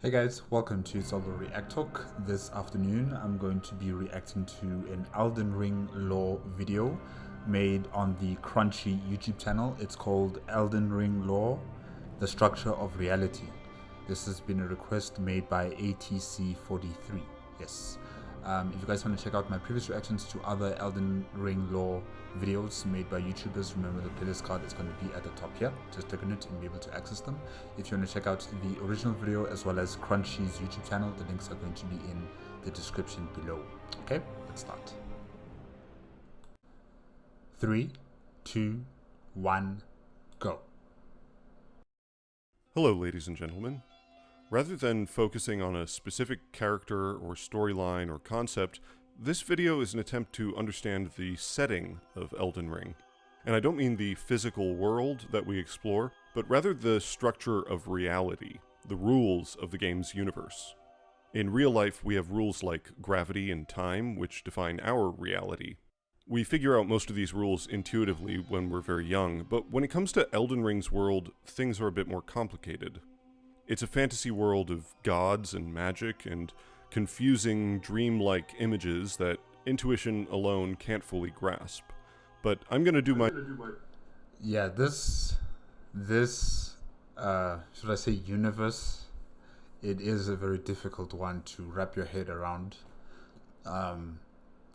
Hey guys, welcome to Solo ReacTalk. This afternoon I'm going to be reacting to an Elden Ring lore video made on the Crunchy YouTube channel. It's called Elden Ring Lore, The Structure of Reality. This has been a request made by ATC43. Yes. If you guys want to check out my previous reactions to other Elden Ring lore videos made by YouTubers, remember the playlist card is going to be at the top here. Just click on it and be able to access them. If you want to check out the original video as well as Crunchy's YouTube channel, the links are going to be in the description below. Okay, let's start. 3, 2, 1, go. Hello, ladies and gentlemen. Rather than focusing on a specific character or storyline or concept, this video is an attempt to understand the setting of Elden Ring. And I don't mean the physical world that we explore, but rather the structure of reality, the rules of the game's universe. In real life, we have rules like gravity and time, which define our reality. We figure out most of these rules intuitively when we're very young, but when it comes to Elden Ring's world, things are a bit more complicated. It's a fantasy world of gods and magic and confusing, dreamlike images that intuition alone can't fully grasp. But I'm gonna do my... Yeah, this should I say universe, it is a very difficult one to wrap your head around.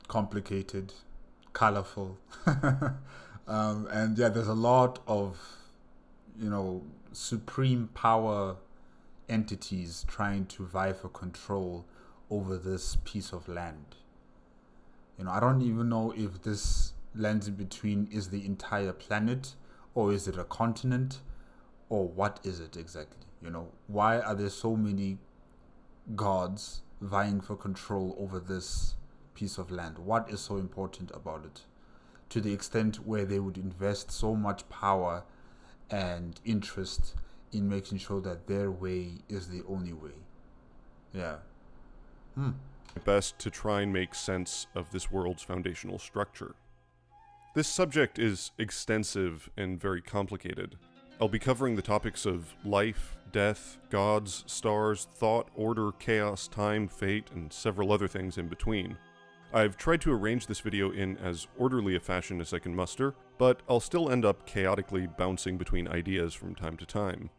Complicated, colorful, and yeah, there's a lot of, supreme power entities trying to vie for control over this piece of land. I don't even know if this land in between is the entire planet, or is it a continent, or what is it exactly? Why are there so many gods vying for control over this piece of land? What is so important about it, to the extent where they would invest so much power and interest in making sure that their way is the only way? Yeah. Best to try and make sense of this world's foundational structure. This subject is extensive and very complicated. I'll be covering the topics of life, death, gods, stars, thought, order, chaos, time, fate, and several other things in between. I've tried to arrange this video in as orderly a fashion as I can muster, but I'll still end up chaotically bouncing between ideas from time to time.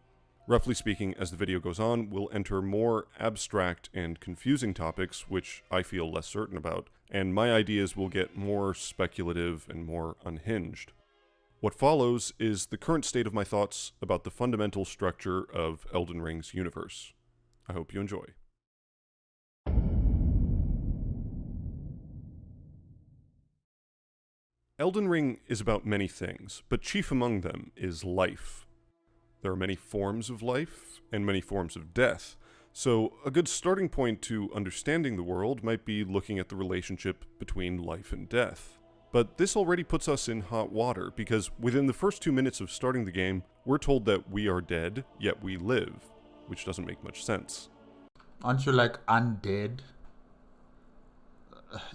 Roughly speaking, as the video goes on, we'll enter more abstract and confusing topics which I feel less certain about, and my ideas will get more speculative and more unhinged. What follows is the current state of my thoughts about the fundamental structure of Elden Ring's universe. I hope you enjoy. Elden Ring is about many things, but chief among them is life. There are many forms of life, and many forms of death, so a good starting point to understanding the world might be looking at the relationship between life and death. But this already puts us in hot water, because within the first 2 minutes of starting the game, we're told that we are dead, yet we live, which doesn't make much sense. Aren't you like undead?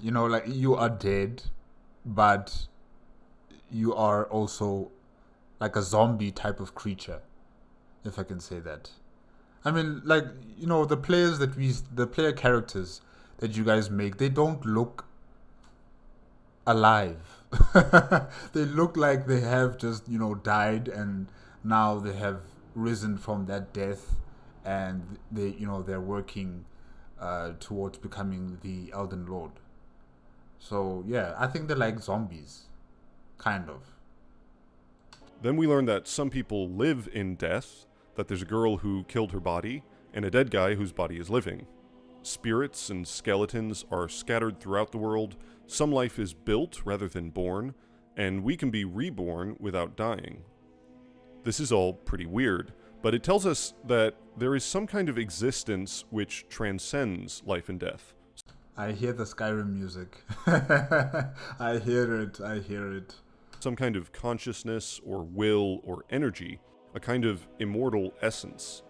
Like you are dead, but you are also like a zombie type of creature, if I can say that. I mean, like, the player characters that you guys make, they don't look alive. They look like they have just, died, and now they have risen from that death, and they're working towards becoming the Elden Lord. So yeah, I think they're like zombies, kind of. Then we learn that some people live in death, that there's a girl who killed her body, and a dead guy whose body is living. Spirits and skeletons are scattered throughout the world, some life is built rather than born, and we can be reborn without dying. This is all pretty weird, but it tells us that there is some kind of existence which transcends life and death. I hear the Skyrim music. I hear it. Some kind of consciousness or will or energy, a kind of immortal essence.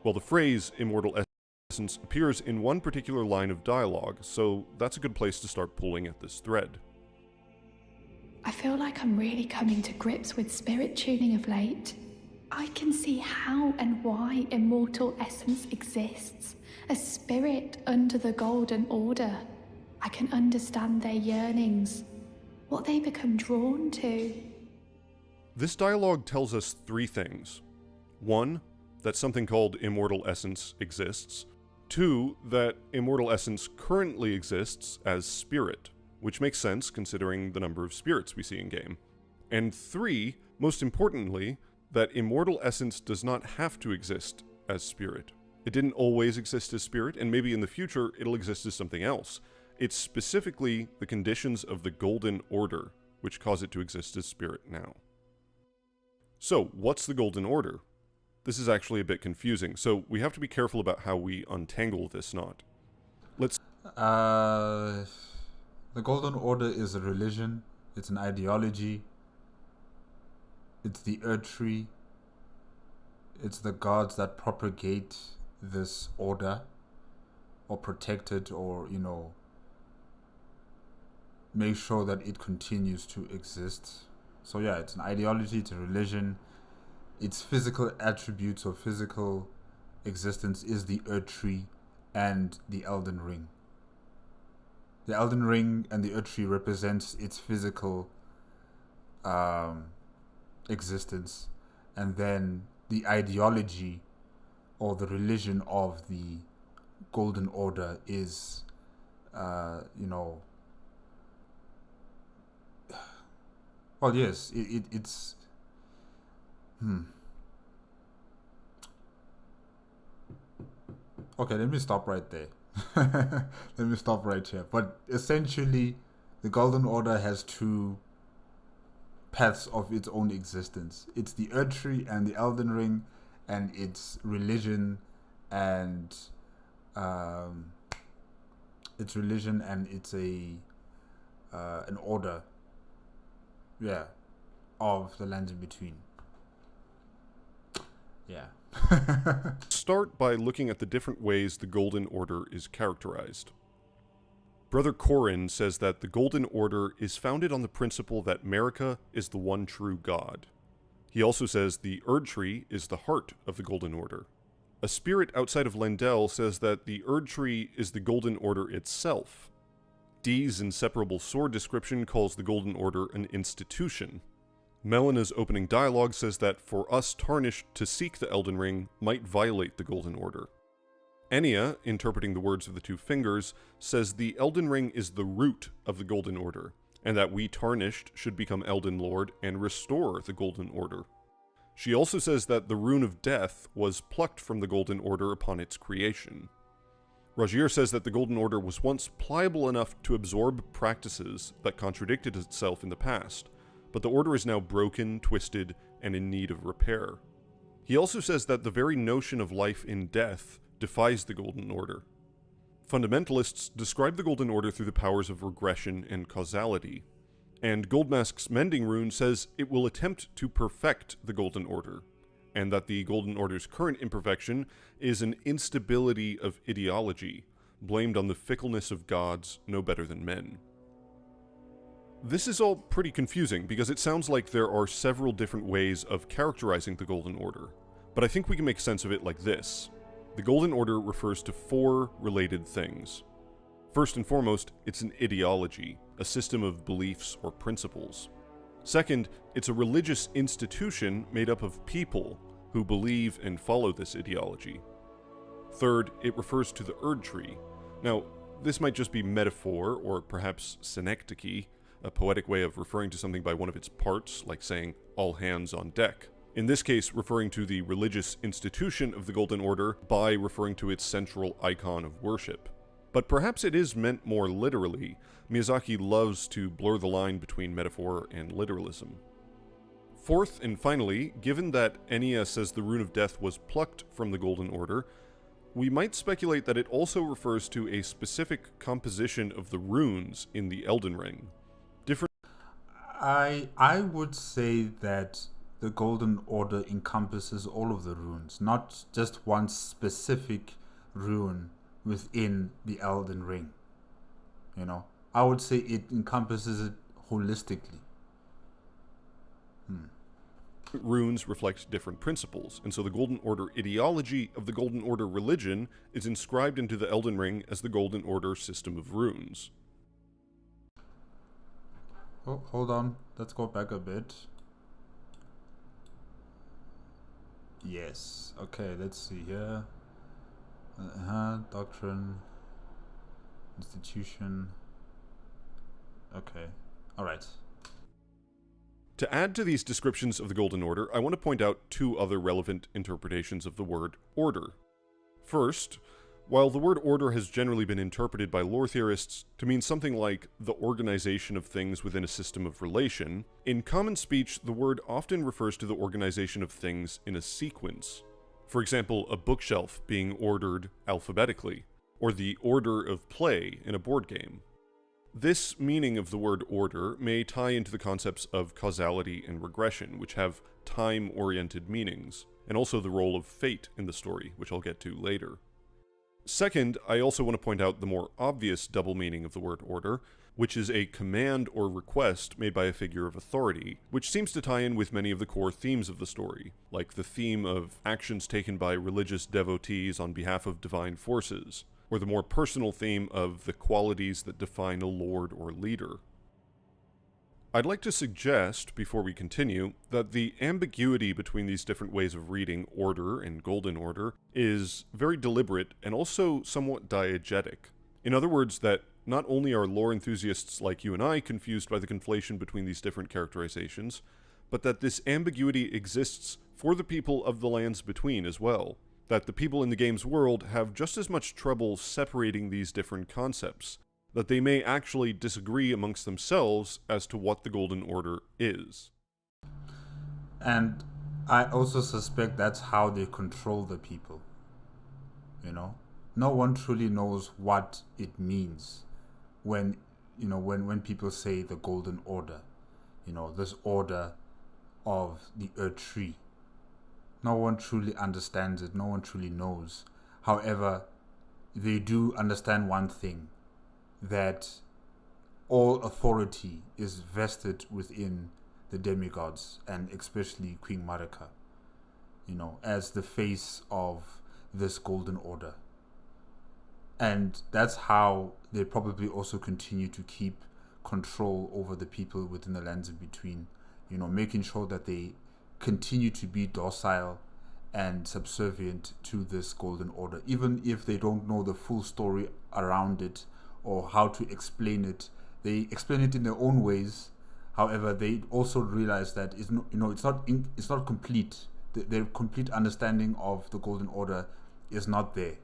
Well, the phrase immortal essence appears in one particular line of dialogue, so that's a good place to start pulling at this thread. I feel like I'm really coming to grips with spirit tuning of late. I can see how and why immortal essence exists, a spirit under the Golden Order. I can understand their yearnings, what they become drawn to. This dialogue tells us three things. One, that something called immortal essence exists. Two, that immortal essence currently exists as spirit, which makes sense considering the number of spirits we see in-game. And three, most importantly, that immortal essence does not have to exist as spirit. It didn't always exist as spirit, and maybe in the future it'll exist as something else. It's specifically the conditions of the Golden Order which cause it to exist as spirit now. So, what's the Golden Order? This is actually a bit confusing, so we have to be careful about how we untangle this knot. The Golden Order is a religion, it's an ideology, it's the Earth Tree, it's the gods that propagate this order, or protect it, or, make sure that it continues to exist. So yeah, it's an ideology, it's a religion, its physical attributes or physical existence is the Earth Tree and the Elden Ring. The Elden Ring and the Earth Tree represents its physical existence, and then the ideology or the religion of the Golden Order is, well, yes, it's. Okay, let me stop right there. Let me stop right here. But essentially, the Golden Order has two paths of its own existence. It's the Earth Tree and the Elden Ring, and its religion and it's an order, yeah, of the lands in between. Yeah. Start by looking at the different ways the Golden Order is characterized. Brother Corin says that the Golden Order is founded on the principle that Marika is the one true God. He also says the Erd Tree is the heart of the Golden Order. A spirit outside of Lendel says that the Erd Tree is the Golden Order itself. Dee's inseparable sword description calls the Golden Order an institution. Melina's opening dialogue says that for us Tarnished to seek the Elden Ring might violate the Golden Order. Enya, interpreting the words of the two fingers, says the Elden Ring is the root of the Golden Order, and that we Tarnished should become Elden Lord and restore the Golden Order. She also says that the Rune of Death was plucked from the Golden Order upon its creation. Rajir says that the Golden Order was once pliable enough to absorb practices that contradicted itself in the past, but the Order is now broken, twisted, and in need of repair. He also says that the very notion of life in death defies the Golden Order. Fundamentalists describe the Golden Order through the powers of regression and causality, and Goldmask's Mending Rune says it will attempt to perfect the Golden Order, and that the Golden Order's current imperfection is an instability of ideology, blamed on the fickleness of gods no better than men. This is all pretty confusing because it sounds like there are several different ways of characterizing the Golden Order, but I think we can make sense of it like this. The Golden Order refers to four related things. First and foremost, it's an ideology, a system of beliefs or principles. Second, it's a religious institution made up of people who believe and follow this ideology. Third, it refers to the Erd Tree. Now, this might just be metaphor or perhaps synecdoche, a poetic way of referring to something by one of its parts, like saying, all hands on deck. In this case, referring to the religious institution of the Golden Order by referring to its central icon of worship. But perhaps it is meant more literally. Miyazaki loves to blur the line between metaphor and literalism. Fourth and finally, given that Enya says the Rune of Death was plucked from the Golden Order, we might speculate that it also refers to a specific composition of the runes in the Elden Ring. I would say that the Golden Order encompasses all of the runes, not just one specific rune within the Elden Ring. I would say it encompasses it holistically. runes reflect different principles, and so the Golden Order ideology of the Golden Order religion is inscribed into the Elden Ring as the Golden Order system of runes. Oh, hold on. Let's go back a bit. Yes. Okay, let's see here. Doctrine. Institution. Okay. Alright. To add to these descriptions of the Golden Order, I want to point out two other relevant interpretations of the word order. First, while the word order has generally been interpreted by lore theorists to mean something like the organization of things within a system of relation, in common speech the word often refers to the organization of things in a sequence. For example, a bookshelf being ordered alphabetically, or the order of play in a board game. This meaning of the word order may tie into the concepts of causality and regression, which have time-oriented meanings, and also the role of fate in the story, which I'll get to later. Second, I also want to point out the more obvious double meaning of the word order, which is a command or request made by a figure of authority, which seems to tie in with many of the core themes of the story, like the theme of actions taken by religious devotees on behalf of divine forces, or the more personal theme of the qualities that define a lord or leader. I'd like to suggest, before we continue, that the ambiguity between these different ways of reading order and Golden Order is very deliberate and also somewhat diegetic. In other words, that not only are lore enthusiasts like you and I confused by the conflation between these different characterizations, but that this ambiguity exists for the people of the lands between as well. That the people in the game's world have just as much trouble separating these different concepts, that they may actually disagree amongst themselves as to what the Golden Order is. And I also suspect that's how they control the people. You know? No one truly knows what it means when people say the Golden Order. You know, this order of the Earth Tree. No one truly understands it. No one truly knows. However, they do understand one thing, that all authority is vested within the demigods, and especially Queen Marika, you know, as the face of this Golden Order. And that's how they probably also continue to keep control over the people within the lands in between, you know, making sure that they continue to be docile and subservient to this Golden Order, even if they don't know the full story around it or how to explain it. They explain it in their own ways. However, they also realize that it's not complete. Their complete understanding of the Golden Order is not there.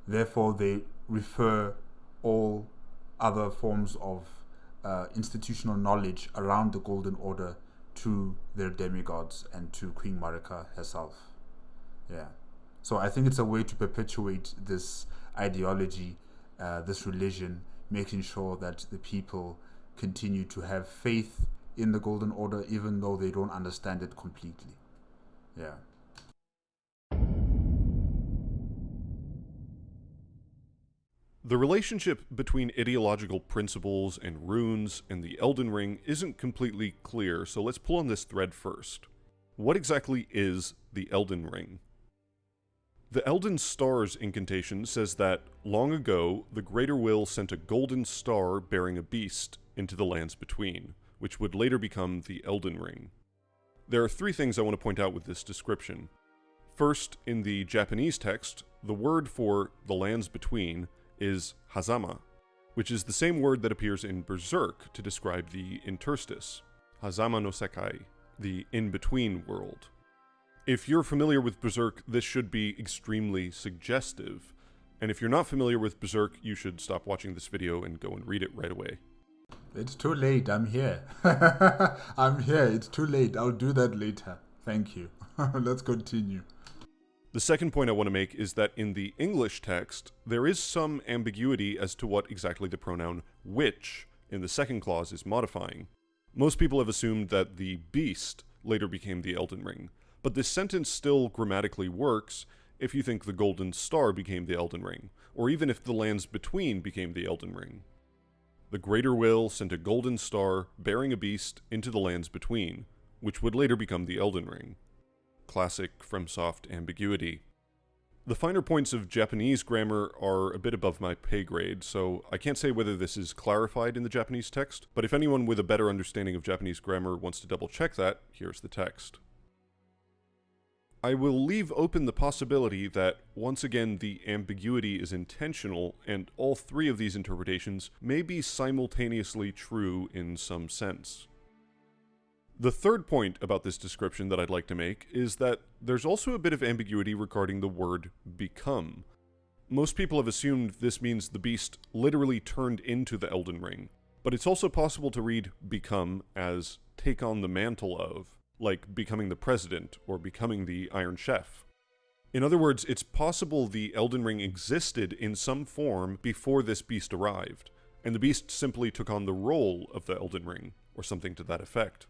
Therefore, they refer all other forms of institutional knowledge around the Golden Order to their demigods and to Queen Marika herself. Yeah. So I think it's a way to perpetuate this ideology, this religion, making sure that the people continue to have faith in the Golden Order even though they don't understand it completely. Yeah. The relationship between ideological principles and runes and the Elden Ring isn't completely clear, so let's pull on this thread first. What exactly is the Elden Ring? The Elden Stars incantation says that, long ago, the Greater Will sent a golden star bearing a beast into the lands between, which would later become the Elden Ring. There are three things I want to point out with this description. First, in the Japanese text, the word for the lands between is Hazama, which is the same word that appears in Berserk to describe the interstice, Hazama no Sekai, the in-between world. If you're familiar with Berserk, this should be extremely suggestive, and if you're not familiar with Berserk, you should stop watching this video and go and read it right away. It's too late, I'm here. I'm here, it's too late, I'll do that later. Thank you. Let's continue. The second point I want to make is that in the English text, there is some ambiguity as to what exactly the pronoun which in the second clause is modifying. Most people have assumed that the beast later became the Elden Ring, but this sentence still grammatically works if you think the golden star became the Elden Ring, or even if the lands between became the Elden Ring. The Greater Will sent a golden star bearing a beast into the lands between, which would later become the Elden Ring. Classic FromSoft ambiguity. The finer points of Japanese grammar are a bit above my pay grade, so I can't say whether this is clarified in the Japanese text, but if anyone with a better understanding of Japanese grammar wants to double check that, here's the text. I will leave open the possibility that, once again, the ambiguity is intentional, and all three of these interpretations may be simultaneously true in some sense. The third point about this description that I'd like to make is that there's also a bit of ambiguity regarding the word become. Most people have assumed this means the beast literally turned into the Elden Ring, but it's also possible to read become as take on the mantle of, like becoming the president or becoming the Iron Chef. In other words, it's possible the Elden Ring existed in some form before this beast arrived, and the beast simply took on the role of the Elden Ring, or something to that effect.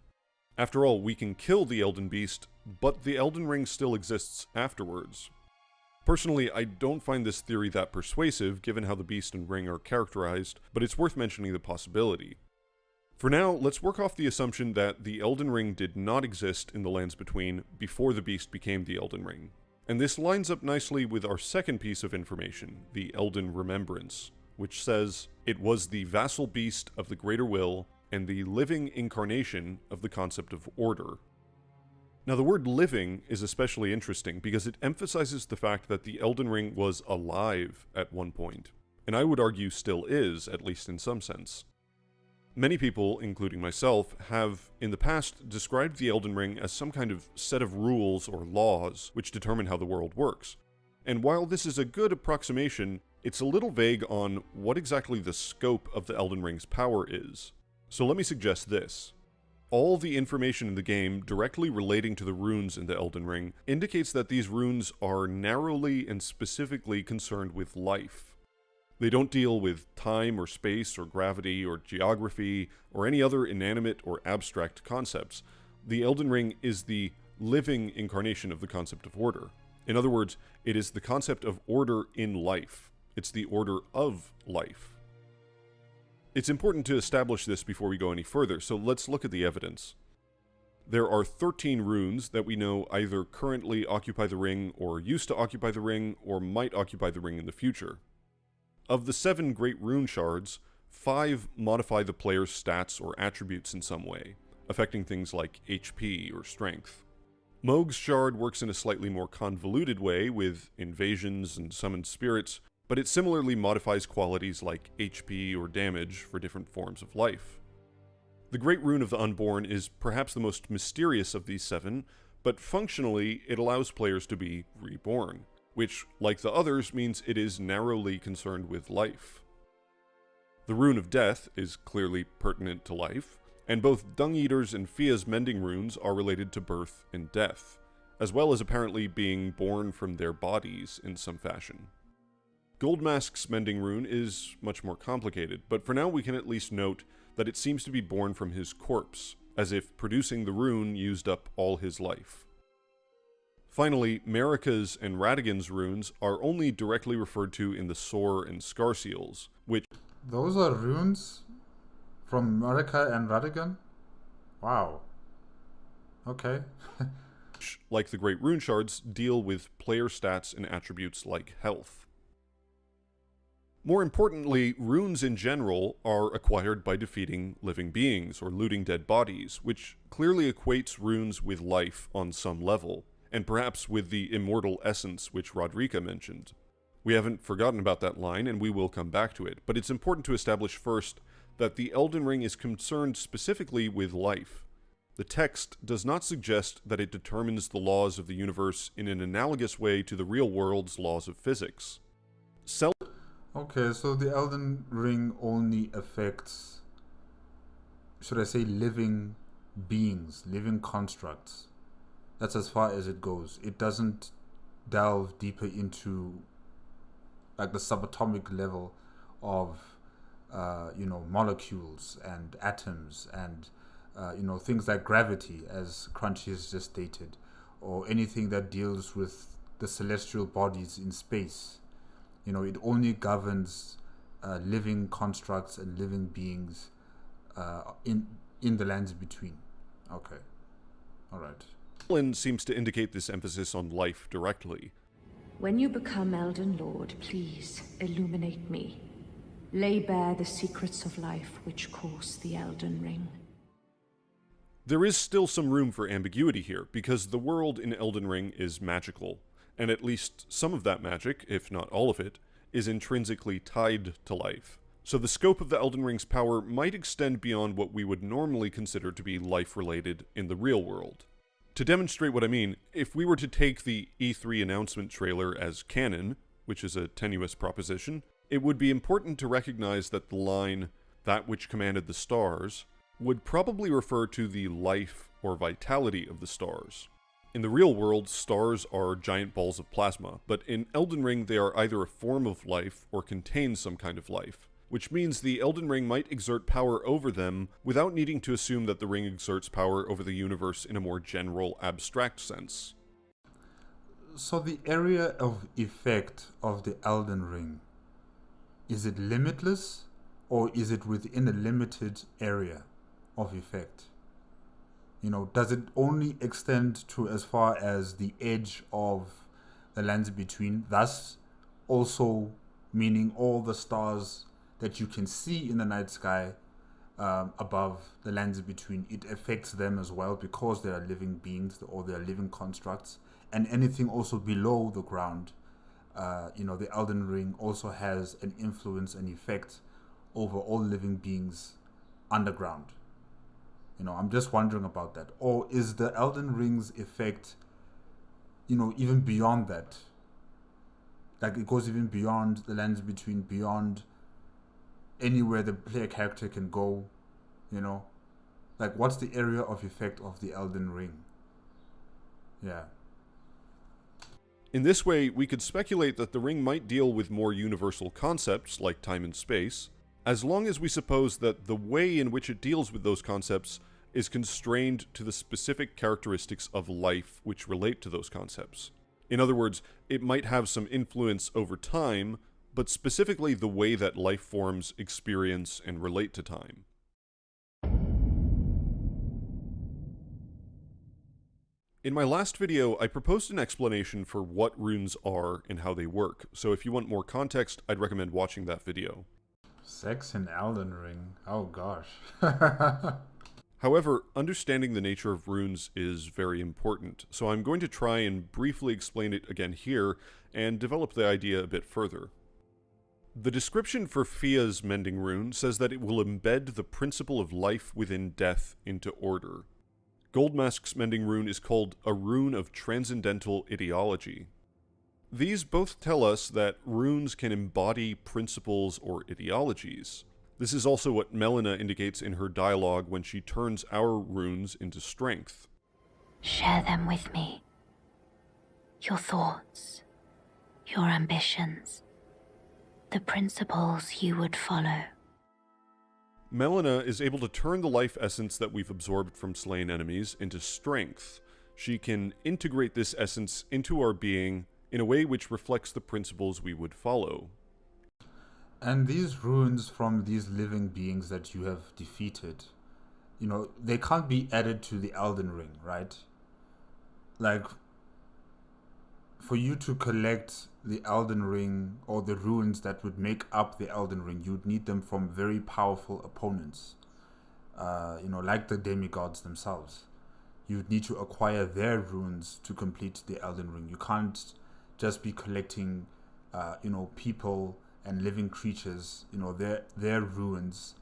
After all, we can kill the Elden Beast, but the Elden Ring still exists afterwards. Personally, I don't find this theory that persuasive, given how the Beast and Ring are characterized, but it's worth mentioning the possibility. For now, let's work off the assumption that the Elden Ring did not exist in the Lands Between before the Beast became the Elden Ring. And this lines up nicely with our second piece of information, the Elden Remembrance, which says, it was the vassal beast of the Greater Will, and the living incarnation of the concept of order. Now, the word living is especially interesting because it emphasizes the fact that the Elden Ring was alive at one point, and I would argue still is, at least in some sense. Many people, including myself, have in the past described the Elden Ring as some kind of set of rules or laws which determine how the world works. And while this is a good approximation, it's a little vague on what exactly the scope of the Elden Ring's power is. So let me suggest this. All the information in the game directly relating to the runes in the Elden Ring indicates that these runes are narrowly and specifically concerned with life. They don't deal with time or space or gravity or geography or any other inanimate or abstract concepts. The Elden Ring is the living incarnation of the concept of order. In other words, it is the concept of order in life. It's the order of life. It's important to establish this before we go any further, so let's look at the evidence. There are 13 runes that we know either currently occupy the ring, or used to occupy the ring, or might occupy the ring in the future. Of the 7 great rune shards, 5 modify the player's stats or attributes in some way, affecting things like HP or strength. Mohg's shard works in a slightly more convoluted way, with invasions and summoned spirits, but it similarly modifies qualities like HP or damage for different forms of life. The Great Rune of the Unborn is perhaps the most mysterious of these 7, but functionally it allows players to be reborn, which, like the others, means it is narrowly concerned with life. The Rune of Death is clearly pertinent to life, and both Dung Eater's and Fia's mending runes are related to birth and death, as well as apparently being born from their bodies in some fashion. Goldmask's mending rune is much more complicated, but for now we can at least note that it seems to be born from his corpse, as if producing the rune used up all his life. Finally, Marika's and Radagon's runes are only directly referred to in the Sore and Scar seals, which... Those are runes from Marika and Radagon? Wow. Okay. like the Great Rune Shards, deal with player stats and attributes like health. More importantly, runes in general are acquired by defeating living beings or looting dead bodies, which clearly equates runes with life on some level, and perhaps with the immortal essence which Rodrika mentioned. We haven't forgotten about that line, and we will come back to it, but it's important to establish first that the Elden Ring is concerned specifically with life. The text does not suggest that it determines the laws of the universe in an analogous way to the real world's laws of physics. Okay, so the Elden Ring only affects, should I say, living beings, living constructs. That's as far as it goes. It doesn't delve deeper into like the subatomic level of, molecules and atoms and, things like gravity, as Crunchy has just stated, or anything that deals with the celestial bodies in space. It only governs living constructs and living beings in the lands between. Okay. Alright. Melon seems to indicate this emphasis on life directly. When you become Elden Lord, please illuminate me. Lay bare the secrets of life which course the Elden Ring. There is still some room for ambiguity here, because the world in Elden Ring is magical, and at least some of that magic, if not all of it, is intrinsically tied to life. So the scope of the Elden Ring's power might extend beyond what we would normally consider to be life-related in the real world. To demonstrate what I mean, if we were to take the E3 announcement trailer as canon, which is a tenuous proposition, it would be important to recognize that the line, "that which commanded the stars," would probably refer to the life or vitality of the stars. In the real world, stars are giant balls of plasma, but in Elden Ring they are either a form of life or contain some kind of life, which means the Elden Ring might exert power over them without needing to assume that the ring exerts power over the universe in a more general, abstract sense. So the area of effect of the Elden Ring, is it limitless, or is it within a limited area of effect? You know, does it only extend to as far as the edge of the lands between, thus also meaning all the stars that you can see in the night sky above the lands between, it affects them as well because they are living beings or they are living constructs, and anything also below the ground, the Elden Ring also has an influence and effect over all living beings underground. I'm just wondering about that. Or is the Elden Ring's effect, even beyond that? Like it goes even beyond the lands between, beyond anywhere the player character can go, Like what's the area of effect of the Elden Ring? Yeah. In this way, we could speculate that the ring might deal with more universal concepts like time and space, as long as we suppose that the way in which it deals with those concepts is constrained to the specific characteristics of life which relate to those concepts. In other words, it might have some influence over time, but specifically the way that life forms experience and relate to time. In my last video, I proposed an explanation for what runes are and how they work, so if you want more context, I'd recommend watching that video. Sex in Elden Ring. Oh gosh. However, understanding the nature of runes is very important, so I'm going to try and briefly explain it again here and develop the idea a bit further. The description for Fia's mending rune says that it will embed the principle of life within death into order. Goldmask's mending rune is called a rune of transcendental ideology. These both tell us that runes can embody principles or ideologies. This is also what Melina indicates in her dialogue when she turns our runes into strength. Share them with me. Your thoughts, your ambitions, the principles you would follow. Melina is able to turn the life essence that we've absorbed from slain enemies into strength. She can integrate this essence into our being in a way which reflects the principles we would follow. And these runes from these living beings that you have defeated, they can't be added to the Elden Ring, right? Like, for you to collect the Elden Ring or the runes that would make up the Elden Ring, you'd need them from very powerful opponents, like the demigods themselves. You'd need to acquire their runes to complete the Elden Ring. You can't just be collecting, people and living creatures, their runes,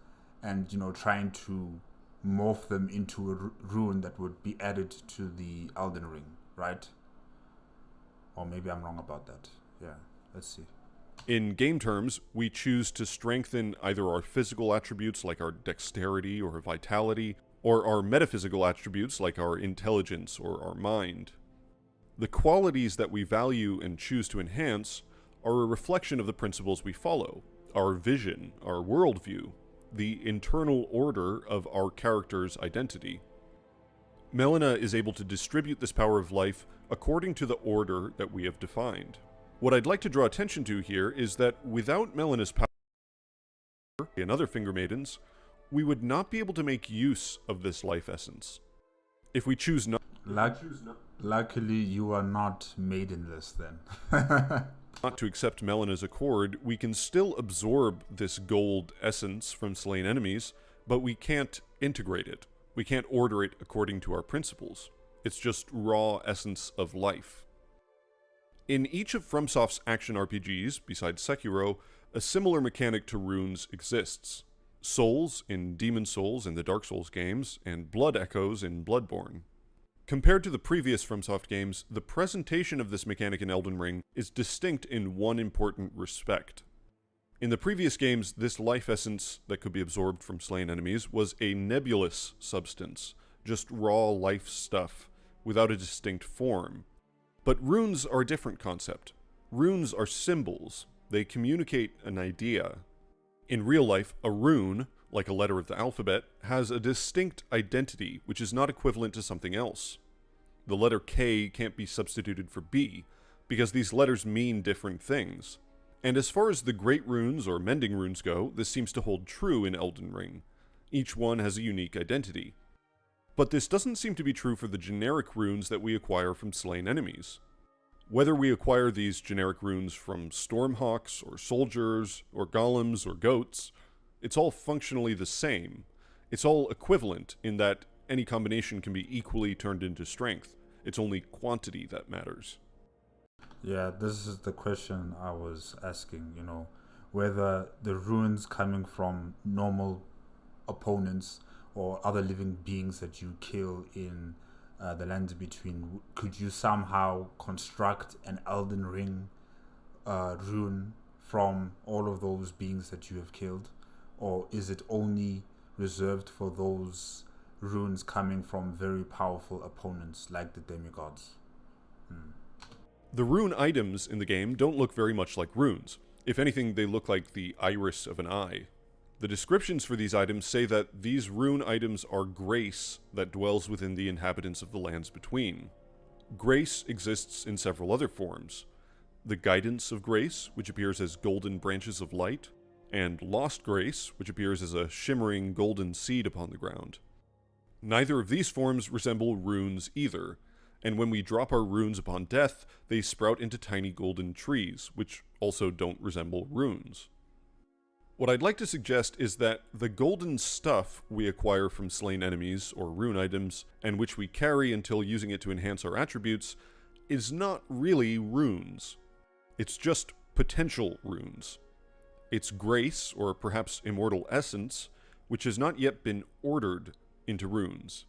and trying to morph them into a rune that would be added to the Elden Ring, right? Or maybe I'm wrong about that. Yeah, let's see. In game terms, we choose to strengthen either our physical attributes like our dexterity or vitality, or our metaphysical attributes like our intelligence or our mind. The qualities that we value and choose to enhance are a reflection of the principles we follow, our vision, our worldview, the internal order of our character's identity. Melina is able to distribute this power of life according to the order that we have defined. What I'd like to draw attention to here is that without Melina's power and other Finger Maidens, we would not be able to make use of this life essence. If we choose not... Luckily, you are not made in this then. Not to accept Melena's accord, we can still absorb this gold essence from slain enemies, but we can't integrate it. We can't order it according to our principles. It's just raw essence of life. In each of FromSoft's action RPGs, besides Sekiro, a similar mechanic to runes exists. Souls in Demon Souls in the Dark Souls games, and Blood Echoes in Bloodborne. Compared to the previous FromSoft games, the presentation of this mechanic in Elden Ring is distinct in one important respect. In the previous games, this life essence that could be absorbed from slain enemies was a nebulous substance, just raw life stuff, without a distinct form. But runes are a different concept. Runes are symbols. They communicate an idea. In real life, a rune, like a letter of the alphabet, has a distinct identity, which is not equivalent to something else. The letter K can't be substituted for B, because these letters mean different things. And as far as the Great Runes or Mending Runes go, this seems to hold true in Elden Ring. Each one has a unique identity. But this doesn't seem to be true for the generic runes that we acquire from slain enemies. Whether we acquire these generic runes from Stormhawks, or soldiers, or golems, or goats, it's all functionally the same. It's all equivalent in that any combination can be equally turned into strength. It's only quantity that matters. Yeah, this is the question I was asking, whether the runes coming from normal opponents or other living beings that you kill in the lands between, could you somehow construct an Elden Ring rune from all of those beings that you have killed? Or is it only reserved for those runes coming from very powerful opponents like the demigods? The rune items in the game don't look very much like runes. If anything, they look like the iris of an eye. The descriptions for these items say that these rune items are grace that dwells within the inhabitants of the lands between. Grace exists in several other forms. The guidance of grace, which appears as golden branches of light, and lost grace, which appears as a shimmering golden seed upon the ground. Neither of these forms resemble runes either, and when we drop our runes upon death, they sprout into tiny golden trees, which also don't resemble runes. What I'd like to suggest is that the golden stuff we acquire from slain enemies or rune items, and which we carry until using it to enhance our attributes, is not really runes. It's just potential runes. It's grace, or perhaps immortal essence, which has not yet been ordered into runes.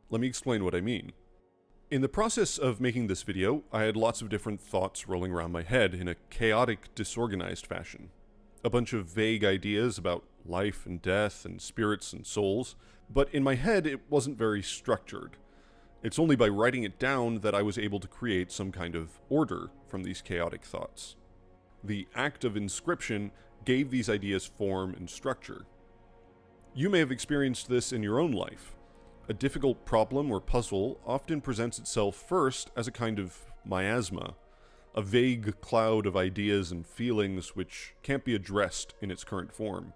Let me explain what I mean. In the process of making this video, I had lots of different thoughts rolling around my head in a chaotic, disorganized fashion. A bunch of vague ideas about life and death and spirits and souls, but in my head it wasn't very structured. It's only by writing it down that I was able to create some kind of order from these chaotic thoughts. The act of inscription gave these ideas form and structure. You may have experienced this in your own life. A difficult problem or puzzle often presents itself first as a kind of miasma, a vague cloud of ideas and feelings which can't be addressed in its current form.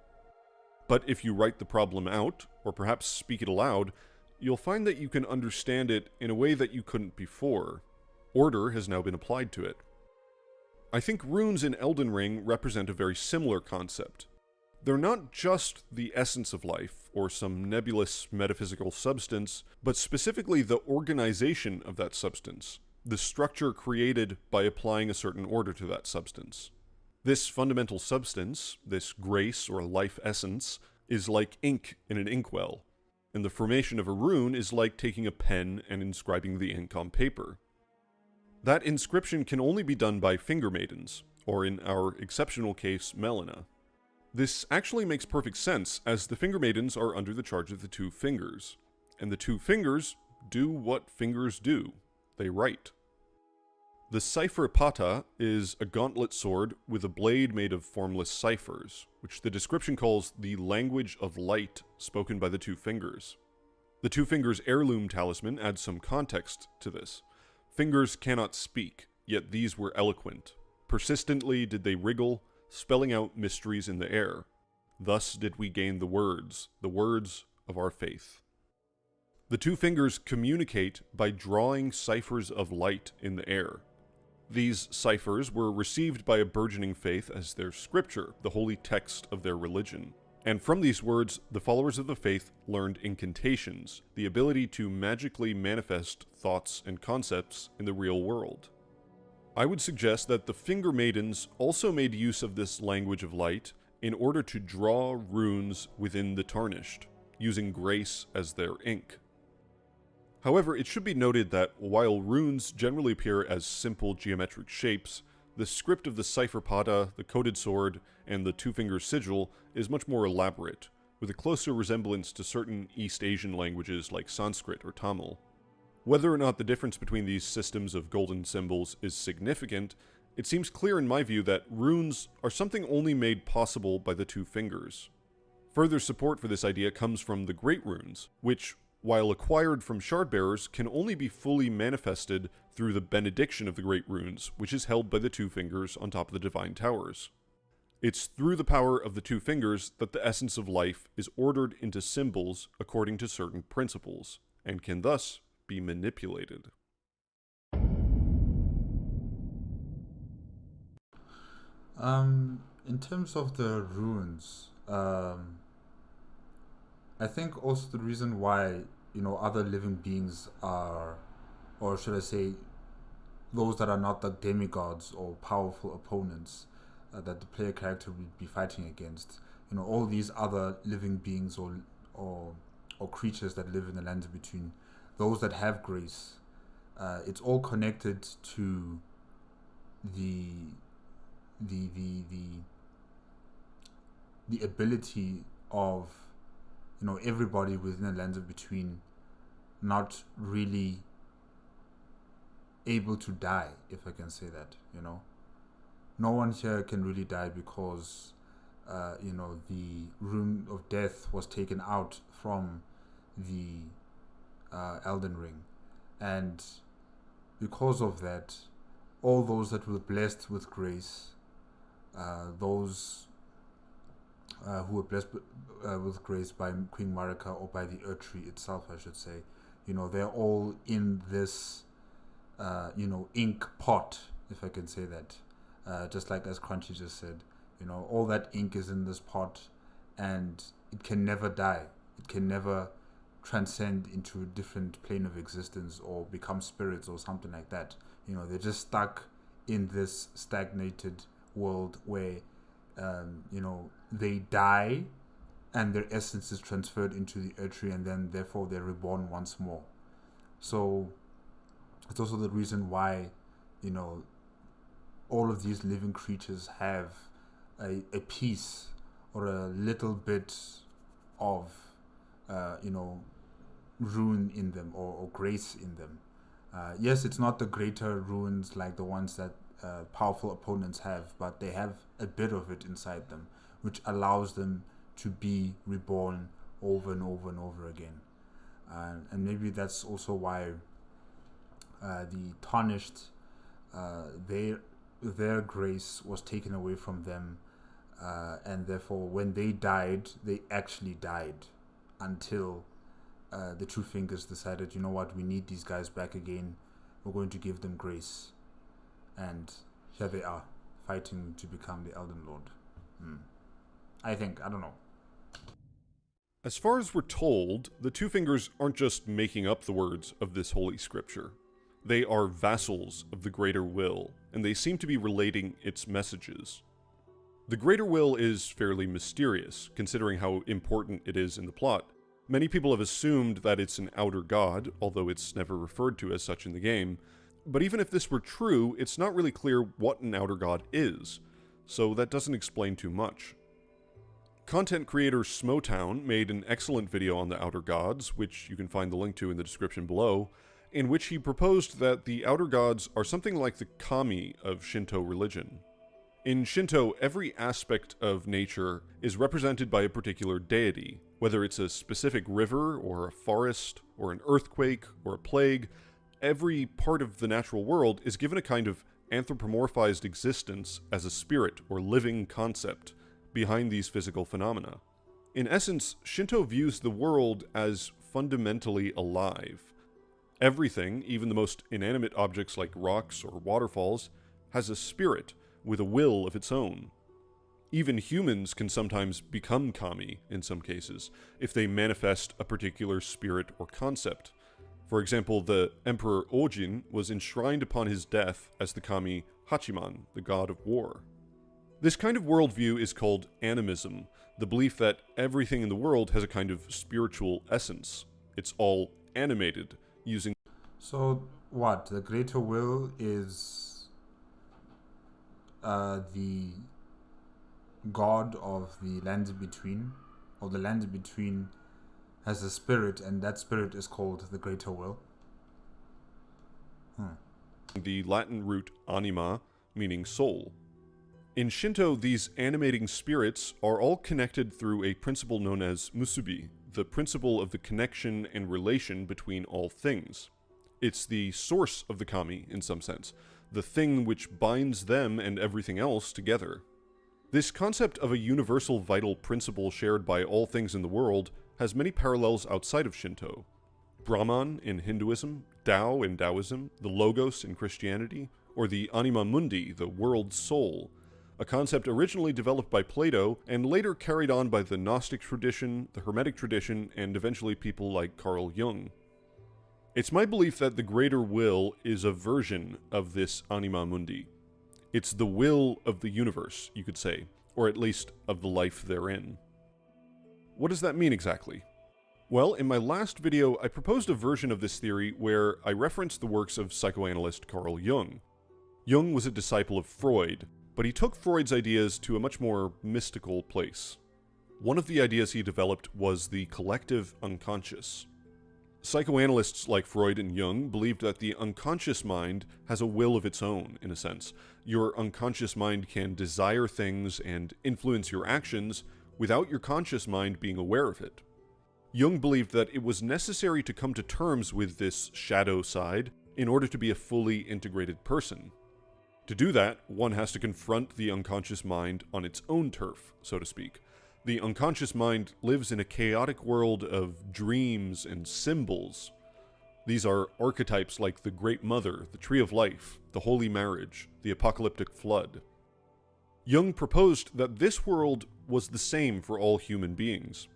But if you write the problem out, or perhaps speak it aloud, you'll find that you can understand it in a way that you couldn't before. Order has now been applied to it. I think runes in Elden Ring represent a very similar concept. They're not just the essence of life, or some nebulous metaphysical substance, but specifically the organization of that substance, the structure created by applying a certain order to that substance. This fundamental substance, this grace or life essence, is like ink in an inkwell, and the formation of a rune is like taking a pen and inscribing the ink on paper. That inscription can only be done by finger maidens, or in our exceptional case, Melina. This actually makes perfect sense, as the finger maidens are under the charge of the two fingers, and the two fingers do what fingers do. They write. The cipher pata is a gauntlet sword with a blade made of formless ciphers, which the description calls the language of light spoken by the two fingers. The two fingers heirloom talisman adds some context to this. Fingers cannot speak, yet these were eloquent. Persistently did they wriggle, spelling out mysteries in the air. Thus did we gain the words of our faith. The two fingers communicate by drawing ciphers of light in the air. These ciphers were received by a burgeoning faith as their scripture, the holy text of their religion. And from these words, the followers of the faith learned incantations, the ability to magically manifest thoughts and concepts in the real world. I would suggest that the Finger Maidens also made use of this language of light in order to draw runes within the Tarnished, using grace as their ink. However, it should be noted that while runes generally appear as simple geometric shapes, the script of the Cypherpada, the Coded Sword, and the Two-Finger Sigil is much more elaborate, with a closer resemblance to certain East Asian languages like Sanskrit or Tamil. Whether or not the difference between these systems of golden symbols is significant, it seems clear in my view that runes are something only made possible by the two fingers. Further support for this idea comes from the Great Runes, which, while acquired from Shardbearers, can only be fully manifested through the benediction of the Great Runes, which is held by the two fingers on top of the Divine Towers. It's through the power of the two fingers that the essence of life is ordered into symbols according to certain principles, and can thus be manipulated. In terms of the runes, I think also the reason why, other living beings are, or should I say, those that are not the demigods or powerful opponents that the player character would be fighting against, all these other living beings or creatures that live in the lands between, those that have grace, it's all connected to the ability of everybody within the lands of between not really able to die, if I can say that. No one here can really die because the rune of death was taken out from the Elden Ring, and because of that, all those that were blessed with grace, those who were blessed with grace by Queen Marika, or by the Erdtree itself, I should say, they're all in this, ink pot, if I can say that. Just like as Crunchy just said, all that ink is in this pot, and it can never die. It can never transcend into a different plane of existence or become spirits or something like that. They're just stuck in this stagnated world where, they die and their essence is transferred into the Erdtree, and then therefore they're reborn once more. So it's also the reason why, all of these living creatures have a piece or a little bit of, rune in them, or grace in them. Yes, it's not the greater runes like the ones that powerful opponents have, but they have a bit of it inside them, which allows them to be reborn over and over and over again. And maybe that's also why the Tarnished, their grace was taken away from them, and therefore when they died, they actually died, until the Two Fingers decided, we need these guys back again, we're going to give them grace, and here they are, fighting to become the Elden Lord. I don't know. As far as we're told, the Two Fingers aren't just making up the words of this holy scripture. They are vassals of the Greater Will, and they seem to be relating its messages. The Greater Will is fairly mysterious, considering how important it is in the plot. Many people have assumed that it's an outer god, although it's never referred to as such in the game. But even if this were true, it's not really clear what an outer god is, so that doesn't explain too much. Content creator Smotown made an excellent video on the outer gods, which you can find the link to in the description below, in which he proposed that the outer gods are something like the kami of Shinto religion. In Shinto, every aspect of nature is represented by a particular deity, whether it's a specific river, or a forest, or an earthquake, or a plague. Every part of the natural world is given a kind of anthropomorphized existence as a spirit or living concept behind these physical phenomena. In essence, Shinto views the world as fundamentally alive. Everything, even the most inanimate objects like rocks or waterfalls, has a spirit with a will of its own. Even humans can sometimes become kami, in some cases, if they manifest a particular spirit or concept. For example, the Emperor Ojin was enshrined upon his death as the kami Hachiman, the god of war. This kind of worldview is called animism, the belief that everything in the world has a kind of spiritual essence. It's all animated, using... So what? The greater will is the god of the land in between, or the land in between has a spirit, and that spirit is called the greater will. The Latin root anima, meaning soul. In Shinto, these animating spirits are all connected through a principle known as musubi, the principle of the connection and relation between all things. It's the source of the kami, in some sense, the thing which binds them and everything else together. This concept of a universal vital principle shared by all things in the world has many parallels outside of Shinto. Brahman in Hinduism, Tao in Taoism, the Logos in Christianity, or the anima mundi, the world soul, a concept originally developed by Plato and later carried on by the Gnostic tradition, the Hermetic tradition, and eventually people like Carl Jung. It's my belief that the greater will is a version of this anima mundi. It's the will of the universe, you could say, or at least of the life therein. What does that mean exactly? Well, in my last video, I proposed a version of this theory where I referenced the works of psychoanalyst Carl Jung. Jung was a disciple of Freud, but he took Freud's ideas to a much more mystical place. One of the ideas he developed was the collective unconscious. Psychoanalysts like Freud and Jung believed that the unconscious mind has a will of its own, in a sense. Your unconscious mind can desire things and influence your actions without your conscious mind being aware of it. Jung believed that it was necessary to come to terms with this shadow side in order to be a fully integrated person. To do that, one has to confront the unconscious mind on its own turf, so to speak. The unconscious mind lives in a chaotic world of dreams and symbols. These are archetypes like the Great Mother, the Tree of Life, the Holy Marriage, the Apocalyptic Flood. Jung proposed that this world was the same for all human beings.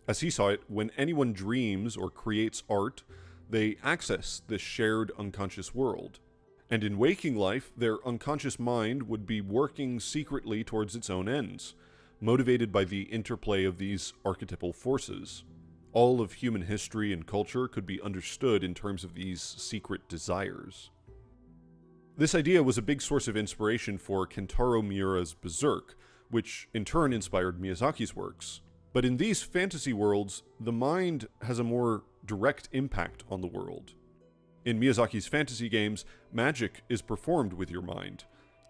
As he saw it, when anyone dreams or creates art, they access this shared unconscious world. And in waking life, their unconscious mind would be working secretly towards its own ends, motivated by the interplay of these archetypal forces. All of human history and culture could be understood in terms of these secret desires. This idea was a big source of inspiration for Kentaro Miura's Berserk, which in turn inspired Miyazaki's works. But in these fantasy worlds, the mind has a more direct impact on the world. In Miyazaki's fantasy games, magic is performed with your mind.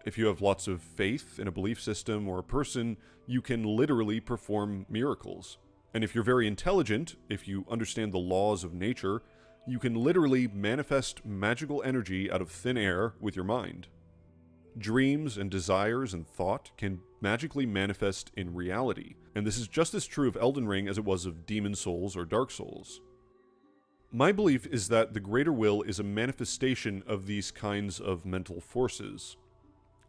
If you have lots of faith in a belief system or a person, you can literally perform miracles. And if you're very intelligent, if you understand the laws of nature, you can literally manifest magical energy out of thin air with your mind. Dreams and desires and thought can magically manifest in reality, and this is just as true of Elden Ring as it was of Demon Souls or Dark Souls. My belief is that the greater will is a manifestation of these kinds of mental forces.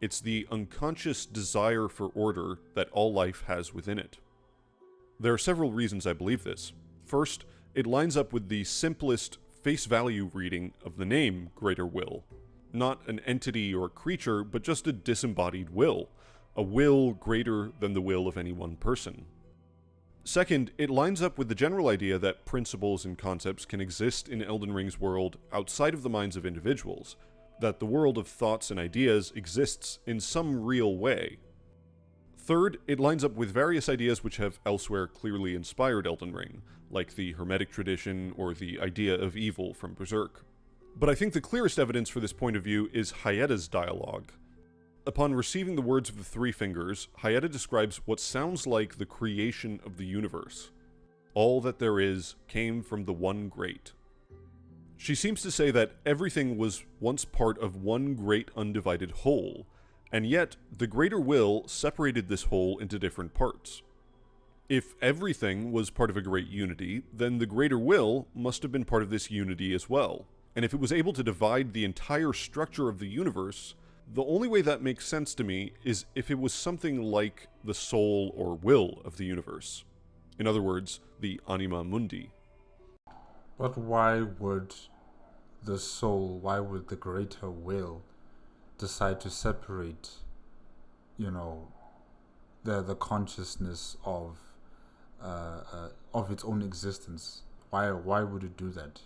It's the unconscious desire for order that all life has within it. There are several reasons I believe this. First, it lines up with the simplest face value reading of the name Greater Will. Not an entity or creature, but just a disembodied will. A will greater than the will of any one person. Second, it lines up with the general idea that principles and concepts can exist in Elden Ring's world outside of the minds of individuals, that the world of thoughts and ideas exists in some real way. Third, it lines up with various ideas which have elsewhere clearly inspired Elden Ring, like the Hermetic tradition or the idea of evil from Berserk. But I think the clearest evidence for this point of view is Hayeda's dialogue. Upon receiving the words of the Three Fingers, Hayeda describes what sounds like the creation of the universe. All that there is came from the One Great. She seems to say that everything was once part of one great undivided whole, and yet the greater will separated this whole into different parts. If everything was part of a great unity, then the greater will must have been part of this unity as well. And if it was able to divide the entire structure of the universe, the only way that makes sense to me is if it was something like the soul or will of the universe. In other words, the anima mundi. But why would the soul, why would the greater will decide to separate, the consciousness of its own existence? Why would it do that?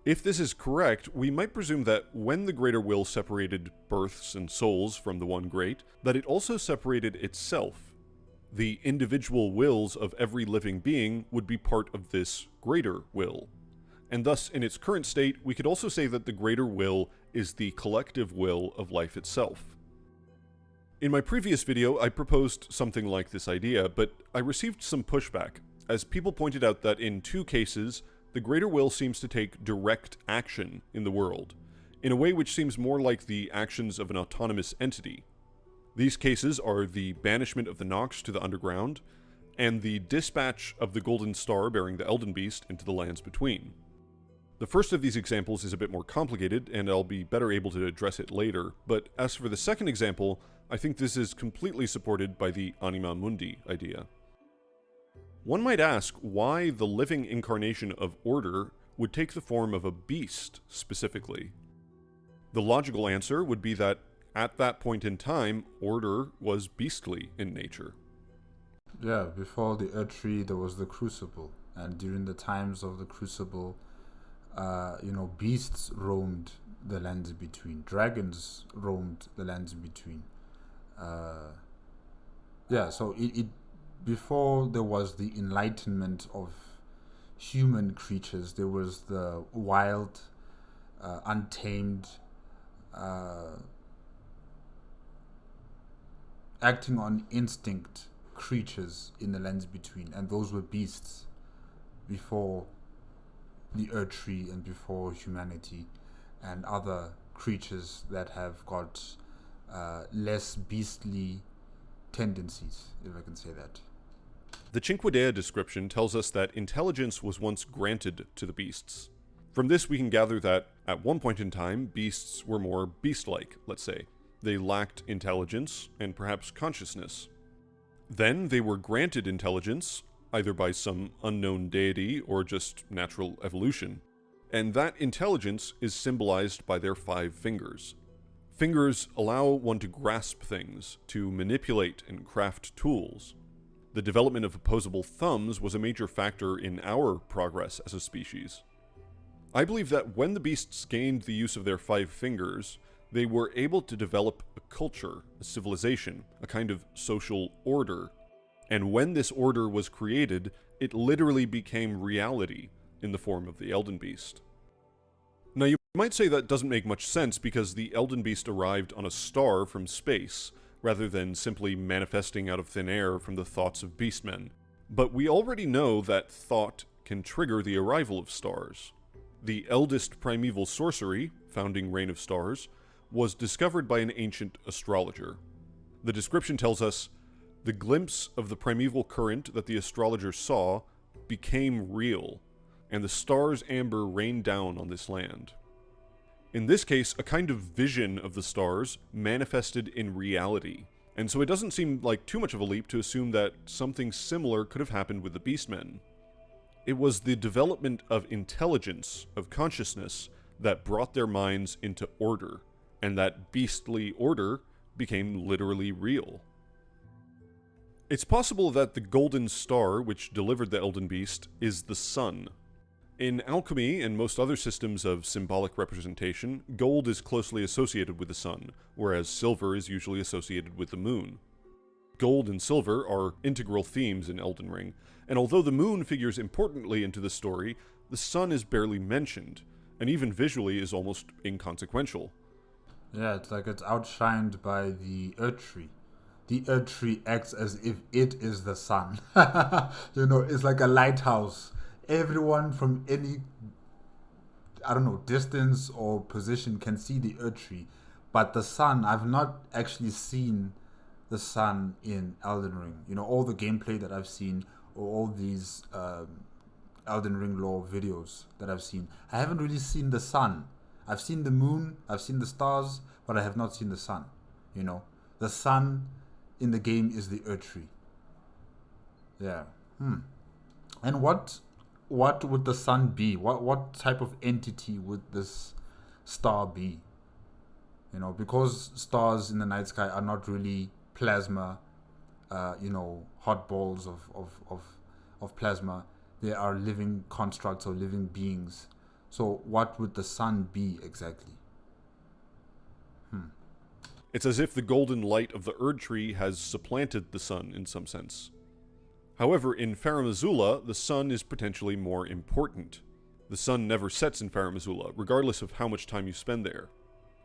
If this is correct, we might presume that when the greater will separated births and souls from the one great, that it also separated itself. The individual wills of every living being would be part of this greater will. And thus, in its current state, we could also say that the greater will is the collective will of life itself. In my previous video, I proposed something like this idea, but I received some pushback, as people pointed out that in two cases, the greater will seems to take direct action in the world, in a way which seems more like the actions of an autonomous entity. These cases are the banishment of the Nox to the underground, and the dispatch of the Golden Star bearing the Elden Beast into the lands between. The first of these examples is a bit more complicated, and I'll be better able to address it later, but as for the second example, I think this is completely supported by the anima mundi idea. One might ask why the living incarnation of order would take the form of a beast specifically. The logical answer would be that at that point in time, order was beastly in nature. Yeah, before the Earth Tree, there was the Crucible. And during the times of the Crucible, beasts roamed the lands in between. Dragons roamed the lands in between. So it before there was the enlightenment of human creatures, there was the wild, untamed, acting on instinct creatures in the lands between, and those were beasts before the Earth Tree and before humanity and other creatures that have got less beastly tendencies, if I can say that. The Cinque Dea description tells us that intelligence was once granted to the beasts. From this we can gather that, at one point in time, beasts were more beast-like, let's say. They lacked intelligence and perhaps consciousness. Then they were granted intelligence, either by some unknown deity or just natural evolution. And that intelligence is symbolized by their 5 fingers. Fingers allow one to grasp things, to manipulate and craft tools. The development of opposable thumbs was a major factor in our progress as a species. I believe that when the beasts gained the use of their 5 fingers, they were able to develop a culture, a civilization, a kind of social order. And when this order was created, it literally became reality in the form of the Elden Beast. Now you might say that doesn't make much sense because the Elden Beast arrived on a star from space, rather than simply manifesting out of thin air from the thoughts of beastmen. But we already know that thought can trigger the arrival of stars. The eldest primeval sorcery, founding Reign of Stars, was discovered by an ancient astrologer. The description tells us, the glimpse of the primeval current that the astrologer saw became real, and the stars' amber rained down on this land. In this case, a kind of vision of the stars manifested in reality, and so it doesn't seem like too much of a leap to assume that something similar could have happened with the beastmen. It was the development of intelligence, of consciousness, that brought their minds into order, and that beastly order became literally real. It's possible that the golden star which delivered the Elden Beast is the sun. In alchemy and most other systems of symbolic representation, gold is closely associated with the sun, whereas silver is usually associated with the moon. Gold and silver are integral themes in Elden Ring, and although the moon figures importantly into the story, the sun is barely mentioned, and even visually is almost inconsequential. Yeah, it's like it's outshined by the Earth Tree. The Earth Tree acts as if it is the sun. It's like a lighthouse. Everyone from any, distance or position can see the Earth Tree. But the sun, I've not actually seen the sun in Elden Ring. You know, all the gameplay that I've seen, or all these Elden Ring lore videos that I've seen, I haven't really seen the sun. I've seen the moon, I've seen the stars, but I have not seen the sun. You know, the sun in the game is the Erdtree. Yeah. And what would the sun be? What type of entity would this star be? You know, because stars in the night sky are not really plasma, hot balls of plasma. They are living constructs or living beings. So what would the sun be exactly? It's as if the golden light of the Erdtree has supplanted the sun in some sense. However, in Farum Azula, the sun is potentially more important. The sun never sets in Farum Azula, regardless of how much time you spend there.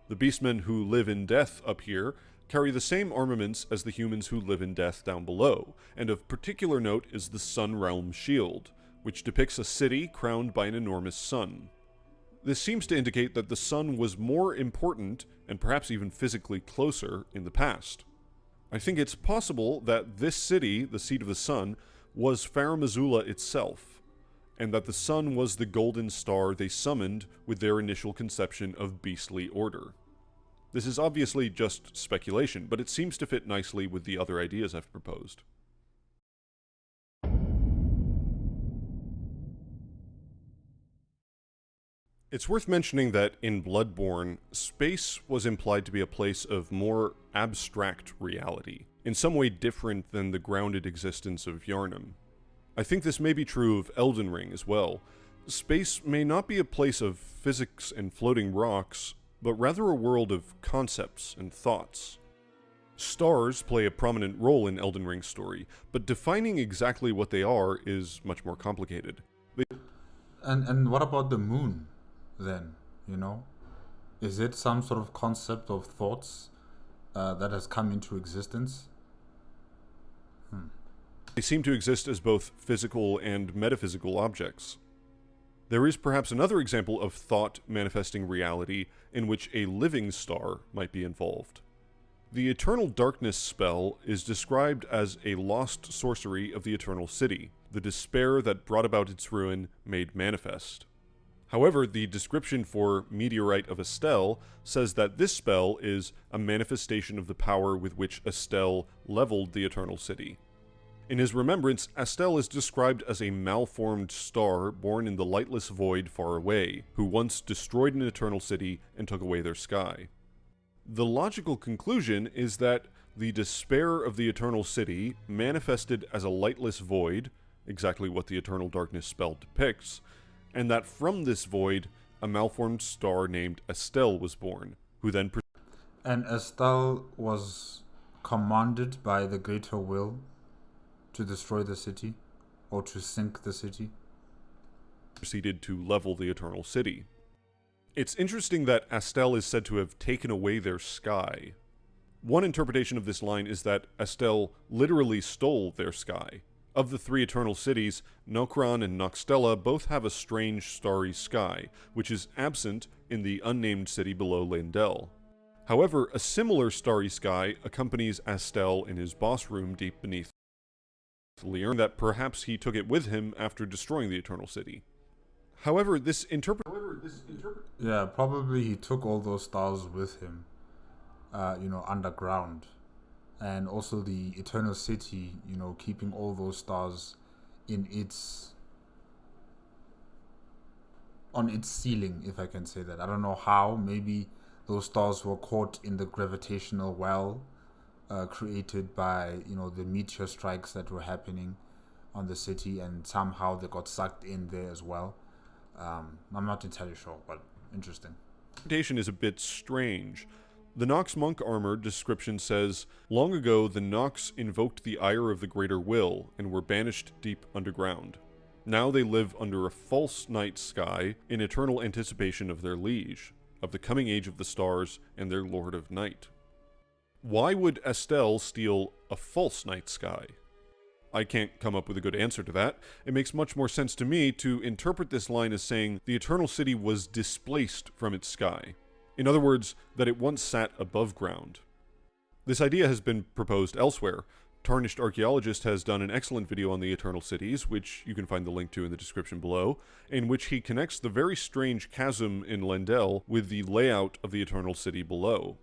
The beastmen who live in death up here carry the same armaments as the humans who live in death down below, and of particular note is the Sun Realm Shield, which depicts a city crowned by an enormous sun. This seems to indicate that the sun was more important, and perhaps even physically closer, in the past. I think it's possible that this city, the seat of the sun, was Farum Azula itself, and that the sun was the golden star they summoned with their initial conception of beastly order. This is obviously just speculation, but it seems to fit nicely with the other ideas I've proposed. It's worth mentioning that in Bloodborne, space was implied to be a place of more abstract reality, in some way different than the grounded existence of Yharnam. I think this may be true of Elden Ring as well. Space may not be a place of physics and floating rocks, but rather a world of concepts and thoughts. Stars play a prominent role in Elden Ring's story, but defining exactly what they are is much more complicated. And what about the moon, then? You know? Is it some sort of concept of thoughts that has come into existence? They seem to exist as both physical and metaphysical objects. There is perhaps another example of thought manifesting reality in which a living star might be involved. The Eternal Darkness spell is described as a lost sorcery of the Eternal City, the despair that brought about its ruin made manifest. However, the description for Meteorite of Astel says that this spell is a manifestation of the power with which Astel leveled the Eternal City. In his remembrance, Astel is described as a malformed star born in the lightless void far away, who once destroyed an eternal city and took away their sky. The logical conclusion is that the despair of the eternal city manifested as a lightless void, exactly what the Eternal Darkness spell depicts, and that from this void, a malformed star named Astel was born, who then... And Astel was commanded by the greater will to destroy the city, or to sink the city. Proceeded to level the Eternal City. It's interesting that Astel is said to have taken away their sky. One interpretation of this line is that Astel literally stole their sky. Of the three Eternal Cities, Nokron and Nokstella both have a strange starry sky, which is absent in the unnamed city below Leyndell. However, a similar starry sky accompanies Astel in his boss room deep beneath Liurn, that perhaps he took it with him after destroying the Eternal City. However, this Yeah, probably he took all those stars with him, underground. And also the Eternal City, keeping all those stars on its ceiling, if I can say that. I don't know how. Maybe those stars were caught in the gravitational well created by the meteor strikes that were happening on the city, and somehow they got sucked in there as well. I'm not entirely sure, but interesting. Interpretation is a bit strange. The Nox monk armor description says, long ago the Nox invoked the ire of the greater will and were banished deep underground. Now they live under a false night sky in eternal anticipation of their liege, of the coming age of the stars and their lord of night. Why would Astel steal a false night sky? I can't come up with a good answer to that. It makes much more sense to me to interpret this line as saying the Eternal City was displaced from its sky. In other words, that it once sat above ground. This idea has been proposed elsewhere. Tarnished Archaeologist has done an excellent video on the Eternal Cities, which you can find the link to in the description below, in which he connects the very strange chasm in Lendel with the layout of the Eternal City below.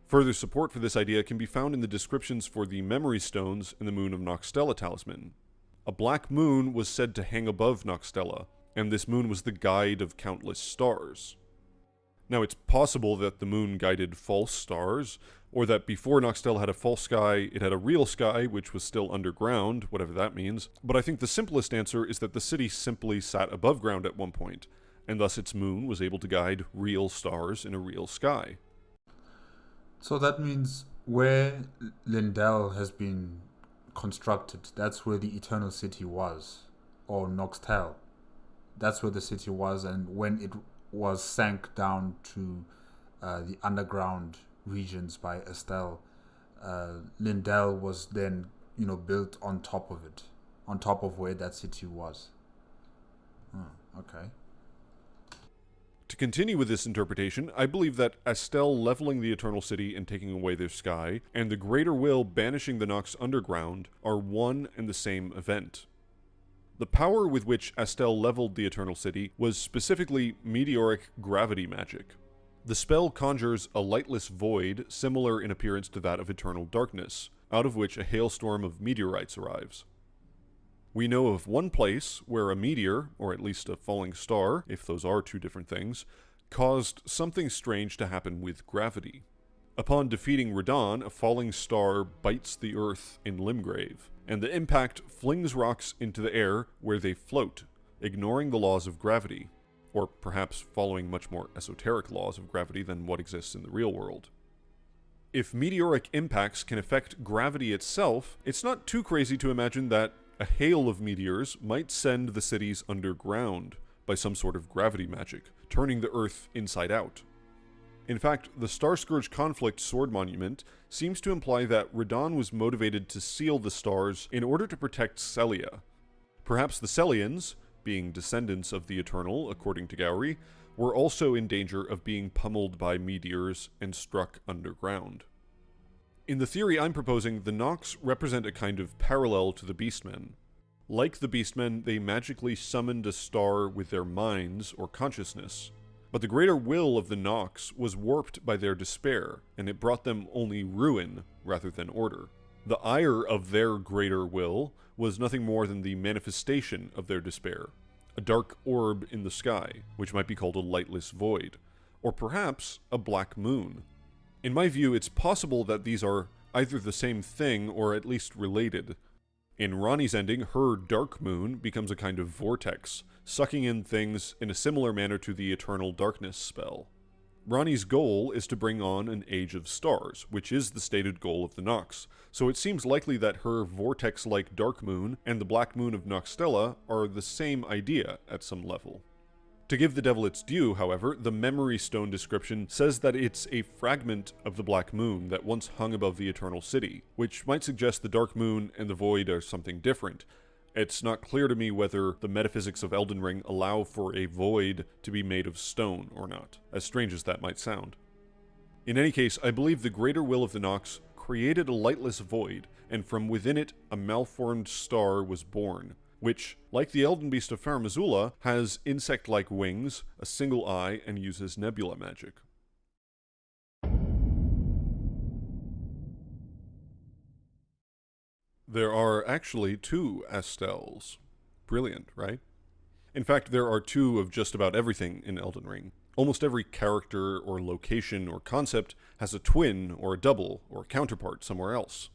Further support for this idea can be found in the descriptions for the memory stones in the Moon of Noxtella talisman. A black moon was said to hang above Noxtella, and this moon was the guide of countless stars. Now, it's possible that the moon guided false stars, or that before Noxtella had a false sky, it had a real sky, which was still underground, whatever that means. But I think the simplest answer is that the city simply sat above ground at one point, and thus its moon was able to guide real stars in a real sky. So that means where Lindell has been constructed, that's where the Eternal City was, or Noxtel. That's where the city was, and when it was sank down to the underground regions by Estelle, Lindell was then, built on top of it, on top of where that city was. Okay. To continue with this interpretation, I believe that Estelle leveling the Eternal City and taking away their sky, and the Greater Will banishing the Nox underground are one and the same event. The power with which Estelle leveled the Eternal City was specifically meteoric gravity magic. The spell conjures a lightless void similar in appearance to that of eternal darkness, out of which a hailstorm of meteorites arrives. We know of one place where a meteor, or at least a falling star, if those are two different things, caused something strange to happen with gravity. Upon defeating Radon, a falling star bites the earth in Limgrave, and the impact flings rocks into the air where they float, ignoring the laws of gravity, or perhaps following much more esoteric laws of gravity than what exists in the real world. If meteoric impacts can affect gravity itself, it's not too crazy to imagine that a hail of meteors might send the cities underground by some sort of gravity magic, turning the Earth inside out. In fact, the Star Scourge Conflict Sword Monument seems to imply that Radon was motivated to seal the stars in order to protect Celia. Perhaps the Celians, being descendants of the Eternal according to Gowry, were also in danger of being pummeled by meteors and struck underground. In the theory I'm proposing, the Nox represent a kind of parallel to the Beastmen. Like the Beastmen, they magically summoned a star with their minds or consciousness. But the greater will of the Nox was warped by their despair, and it brought them only ruin rather than order. The ire of their greater will was nothing more than the manifestation of their despair, a dark orb in the sky, which might be called a lightless void, or perhaps a black moon. In my view, it's possible that these are either the same thing or at least related. In Ronnie's ending, her dark moon becomes a kind of vortex, sucking in things in a similar manner to the Eternal Darkness spell. Ronnie's goal is to bring on an Age of Stars, which is the stated goal of the Nox, so it seems likely that her vortex-like dark moon and the black moon of Noxtella are the same idea at some level. To give the devil its due, however, the Memory Stone description says that it's a fragment of the Black Moon that once hung above the Eternal City, which might suggest the Dark Moon and the Void are something different. It's not clear to me whether the metaphysics of Elden Ring allow for a void to be made of stone or not, as strange as that might sound. In any case, I believe the greater will of the Nox created a lightless void, and from within it a malformed star was born, which, like the Elden Beast of Farum Azula, has insect-like wings, a single eye, and uses nebula magic. There are actually two Estelles. Brilliant, right? In fact, there are two of just about everything in Elden Ring. Almost every character or location or concept has a twin or a double or counterpart somewhere else.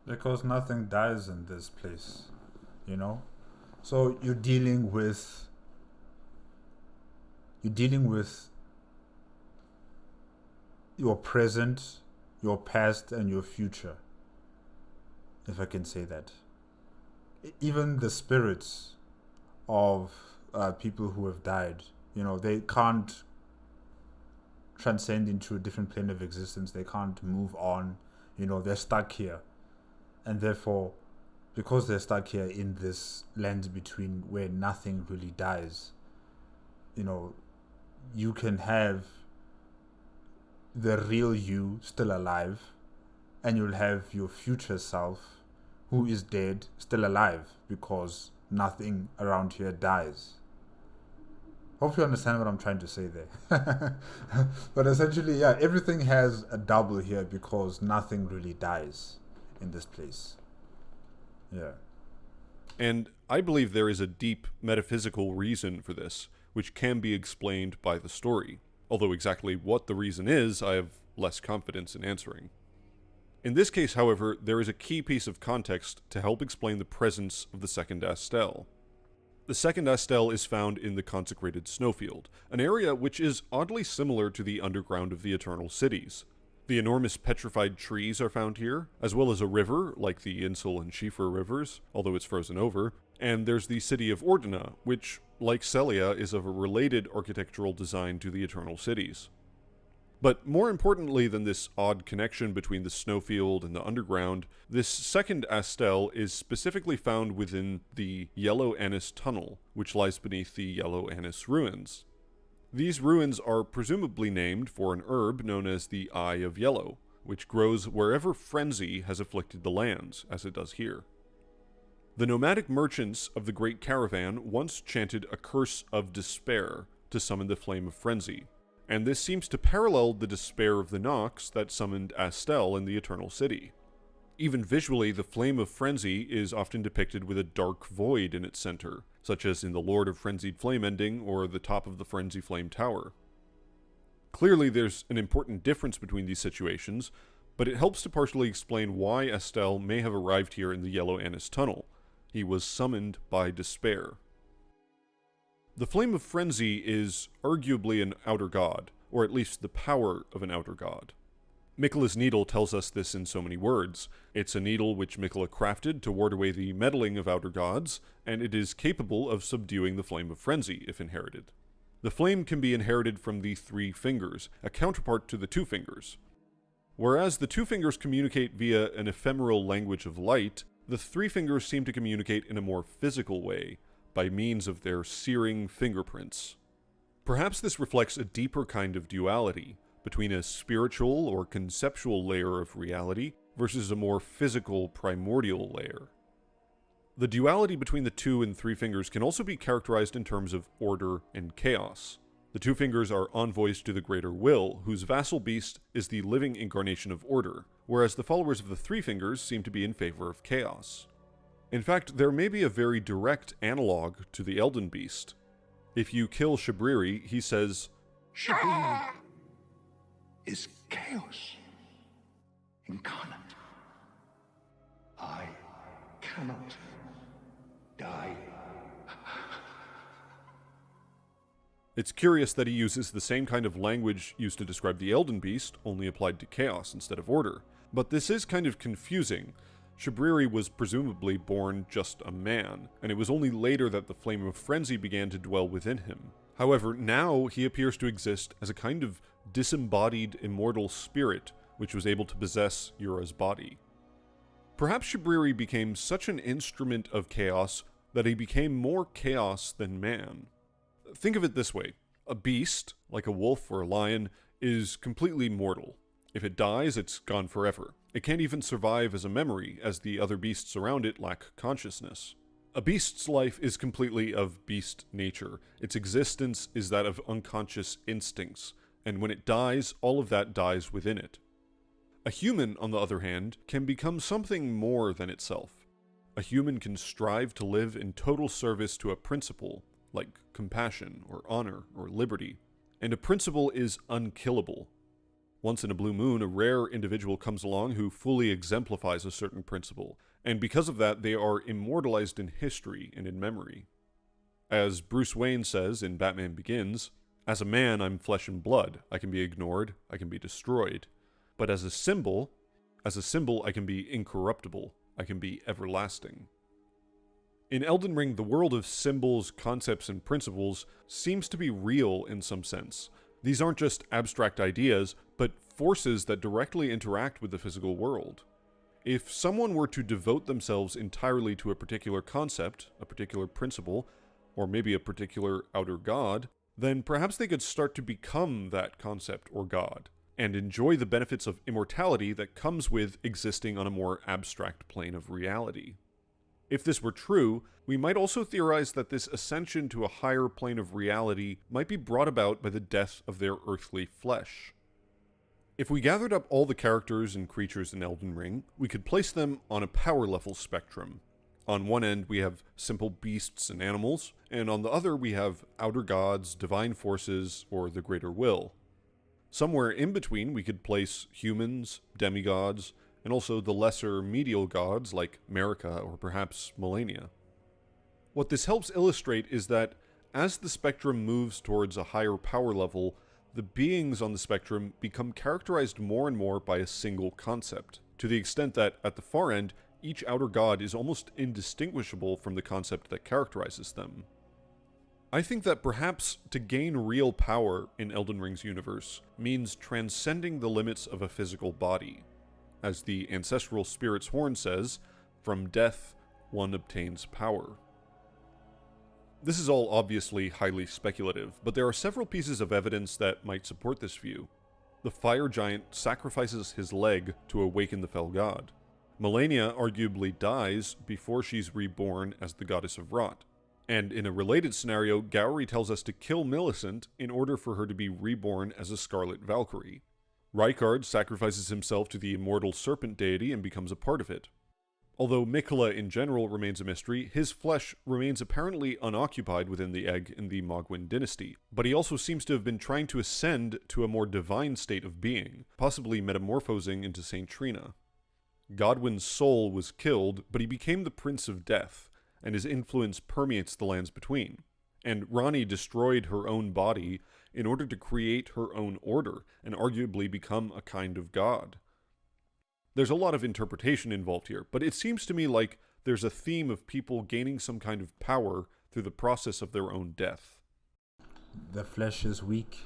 Because nothing dies in this place, So you're dealing with your present, your past, and your future, if I can say that. Even the spirits of people who have died, they can't transcend into a different plane of existence. They can't move on. They're stuck here. And therefore, because they're stuck here in this land between where nothing really dies, you can have the real you still alive, and you'll have your future self, who is dead, still alive, because nothing around here dies. Hope you understand what I'm trying to say there. But essentially, yeah, everything has a double here because nothing really dies in this place. Yeah. And I believe there is a deep metaphysical reason for this, which can be explained by the story, although exactly what the reason is, I have less confidence in answering. In this case, however, there is a key piece of context to help explain the presence of the second Astel. The second Astel is found in the consecrated snowfield, an area which is oddly similar to the underground of the Eternal Cities. The enormous petrified trees are found here, as well as a river, like the Insel and Schiefer rivers, although it's frozen over, and there's the city of Ordina, which, like Celia, is of a related architectural design to the Eternal Cities. But more importantly than this odd connection between the snowfield and the underground, this second Astel is specifically found within the Yellow Anise Tunnel, which lies beneath the Yellow Anise Ruins. These ruins are presumably named for an herb known as the Eye of Yellow, which grows wherever frenzy has afflicted the lands, as it does here. The nomadic merchants of the Great Caravan once chanted a curse of despair to summon the flame of frenzy, and this seems to parallel the despair of the Nox that summoned Astel in the Eternal City. Even visually, the flame of frenzy is often depicted with a dark void in its center, such as in the Lord of Frenzied Flame ending or the top of the Frenzy Flame Tower. Clearly, there's an important difference between these situations, but it helps to partially explain why Astel may have arrived here in the Yellow Anise Tunnel. He was summoned by despair. The Flame of Frenzy is arguably an outer god, or at least the power of an outer god. Miquella's needle tells us this in so many words. It's a needle which Miquella crafted to ward away the meddling of outer gods, and it is capable of subduing the Flame of Frenzy if inherited. The flame can be inherited from the three fingers, a counterpart to the two fingers. Whereas the two fingers communicate via an ephemeral language of light, the three fingers seem to communicate in a more physical way, by means of their searing fingerprints. Perhaps this reflects a deeper kind of duality, between a spiritual or conceptual layer of reality versus a more physical primordial layer. The duality between the two and three fingers can also be characterized in terms of order and chaos. The two fingers are envoys to the greater will, whose vassal beast is the living incarnation of order, whereas the followers of the three fingers seem to be in favor of chaos. In fact, there may be a very direct analog to the Elden Beast. If you kill Shabriri, he says, Shabriri is chaos incarnate. I cannot die. It's curious that he uses the same kind of language used to describe the Elden Beast, only applied to chaos instead of order. But this is kind of confusing. Shabriri was presumably born just a man, and it was only later that the Flame of Frenzy began to dwell within him. However, now he appears to exist as a kind of disembodied immortal spirit which was able to possess Yura's body. Perhaps Shabriri became such an instrument of chaos that he became more chaos than man. Think of it this way. A beast, like a wolf or a lion, is completely mortal. If it dies, it's gone forever. It can't even survive as a memory, as the other beasts around it lack consciousness. A beast's life is completely of beast nature. Its existence is that of unconscious instincts, and when it dies, all of that dies within it. A human, on the other hand, can become something more than itself. A human can strive to live in total service to a principle, like compassion or honor or liberty, and a principle is unkillable. Once in a blue moon, a rare individual comes along who fully exemplifies a certain principle, and because of that, they are immortalized in history and in memory. As Bruce Wayne says in Batman Begins, "As a man, I'm flesh and blood. I can be ignored, I can be destroyed. But as a symbol, I can be incorruptible, I can be everlasting." In Elden Ring, the world of symbols, concepts, and principles seems to be real in some sense. These aren't just abstract ideas, but forces that directly interact with the physical world. If someone were to devote themselves entirely to a particular concept, a particular principle, or maybe a particular outer god, then perhaps they could start to become that concept or god. and enjoy the benefits of immortality that comes with existing on a more abstract plane of reality. If this were true, we might also theorize that this ascension to a higher plane of reality might be brought about by the death of their earthly flesh. If we gathered up all the characters and creatures in Elden Ring, we could place them on a power level spectrum. On one end we have simple beasts and animals, and on the other we have outer gods, divine forces, or the greater will. Somewhere in between we could place humans, demigods, and also the lesser medial gods like Marika or perhaps Melania. What this helps illustrate is that as the spectrum moves towards a higher power level, the beings on the spectrum become characterized more and more by a single concept, to the extent that at the far end, each outer god is almost indistinguishable from the concept that characterizes them. I think that perhaps to gain real power in Elden Ring's universe means transcending the limits of a physical body. As the ancestral spirit's horn says, from death one obtains power. This is all obviously highly speculative, but there are several pieces of evidence that might support this view. The fire giant sacrifices his leg to awaken the fell god. Melania arguably dies before she's reborn as the goddess of rot. And in a related scenario, Gowry tells us to kill Millicent in order for her to be reborn as a Scarlet Valkyrie. Rykard sacrifices himself to the immortal serpent deity and becomes a part of it. Although Miquella in general remains a mystery, his flesh remains apparently unoccupied within the egg in the Mogwin dynasty, but he also seems to have been trying to ascend to a more divine state of being, possibly metamorphosing into Saint Trina. Godwin's soul was killed, but he became the Prince of Death, and his influence permeates the lands between. And Ranni destroyed her own body in order to create her own order, and arguably become a kind of god. There's a lot of interpretation involved here, but it seems to me like there's a theme of people gaining some kind of power through the process of their own death. The flesh is weak.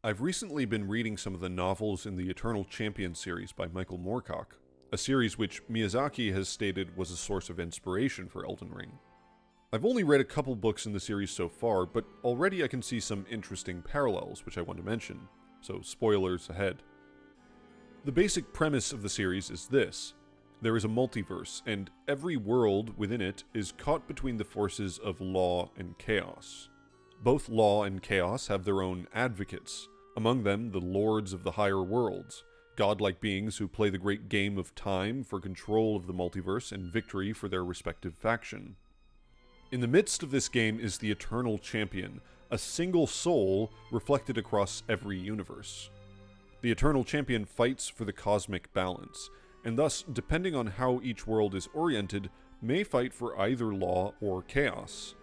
I've recently been reading some of the novels in the Eternal Champion series by Michael Moorcock, a series which Miyazaki has stated was a source of inspiration for Elden Ring. I've only read a couple books in the series so far, but already I can see some interesting parallels which I want to mention, so spoilers ahead. The basic premise of the series is this. There is a multiverse, and every world within it is caught between the forces of law and chaos. Both law and chaos have their own advocates, among them the lords of the higher worlds, godlike beings who play the great game of time for control of the multiverse and victory for their respective faction. In the midst of this game is the Eternal Champion, a single soul reflected across every universe. The Eternal Champion fights for the cosmic balance, and thus, depending on how each world is oriented, may fight for either law or chaos.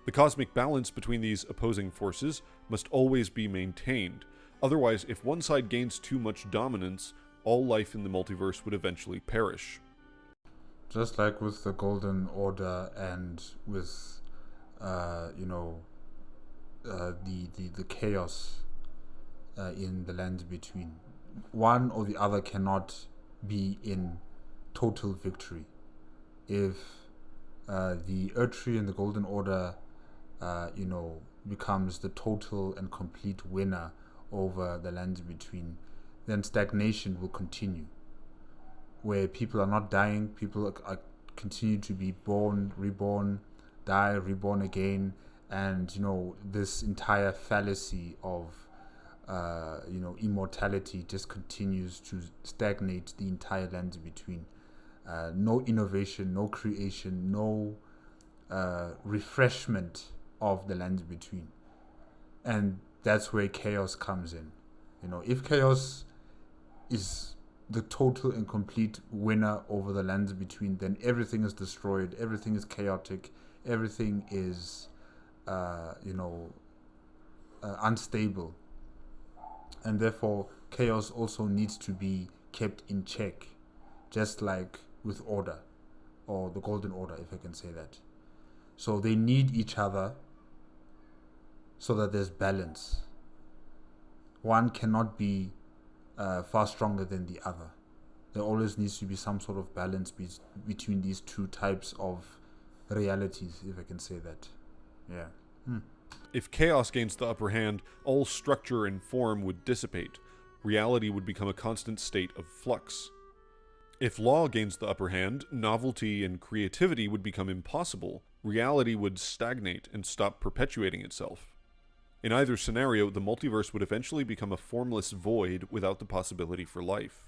The cosmic balance between these opposing forces must always be maintained, otherwise if one side gains too much dominance, all life in the multiverse would eventually perish. Just like with the Golden Order and with, the chaos in the lands between. One or the other cannot be in total victory. If the Erdtree and the Golden Order becomes the total and complete winner over the lands between, then stagnation will continue. Where people are not dying, people are continue to be born, reborn, die, reborn again, and this entire fallacy of immortality just continues to stagnate the entire lands between. No innovation, no creation, no refreshment of the lands between. And that's where chaos comes in. If chaos is the total and complete winner over the lands between, then everything is destroyed, everything is chaotic, everything is unstable, and therefore chaos also needs to be kept in check, just like with order, or the Golden Order, if I can say that. So they need each other so that there's balance. One cannot be far stronger than the other. There always needs to be some sort of balance between these two types of realities, if I can say that. Yeah. If chaos gains the upper hand, all structure and form would dissipate. Reality would become a constant state of flux. If law gains the upper hand, novelty and creativity would become impossible. Reality would stagnate and stop perpetuating itself. In either scenario, the multiverse would eventually become a formless void without the possibility for life.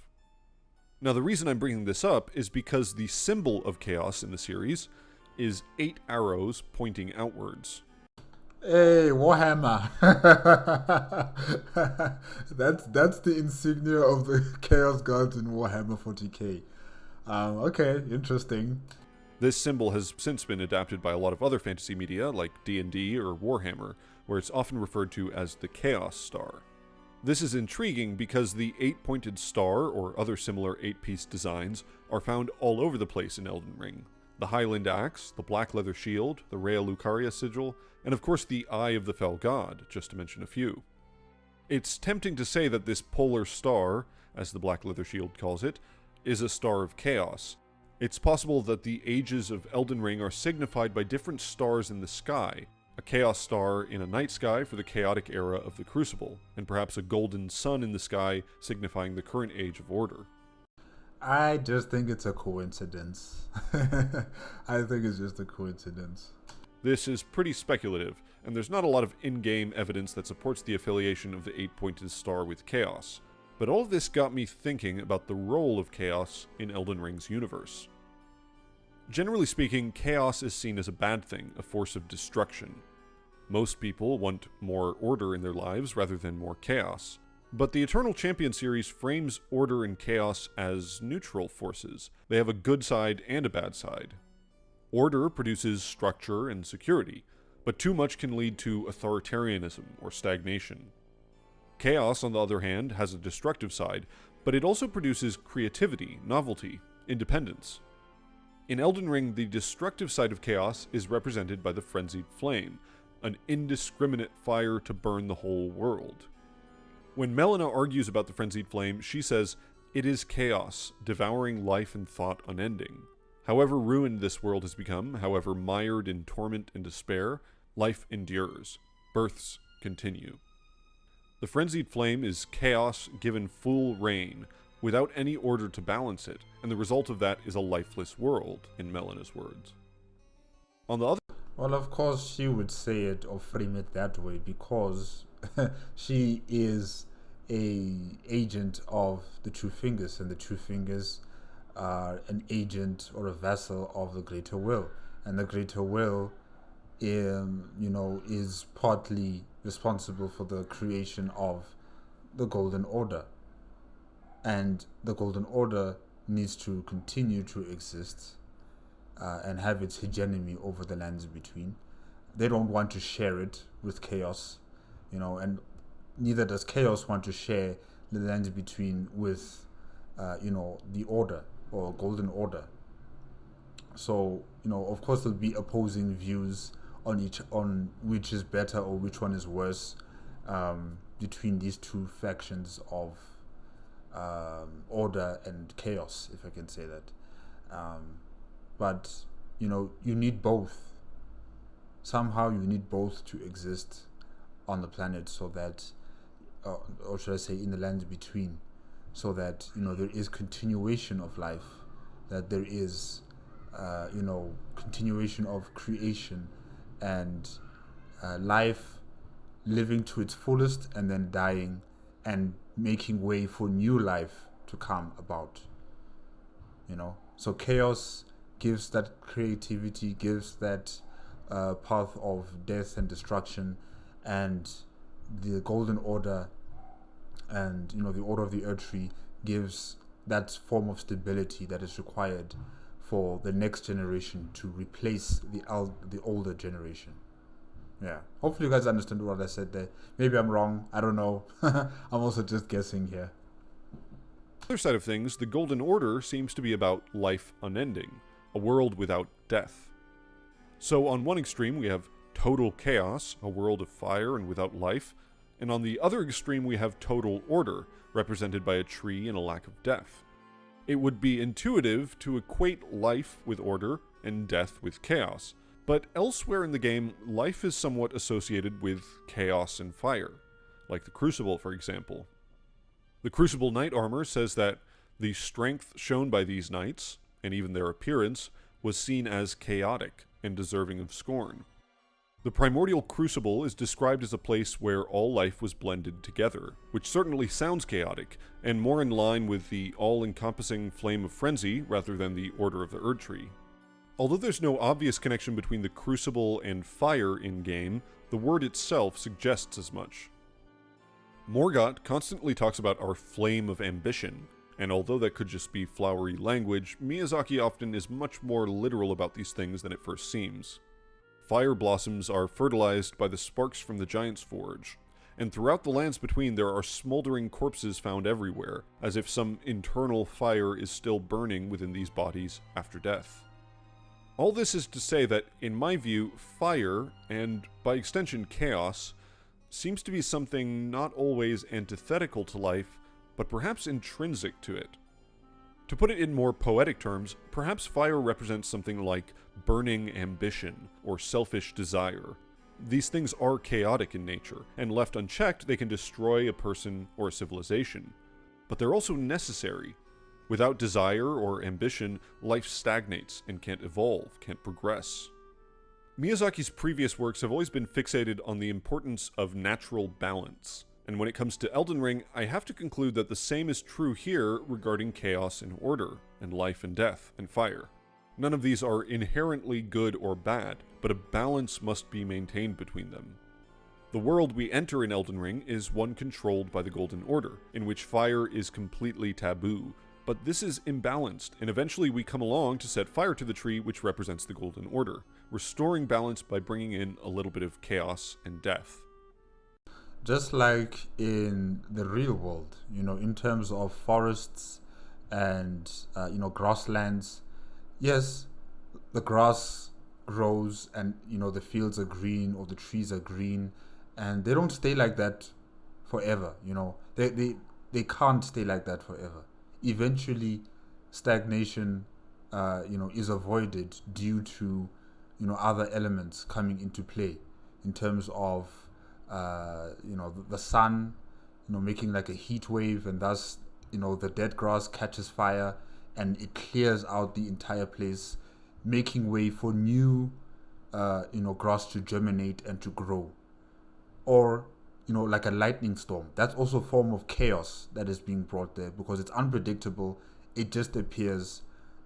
Now, the reason I'm bringing this up is because the symbol of chaos in the series is 8 arrows pointing outwards. Hey, Warhammer. that's the insignia of the Chaos Gods in Warhammer 40k. Okay, interesting. This symbol has since been adapted by a lot of other fantasy media like D&D or Warhammer, where it's often referred to as the Chaos Star. This is intriguing because the 8-pointed star or other similar 8-piece designs are found all over the place in Elden Ring. The Highland Axe, the Black Leather Shield, the Rea Lucaria Sigil, and of course the Eye of the Fell God, just to mention a few. It's tempting to say that this polar star, as the Black Leather Shield calls it, is a star of chaos. It's possible that the ages of Elden Ring are signified by different stars in the sky, a chaos star in a night sky for the chaotic era of the Crucible, and perhaps a golden sun in the sky signifying the current age of order. I just think it's a coincidence. I think it's just a coincidence. This is pretty speculative, and there's not a lot of in-game evidence that supports the affiliation of the 8-pointed star with chaos. But all of this got me thinking about the role of chaos in Elden Ring's universe. Generally speaking, chaos is seen as a bad thing, a force of destruction. Most people want more order in their lives rather than more chaos. But the Eternal Champion series frames order and chaos as neutral forces. They have a good side and a bad side. Order produces structure and security, but too much can lead to authoritarianism or stagnation. Chaos, on the other hand, has a destructive side, but it also produces creativity, novelty, independence. In Elden Ring, the destructive side of chaos is represented by the Frenzied Flame, an indiscriminate fire to burn the whole world. When Melina argues about the Frenzied Flame, she says, "It is chaos, devouring life and thought unending. However ruined this world has become, however mired in torment and despair, life endures. Births continue." The Frenzied Flame is chaos given full reign, without any order to balance it, and the result of that is a lifeless world, in Melina's words. On the other... Well, of course, she would say it or frame it that way because she is an agent of the True Fingers, and the True Fingers are an agent or a vessel of the Greater Will, and the Greater Will, is partly responsible for the creation of the Golden Order, and the Golden Order needs to continue to exist and have its hegemony over the lands between. They don't want to share it with Chaos, and neither does Chaos want to share the lands between with, the Order or Golden Order. So, of course, there'll be opposing views on which is better or which one is worse between these two factions of Order and Chaos, if I can say that. But you need both. Somehow you need both to exist on the planet, so that, or should I say, in the lands between, so that there is continuation of life, that there is continuation of creation and life living to its fullest and then dying and making way for new life to come about. So chaos gives that creativity, gives that path of death and destruction, and the Golden Order and the Order of the Earth Tree gives that form of stability that is required for the next generation to replace the older generation. Yeah, hopefully you guys understand what I said there. Maybe I'm wrong, I don't know. I'm also just guessing here. On the other side of things, the Golden Order seems to be about life unending, a world without death. So on one extreme we have total chaos, a world of fire and without life, and on the other extreme we have total order, represented by a tree and a lack of death. It would be intuitive to equate life with order, and death with chaos. But elsewhere in the game, life is somewhat associated with chaos and fire, like the Crucible, for example. The Crucible Knight armor says that the strength shown by these knights, and even their appearance, was seen as chaotic and deserving of scorn. The primordial crucible is described as a place where all life was blended together, which certainly sounds chaotic, and more in line with the all-encompassing flame of frenzy rather than the order of the Erdtree. Although there's no obvious connection between the crucible and fire in-game, the word itself suggests as much. Morgott constantly talks about our flame of ambition, and although that could just be flowery language, Miyazaki often is much more literal about these things than it first seems. Fire blossoms are fertilized by the sparks from the Giant's Forge, and throughout the lands between there are smoldering corpses found everywhere, as if some internal fire is still burning within these bodies after death. All this is to say that, in my view, fire, and by extension chaos, seems to be something not always antithetical to life, but perhaps intrinsic to it. To put it in more poetic terms, perhaps fire represents something like burning ambition or selfish desire. These things are chaotic in nature, and left unchecked, they can destroy a person or a civilization. But they're also necessary. Without desire or ambition, life stagnates and can't evolve, can't progress. Miyazaki's previous works have always been fixated on the importance of natural balance. And when it comes to Elden Ring, I have to conclude that the same is true here regarding chaos and order, and life and death, and fire. None of these are inherently good or bad, but a balance must be maintained between them. The world we enter in Elden Ring is one controlled by the Golden Order, in which fire is completely taboo, but this is imbalanced, and eventually we come along to set fire to the tree which represents the Golden Order, restoring balance by bringing in a little bit of chaos and death. Just like in the real world, in terms of forests and, grasslands, yes, the grass grows and, the fields are green or the trees are green, and they don't stay like that forever, They can't stay like that forever. Eventually, stagnation, is avoided due to, other elements coming into play in terms of the sun, making like a heat wave, and thus, the dead grass catches fire and it clears out the entire place, making way for new, grass to germinate and to grow. Or, like a lightning storm. That's also a form of chaos that is being brought there because it's unpredictable. It just appears,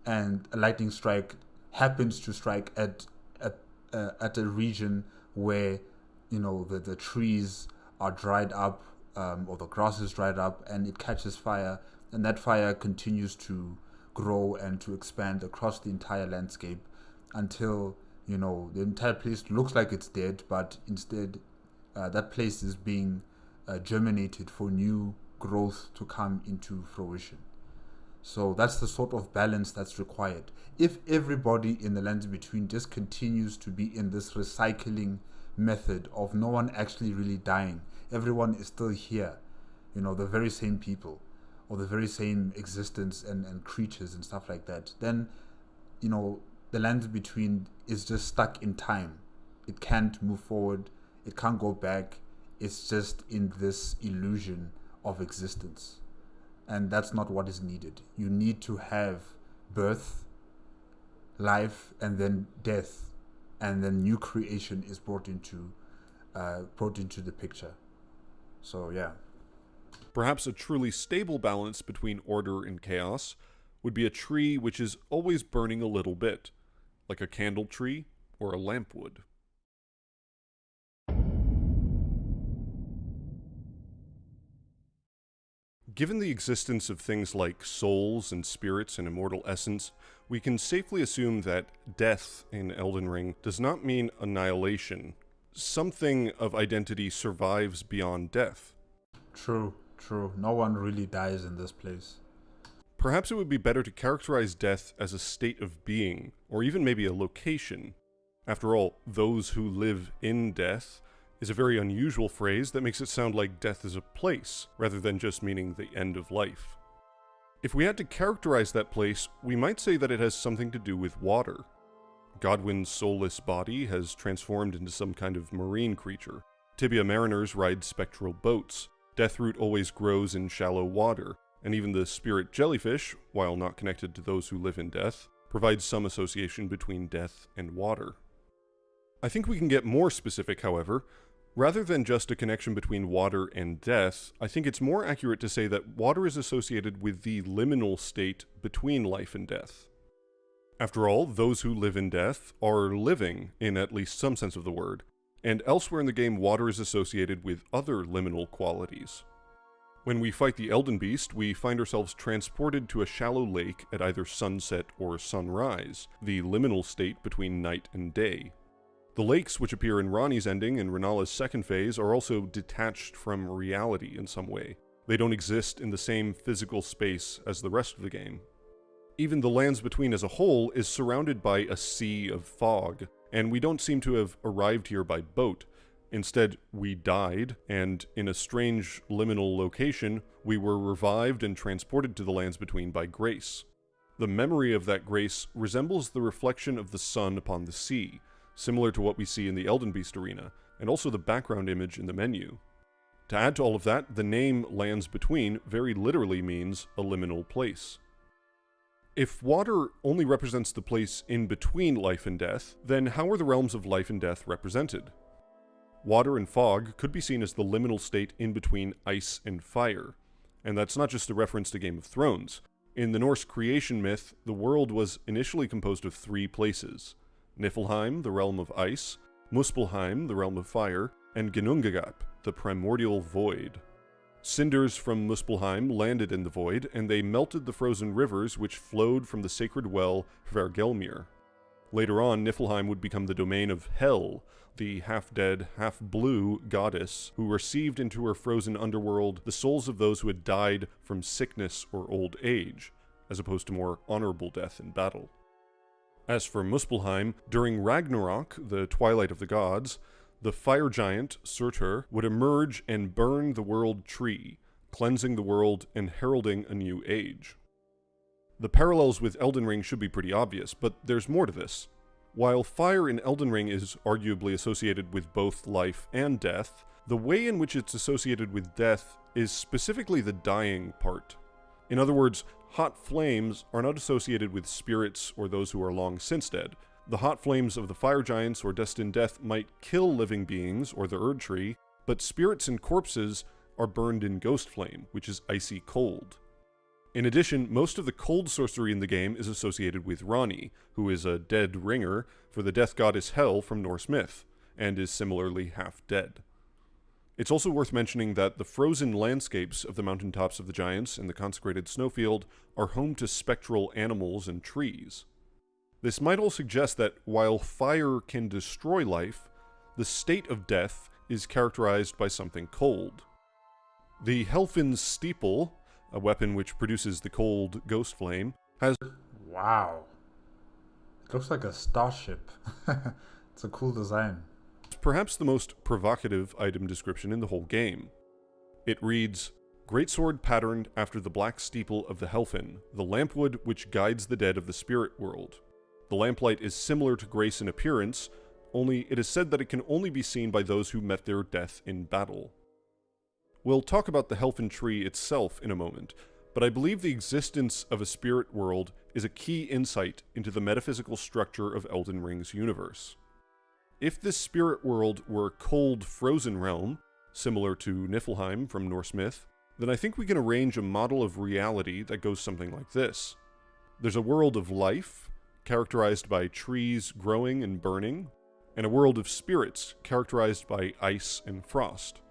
and a lightning strike happens to strike at a region where the trees are dried up, or the grass is dried up, and it catches fire, and that fire continues to grow and to expand across the entire landscape until the entire place looks like it's dead, but instead that place is being germinated for new growth to come into fruition. So that's the sort of balance that's required. If everybody in the lands between just continues to be in this recycling method of no one actually really dying, everyone is still here, the very same people or the very same existence and creatures and stuff like that, then the land between is just stuck in time. It can't move forward, it can't go back, it's just in this illusion of existence, and that's not what is needed. You need to have birth, life, and then death, and then new creation is brought into the picture. So yeah. Perhaps a truly stable balance between order and chaos would be a tree which is always burning a little bit, like a candle tree or a lamp wood. Given the existence of things like souls and spirits and immortal essence, we can safely assume that death in Elden Ring does not mean annihilation. Something of identity survives beyond death. True. No one really dies in this place. Perhaps it would be better to characterize death as a state of being, or even maybe a location. After all, those who live in death is a very unusual phrase that makes it sound like death is a place, rather than just meaning the end of life. If we had to characterize that place, we might say that it has something to do with water. Godwyn's soulless body has transformed into some kind of marine creature. Tibia mariners ride spectral boats. Deathroot always grows in shallow water, and even the spirit jellyfish, while not connected to those who live in death, provides some association between death and water. I think we can get more specific, however. Rather than just a connection between water and death, I think it's more accurate to say that water is associated with the liminal state between life and death. After all, those who live in death are living, in at least some sense of the word, and elsewhere in the game water is associated with other liminal qualities. When we fight the Elden Beast, we find ourselves transported to a shallow lake at either sunset or sunrise, the liminal state between night and day. The lakes, which appear in Ranni's ending and Renala's second phase, are also detached from reality in some way. They don't exist in the same physical space as the rest of the game. Even the Lands Between as a whole is surrounded by a sea of fog, and we don't seem to have arrived here by boat. Instead, we died, and in a strange liminal location, we were revived and transported to the Lands Between by grace. The memory of that grace resembles the reflection of the sun upon the sea, similar to what we see in the Elden Beast arena, and also the background image in the menu. To add to all of that, the name Lands Between very literally means a liminal place. If water only represents the place in between life and death, then how are the realms of life and death represented? Water and fog could be seen as the liminal state in between ice and fire, and that's not just a reference to Game of Thrones. In the Norse creation myth, the world was initially composed of 3 places: Niflheim, the realm of ice, Muspelheim, the realm of fire, and Ginnungagap, the primordial void. Cinders from Muspelheim landed in the void, and they melted the frozen rivers which flowed from the sacred well Hvergelmir. Later on, Niflheim would become the domain of Hel, the half-dead, half-blue goddess who received into her frozen underworld the souls of those who had died from sickness or old age, as opposed to more honorable death in battle. As for Muspelheim, during Ragnarok, the twilight of the gods, the fire giant, Surtur, would emerge and burn the world tree, cleansing the world and heralding a new age. The parallels with Elden Ring should be pretty obvious, but there's more to this. While fire in Elden Ring is arguably associated with both life and death, the way in which it's associated with death is specifically the dying part. In other words, hot flames are not associated with spirits or those who are long since dead. The hot flames of the fire giants or destined death might kill living beings or the Erd Tree, but spirits and corpses are burned in ghost flame, which is icy cold. In addition, most of the cold sorcery in the game is associated with Ranni, who is a dead ringer for the death goddess Hel from Norse myth, and is similarly half-dead. It's also worth mentioning that the frozen landscapes of the mountaintops of the giants and the consecrated snowfield are home to spectral animals and trees. This might all suggest that while fire can destroy life, the state of death is characterized by something cold. The Helfin's steeple, a weapon which produces the cold ghost flame, has... Wow. It looks like a starship. It's a cool design. Perhaps the most provocative item description in the whole game. It reads, "Greatsword patterned after the black steeple of the Helfin, the lampwood which guides the dead of the spirit world. The lamplight is similar to grace in appearance, only it is said that it can only be seen by those who met their death in battle." We'll talk about the Helfin tree itself in a moment, but I believe the existence of a spirit world is a key insight into the metaphysical structure of Elden Ring's universe. If this spirit world were a cold, frozen realm, similar to Niflheim from Norse myth, then I think we can arrange a model of reality that goes something like this. There's a world of life, characterized by trees growing and burning, and a world of spirits, characterized by ice and frost.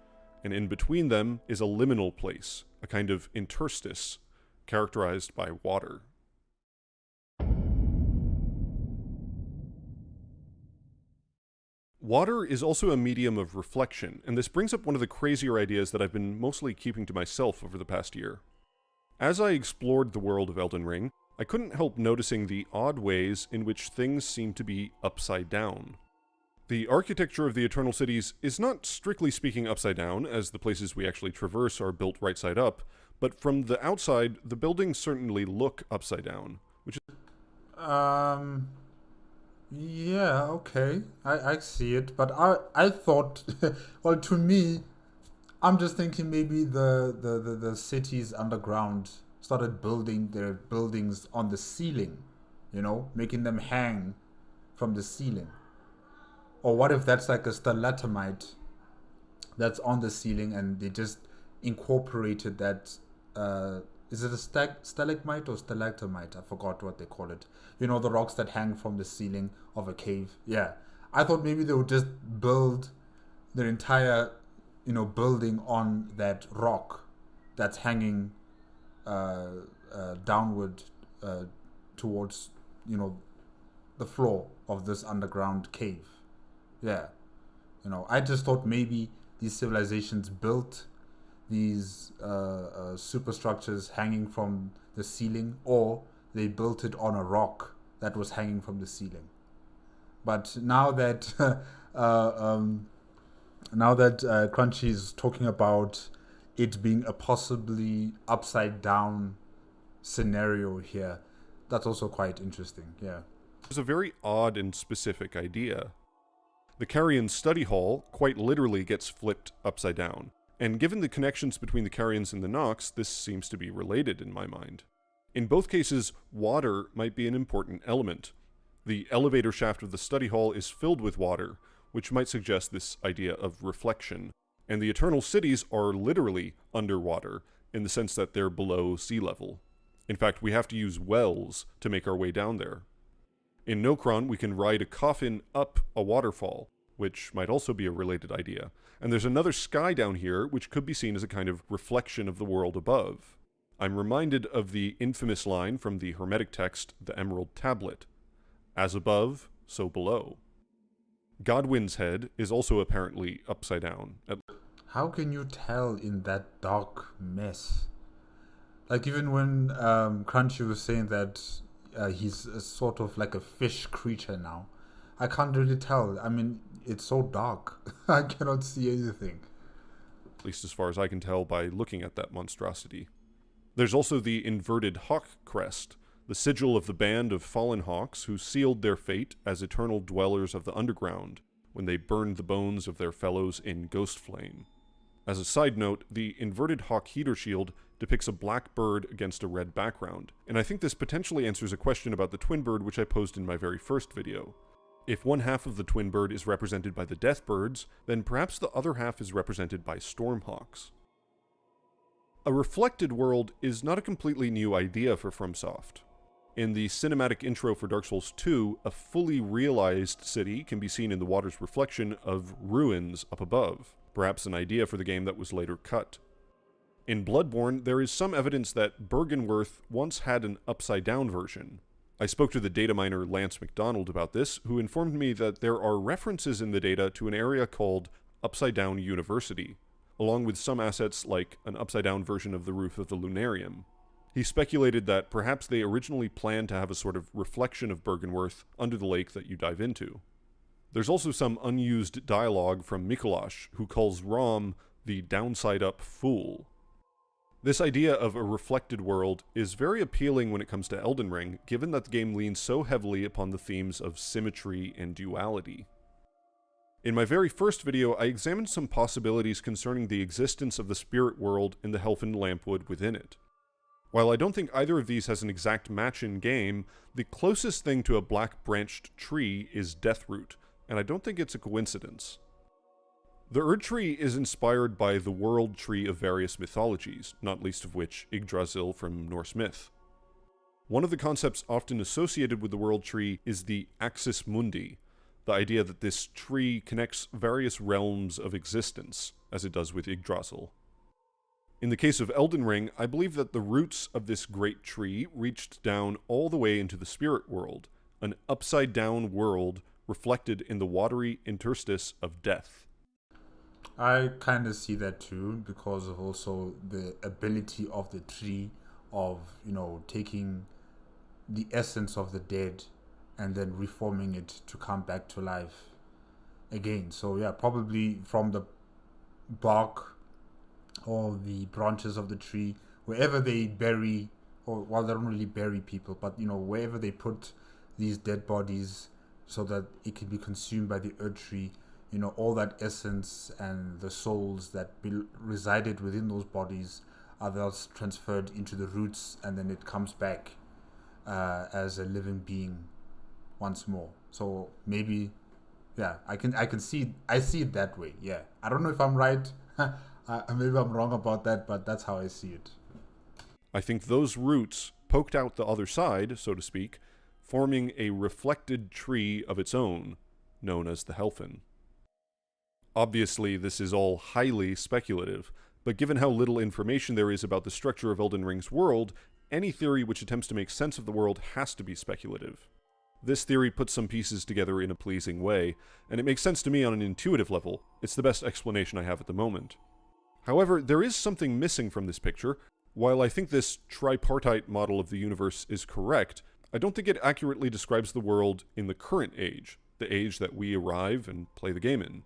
And in between them is a liminal place, a kind of interstice, characterized by water. Water is also a medium of reflection, and this brings up one of the crazier ideas that I've been mostly keeping to myself over the past year. As I explored the world of Elden Ring, I couldn't help noticing the odd ways in which things seem to be upside down. The architecture of the Eternal Cities is not strictly speaking upside down, as the places we actually traverse are built right side up, but from the outside, the buildings certainly look upside down, which is... Yeah, okay. I see it. But I thought, well, to me, I'm just thinking maybe the cities underground started building their buildings on the ceiling, making them hang from the ceiling. Or what if that's like a stalagmite that's on the ceiling and they just incorporated that? Is it a stalagmite or stalactimite? I forgot what they call it. The rocks that hang from the ceiling of a cave. Yeah. I thought maybe they would just build their entire, building on that rock that's hanging downward towards, the floor of this underground cave. Yeah. I just thought maybe these civilizations built these superstructures hanging from the ceiling, or they built it on a rock that was hanging from the ceiling. But now that Crunchy is talking about it being a possibly upside down scenario here, that's also quite interesting. Yeah. It's a very odd and specific idea. The Carrion study hall quite literally gets flipped upside down, and given the connections between the Carrions and the Nox, this seems to be related in my mind. In both cases, water might be an important element. The elevator shaft of the study hall is filled with water, which might suggest this idea of reflection, and the Eternal Cities are literally underwater, in the sense that they're below sea level. In fact, we have to use wells to make our way down there. In Nokron, we can ride a coffin up a waterfall, which might also be a related idea. And there's another sky down here, which could be seen as a kind of reflection of the world above. I'm reminded of the infamous line from the Hermetic text, the Emerald Tablet. As above, so below. Godwin's head is also apparently upside down. How can you tell in that dark mess? Like, even when Crunchy was saying that he's a sort of like a fish creature now, I can't really tell. I mean, it's so dark. I cannot see anything. At least as far as I can tell by looking at that monstrosity. There's also the inverted hawk crest, the sigil of the band of fallen hawks who sealed their fate as eternal dwellers of the underground when they burned the bones of their fellows in ghost flame. As a side note, the inverted hawk heater shield depicts a black bird against a red background, and I think this potentially answers a question about the twin bird which I posed in my very first video. If one half of the twin bird is represented by the death birds, then perhaps the other half is represented by stormhawks. A reflected world is not a completely new idea for FromSoft. In the cinematic intro for Dark Souls 2, a fully realized city can be seen in the water's reflection of ruins up above, perhaps an idea for the game that was later cut. In Bloodborne, there is some evidence that Bergenworth once had an upside-down version. I spoke to the data miner Lance McDonald about this, who informed me that there are references in the data to an area called Upside Down University, along with some assets like an upside-down version of the roof of the Lunarium. He speculated that perhaps they originally planned to have a sort of reflection of Bergenworth under the lake that you dive into. There's also some unused dialogue from Mikolash, who calls Rom the downside-up fool. This idea of a reflected world is very appealing when it comes to Elden Ring, given that the game leans so heavily upon the themes of symmetry and duality. In my very first video, I examined some possibilities concerning the existence of the spirit world and the Helfen Lampwood within it. While I don't think either of these has an exact match in game, the closest thing to a black-branched tree is Deathroot, and I don't think it's a coincidence. The Erd Tree is inspired by the world tree of various mythologies, not least of which Yggdrasil from Norse myth. One of the concepts often associated with the world tree is the Axis Mundi, the idea that this tree connects various realms of existence, as it does with Yggdrasil. In the case of Elden Ring, I believe that the roots of this great tree reached down all the way into the spirit world, an upside-down world reflected in the watery interstice of death. I kind of see that too, because of also the ability of the tree of, taking the essence of the dead and then reforming it to come back to life again. So yeah, probably from the bark or the branches of the tree, wherever they bury, or well, they don't really bury people, but wherever they put these dead bodies, so that it can be consumed by the Erd Tree. You know, all that essence and the souls that resided within those bodies are thus transferred into the roots, and then it comes back as a living being once more. So maybe, yeah, I see it that way. Yeah, I don't know if I'm right. Maybe I'm wrong about that, but that's how I see it. I think those roots poked out the other side, so to speak, forming a reflected tree of its own, known as the Helfin. Obviously, this is all highly speculative, but given how little information there is about the structure of Elden Ring's world, any theory which attempts to make sense of the world has to be speculative. This theory puts some pieces together in a pleasing way, and it makes sense to me on an intuitive level. It's the best explanation I have at the moment. However, there is something missing from this picture. While I think this tripartite model of the universe is correct, I don't think it accurately describes the world in the current age, the age that we arrive and play the game in.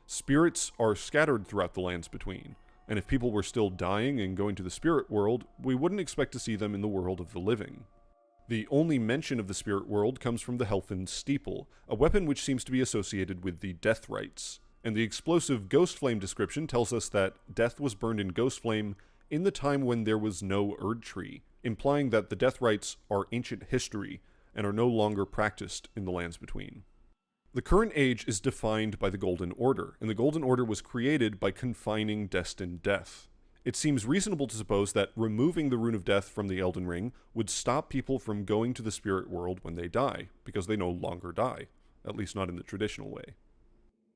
Spirits are scattered throughout the lands between, and if people were still dying and going to the spirit world, we wouldn't expect to see them in the world of the living. The only mention of the spirit world comes from the Helfin steeple, a weapon which seems to be associated with the death rites, and the explosive ghost flame description tells us that death was burned in ghost flame in the time when there was no Erd Tree, implying that the death rites are ancient history and are no longer practiced in the lands between. The current age is defined by the Golden Order, and the Golden Order was created by confining destined death. It seems reasonable to suppose that removing the Rune of Death from the Elden Ring would stop people from going to the spirit world when they die, because they no longer die, at least not in the traditional way.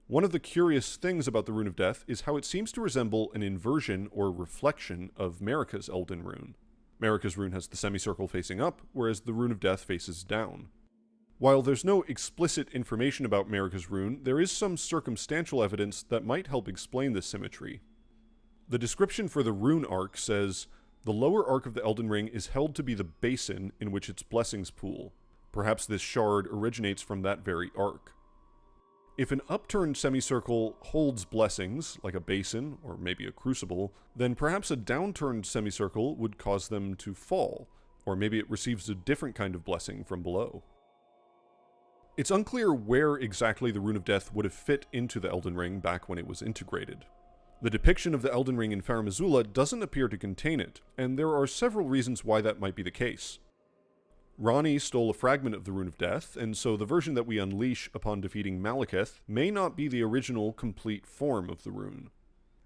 One of the curious things about the Rune of Death is how it seems to resemble an inversion or reflection of Marika's Elden Rune. Marika's rune has the semicircle facing up, whereas the Rune of Death faces down. While there's no explicit information about Marika's rune, there is some circumstantial evidence that might help explain this symmetry. The description for the rune arc says, "The lower arc of the Elden Ring is held to be the basin in which its blessings pool. Perhaps this shard originates from that very arc." If an upturned semicircle holds blessings, like a basin or maybe a crucible, then perhaps a downturned semicircle would cause them to fall, or maybe it receives a different kind of blessing from below. It's unclear where exactly the Rune of Death would have fit into the Elden Ring back when it was integrated. The depiction of the Elden Ring in Farum Azula doesn't appear to contain it, and there are several reasons why that might be the case. Ranni stole a fragment of the Rune of Death, and so the version that we unleash upon defeating Malekith may not be the original complete form of the rune.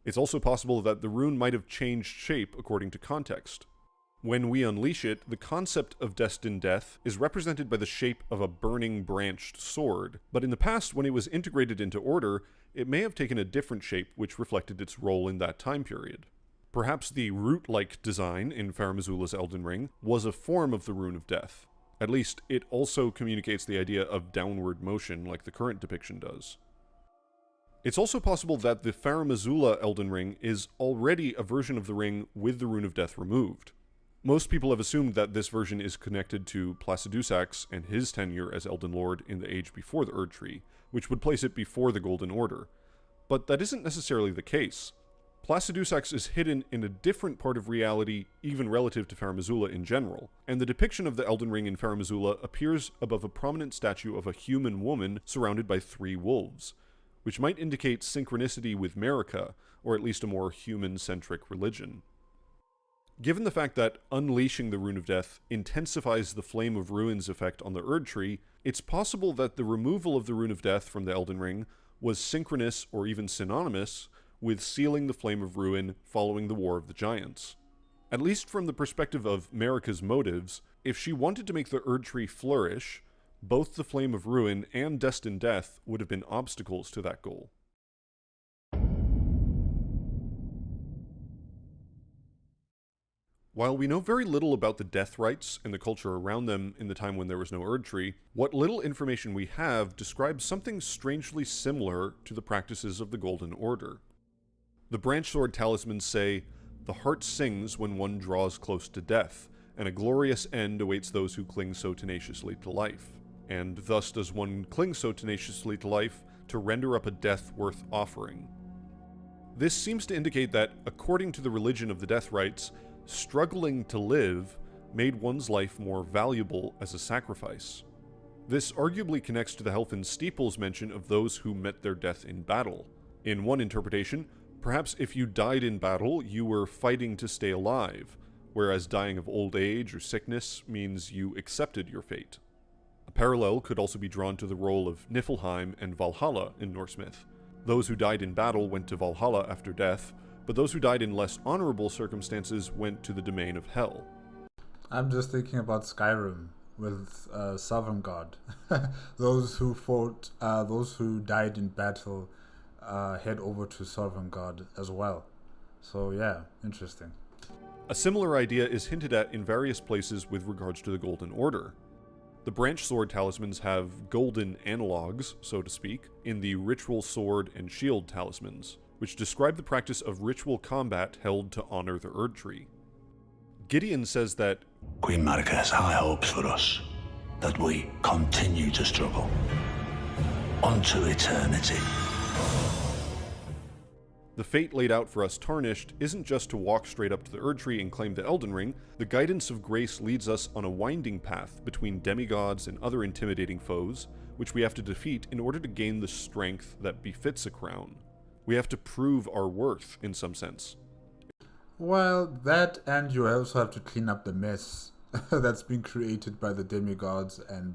It's also possible that the rune might have changed shape according to context. When we unleash it, the concept of destined death is represented by the shape of a burning branched sword, but in the past, when it was integrated into Order, it may have taken a different shape which reflected its role in that time period. Perhaps the root-like design in Farum Azula's Elden Ring was a form of the Rune of Death. At least, it also communicates the idea of downward motion like the current depiction does. It's also possible that the Farum Azula Elden Ring is already a version of the ring with the Rune of Death removed. Most people have assumed that this version is connected to Placidusax and his tenure as Elden Lord in the age before the Erd Tree, which would place it before the Golden Order. But that isn't necessarily the case. Placidusax is hidden in a different part of reality, even relative to Farum Azula in general, and the depiction of the Elden Ring in Farum Azula appears above a prominent statue of a human woman surrounded by 3 wolves, which might indicate synchronicity with Marika, or at least a more human-centric religion. Given the fact that unleashing the Rune of Death intensifies the Flame of Ruins effect on the Erd Tree, it's possible that the removal of the Rune of Death from the Elden Ring was synchronous or even synonymous with sealing the Flame of Ruin following the War of the Giants. At least from the perspective of Marika's motives, if she wanted to make the Erd Tree flourish, both the Flame of Ruin and Destined Death would have been obstacles to that goal. While we know very little about the death rites and the culture around them in the time when there was no Erd Tree, what little information we have describes something strangely similar to the practices of the Golden Order. The branch sword talismans say, "The heart sings when one draws close to death, and a glorious end awaits those who cling so tenaciously to life. And thus does one cling so tenaciously to life to render up a death worth offering." This seems to indicate that, according to the religion of the death rites, struggling to live made one's life more valuable as a sacrifice. This arguably connects to the Helfin Steeple's mention of those who met their death in battle. In one interpretation, perhaps if you died in battle, you were fighting to stay alive, whereas dying of old age or sickness means you accepted your fate. A parallel could also be drawn to the role of Niflheim and Valhalla in Norse myth. Those who died in battle went to Valhalla after death, but those who died in less honorable circumstances went to the domain of Hell. I'm just thinking about Skyrim with Sovngarde. Those who fought, those who died in battle, head over to Sovngarde as well. So yeah, interesting. A similar idea is hinted at in various places with regards to the Golden Order. The branch sword talismans have golden analogues, so to speak, in the ritual sword and shield talismans, which describe the practice of ritual combat held to honor the Erd Tree. Gideon says that Queen Marika has high hopes for us, that we continue to struggle unto eternity. the fate laid out for us Tarnished isn't just to walk straight up to the Erd Tree and claim the Elden Ring. The guidance of grace leads us on a winding path between demigods and other intimidating foes, which we have to defeat in order to gain the strength that befits a crown. We have to prove our worth, in some sense. Well, that, and you also have to clean up the mess that's been created by the demigods and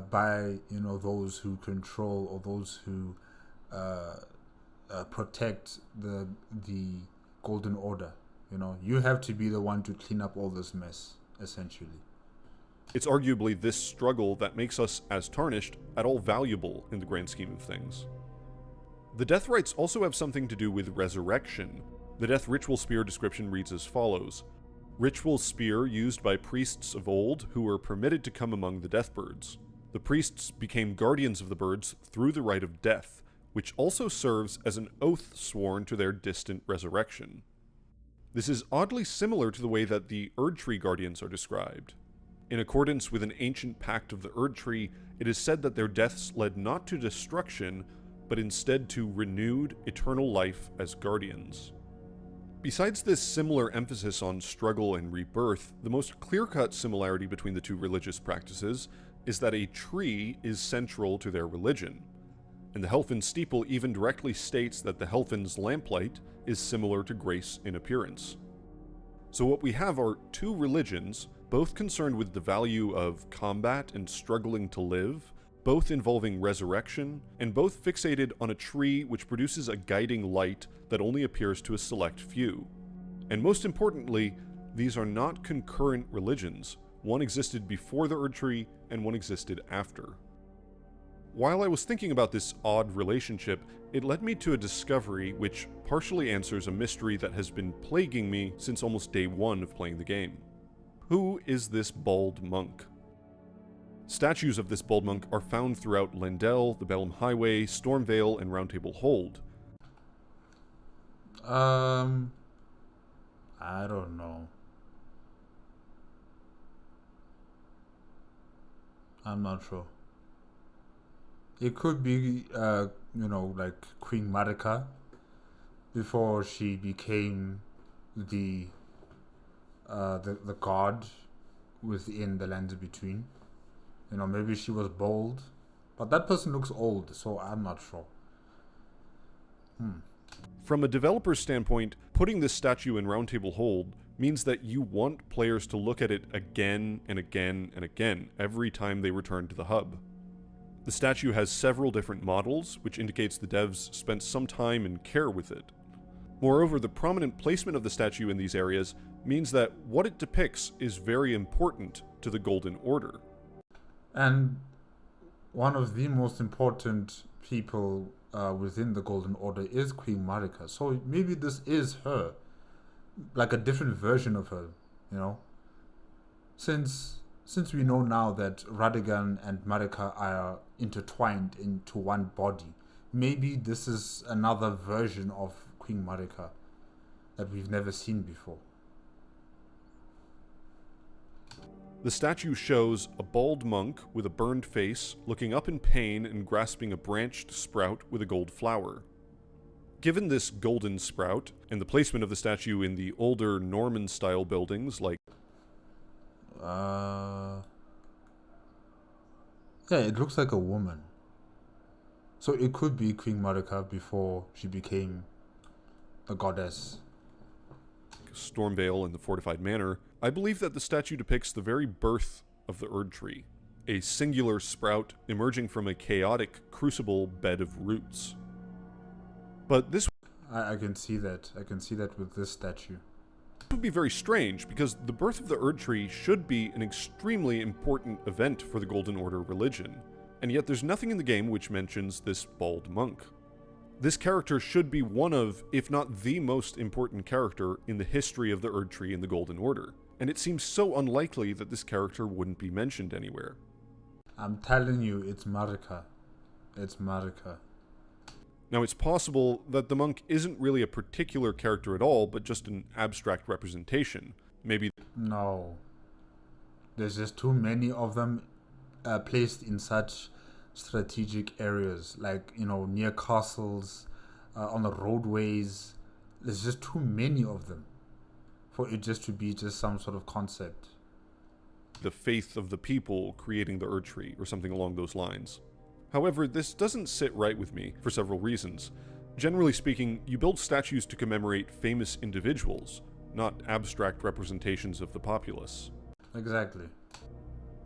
by, those who control or those who protect the Golden Order. You have to be the one to clean up all this mess, essentially. It's arguably this struggle that makes us, as Tarnished, at all valuable in the grand scheme of things. The death rites also have something to do with resurrection. The death ritual spear description reads as follows: ritual spear used by priests of old who were permitted to come among the death birds. The priests became guardians of the birds through the rite of death, which also serves as an oath sworn to their distant resurrection. This is oddly similar to the way that the Erd Tree guardians are described. In accordance with an ancient pact of the Erd Tree, it is said that their deaths led not to destruction, but instead to renewed, eternal life as guardians. Besides this similar emphasis on struggle and rebirth, the most clear-cut similarity between the two religious practices is that a tree is central to their religion. And the Helfin steeple even directly states that the Helfin's lamplight is similar to grace in appearance. So what we have are two religions, both concerned with the value of combat and struggling to live, both involving resurrection, and both fixated on a tree which produces a guiding light that only appears to a select few. And most importantly, these are not concurrent religions. One existed before the Erd Tree, and one existed after. While I was thinking about this odd relationship, it led me to a discovery which partially answers a mystery that has been plaguing me since almost day one of playing the game. Who is this bald monk? Statues of this bald monk are found throughout Lendel, the Belem Highway, Stormvale, and Roundtable Hold. I don't know. I'm not sure. It could be, like Queen Marika before she became the god within the Lands Between. Maybe she was bold, but that person looks old, so I'm not sure. From a developer's standpoint, putting this statue in Roundtable Hold means that you want players to look at it again and again and again every time they return to the hub. The statue has several different models, which indicates the devs spent some time and care with it. Moreover, the prominent placement of the statue in these areas means that what it depicts is very important to the Golden Order. And one of the most important people within the Golden Order is Queen Marika. So maybe this is her, like a different version of her, Since we know now that Radagon and Marika are intertwined into one body, maybe this is another version of Queen Marika that we've never seen before. The statue shows a bald monk with a burned face, looking up in pain and grasping a branched sprout with a gold flower. Given this golden sprout, and the placement of the statue in the older Norman-style buildings like Yeah, it looks like a woman. So it could be Queen Marika before she became a goddess. Stormvale in the fortified manor, I believe that the statue depicts the very birth of the Erd Tree, a singular sprout emerging from a chaotic crucible bed of roots. But this I can see that. I can see that with this statue. would be very strange, because the birth of the Erd Tree should be an extremely important event for the Golden Order religion, and yet there's nothing in the game which mentions this bald monk. This character should be one of, if not the most important character in the history of the Erd Tree and the Golden Order, and it seems so unlikely that this character wouldn't be mentioned anywhere. I'm telling you, it's Marika. It's Marika. Now, it's possible that the monk isn't really a particular character at all, but just an abstract representation. Maybe... No. There's just too many of them placed in such strategic areas, like, you know, near castles, on the roadways. There's just too many of them for it just to be just some sort of concept. the faith of the people creating the Erd Tree, or something along those lines. However, this doesn't sit right with me for several reasons. Generally speaking, you build statues to commemorate famous individuals, not abstract representations of the populace. Exactly.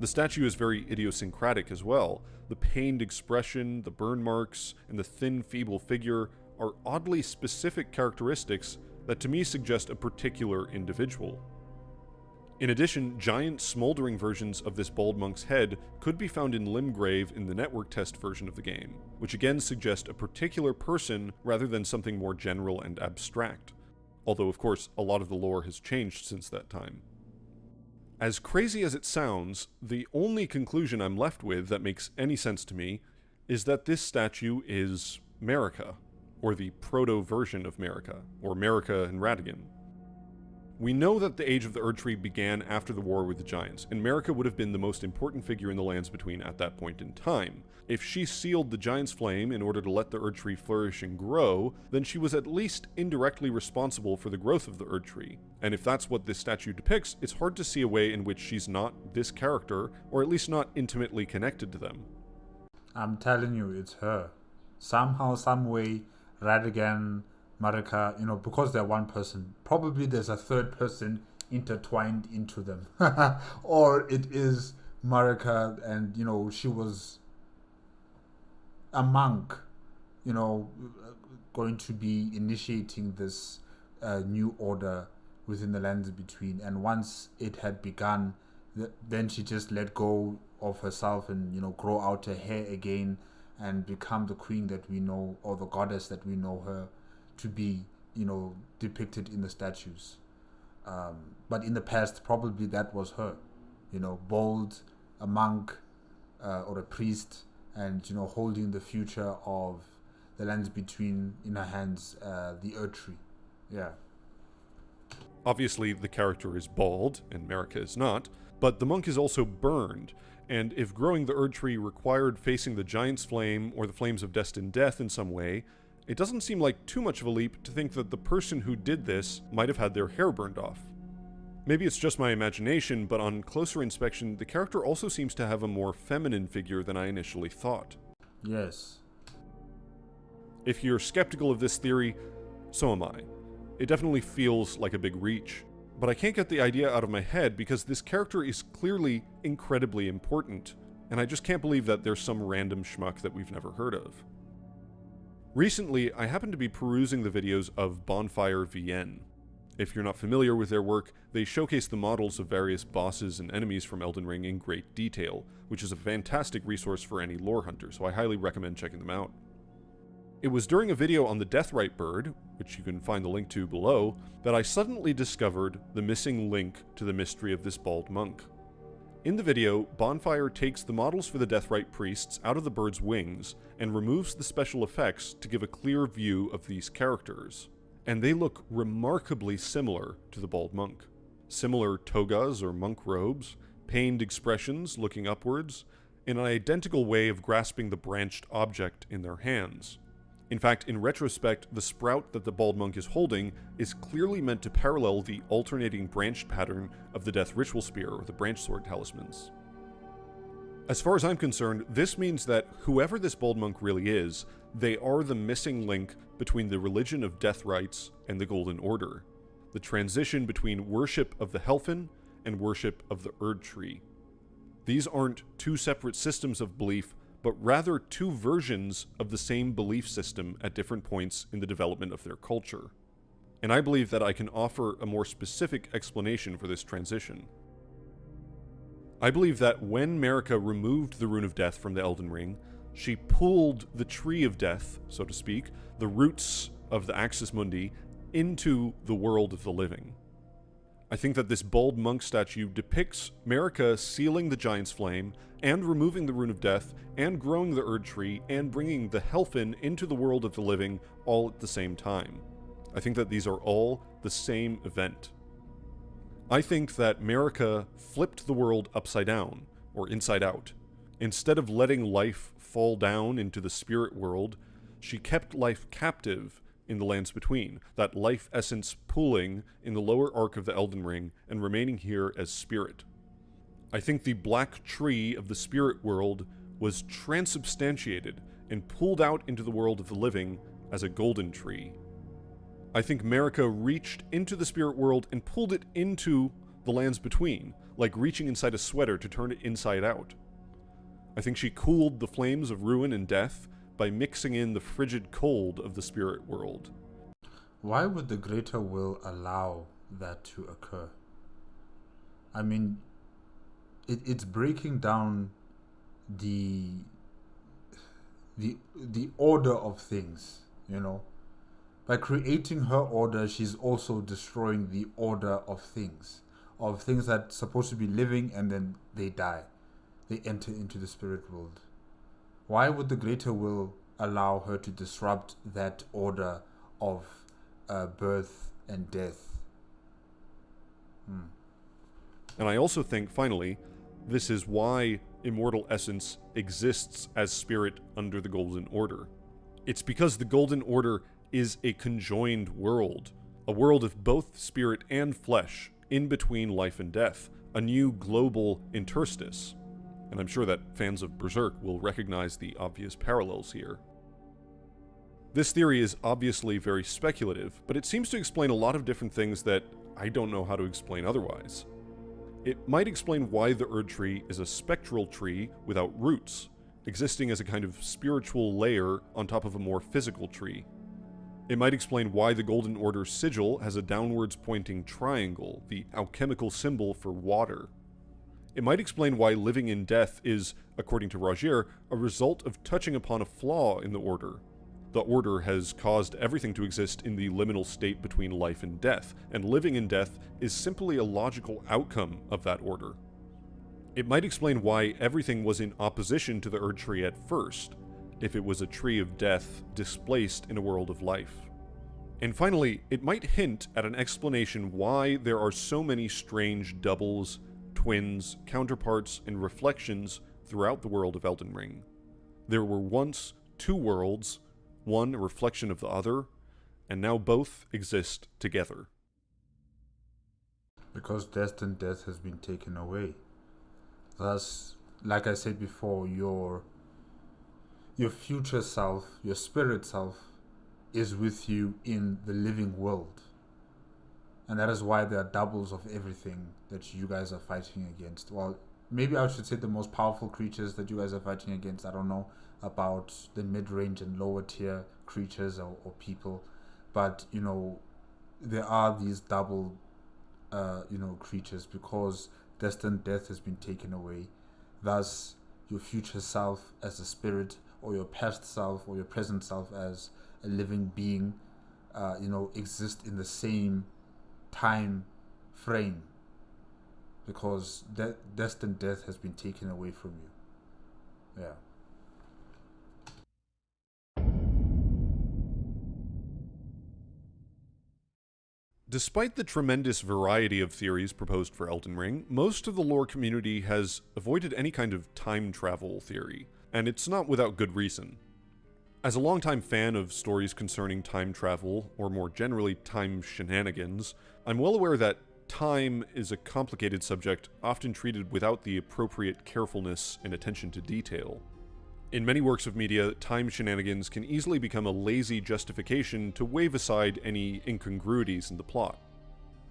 The statue is very idiosyncratic as well. The pained expression, the burn marks, and the thin, feeble figure are oddly specific characteristics that to me suggest a particular individual. In addition, giant smoldering versions of this bald monk's head could be found in Limgrave in the network test version of the game, which again suggest a particular person rather than something more general and abstract. Although, of course, a lot of the lore has changed since that time. As crazy as it sounds, the only conclusion I'm left with that makes any sense to me is that this statue is Marika, or the proto-version of Marika, or Marika and Radigan. We know that the Age of the Erd Tree began after the war with the Giants, and Marika would have been the most important figure in the Lands Between at that point in time. If she sealed the Giants' flame in order to let the Erd Tree flourish and grow, then she was at least indirectly responsible for the growth of the Erd Tree. And if that's what this statue depicts, it's hard to see a way in which she's not this character, or at least not intimately connected to them. I'm telling you, it's her. Somehow, some way, Radigan, Marika, because they're one person, probably there's a third person intertwined into them. Or it is Marika and, she was a monk, going to be initiating this new order within the Lands Between. And once it had begun, then she just let go of herself and, grow out her hair again and become the queen that we know, or the goddess that we know her to be, depicted in the statues. But in the past, probably that was her, bold, a monk or a priest, and, holding the future of the Lands Between in her hands, the Erd Tree. Yeah. Obviously, the character is bald, and Marika is not, but the monk is also burned, and if growing the Erd Tree required facing the Giant's Flame or the flames of destined death in some way, it doesn't seem like too much of a leap to think that the person who did this might have had their hair burned off. Maybe it's just my imagination, but on closer inspection, the character also seems to have a more feminine figure than I initially thought. Yes. If you're skeptical of this theory, so am I. It definitely feels like a big reach, but I can't get the idea out of my head because this character is clearly incredibly important, and I just can't believe that there's some random schmuck that we've never heard of. Recently, I happened to be perusing the videos of Bonfire VN. If you're not familiar with their work, they showcase the models of various bosses and enemies from Elden Ring in great detail, which is a fantastic resource for any lore hunter, so I highly recommend checking them out. It was during a video on the Deathrite bird, which you can find the link to below, that I suddenly discovered the missing link to the mystery of this bald monk. In the video, Bonfire takes the models for the Deathrite priests out of the bird's wings and removes the special effects to give a clear view of these characters. And they look remarkably similar to the bald monk. Similar togas or monk robes, pained expressions looking upwards, and an identical way of grasping the branched object in their hands. In fact, in retrospect, the sprout that the bald monk is holding is clearly meant to parallel the alternating branched pattern of the Death Ritual Spear or the Branch Sword talismans. As far as I'm concerned, this means that whoever this bold monk really is, they are the missing link between the religion of death rites and the Golden Order. The transition between worship of the Helfin and worship of the Erd Tree. These aren't two separate systems of belief, but rather two versions of the same belief system at different points in the development of their culture. And I believe that I can offer a more specific explanation for this transition. I believe that when Marika removed the Rune of Death from the Elden Ring, she pulled the Tree of Death, so to speak, the roots of the Axis Mundi, into the world of the living. I think that this bold monk statue depicts Marika sealing the Giant's Flame, and removing the Rune of Death, and growing the Erd Tree, and bringing the Helfin into the world of the living all at the same time. I think that these are all the same event. I think that Marika flipped the world upside down, or inside out. Instead of letting life fall down into the spirit world, she kept life captive in the lands between, that life essence pooling in the lower arc of the Elden Ring and remaining here as spirit. I think the black tree of the spirit world was transubstantiated and pulled out into the world of the living as a golden tree. I think Marika reached into the spirit world and pulled it into the lands between, like reaching inside a sweater to turn it inside out. I think she cooled the flames of ruin and death by mixing in the frigid cold of the spirit world. Why would the greater will allow that to occur? I mean, it's breaking down the order of things, you know. By creating her order, she's also destroying the order of things that's supposed to be living, and then they die. They enter into the spirit world. Why would the greater will allow her to disrupt that order of birth and death? And I also think, finally, this is why Immortal Essence exists as spirit under the Golden Order. It's because the Golden Order is a conjoined world, a world of both spirit and flesh, in between life and death, a new global interstice. And I'm sure that fans of Berserk will recognize the obvious parallels here. This theory is obviously very speculative, but it seems to explain a lot of different things that I don't know how to explain otherwise. It might explain why the Erd Tree is a spectral tree without roots, existing as a kind of spiritual layer on top of a more physical tree. It might explain why the Golden Order sigil has a downwards pointing triangle, the alchemical symbol for water. It might explain why living in death is, according to Rogier, a result of touching upon a flaw in the Order. The Order has caused everything to exist in the liminal state between life and death, and living in death is simply a logical outcome of that order. It might explain why everything was in opposition to the Erd Tree at first, if it was a tree of death displaced in a world of life. And finally, it might hint at an explanation why there are so many strange doubles, twins, counterparts, and reflections throughout the world of Elden Ring. There were once two worlds, one a reflection of the other, and now both exist together. Because destined death has been taken away. Thus, like I said before, your future self, your spirit self, is with you in the living world. And that is why there are doubles of everything that you guys are fighting against. Well, maybe I should say the most powerful creatures that you guys are fighting against. I don't know about the mid-range and lower tier creatures or people. But, you know, there are these double, creatures because destined death has been taken away. Thus, your future self as a spirit, or your past self or your present self as a living being, exist in the same time frame, because destined death has been taken away from you. Yeah. Despite the tremendous variety of theories proposed for Elden Ring, most of the lore community has avoided any kind of time travel theory, and it's not without good reason. As a longtime fan of stories concerning time travel, or more generally time shenanigans, I'm well aware that time is a complicated subject, often treated without the appropriate carefulness and attention to detail. In many works of media, time shenanigans can easily become a lazy justification to wave aside any incongruities in the plot.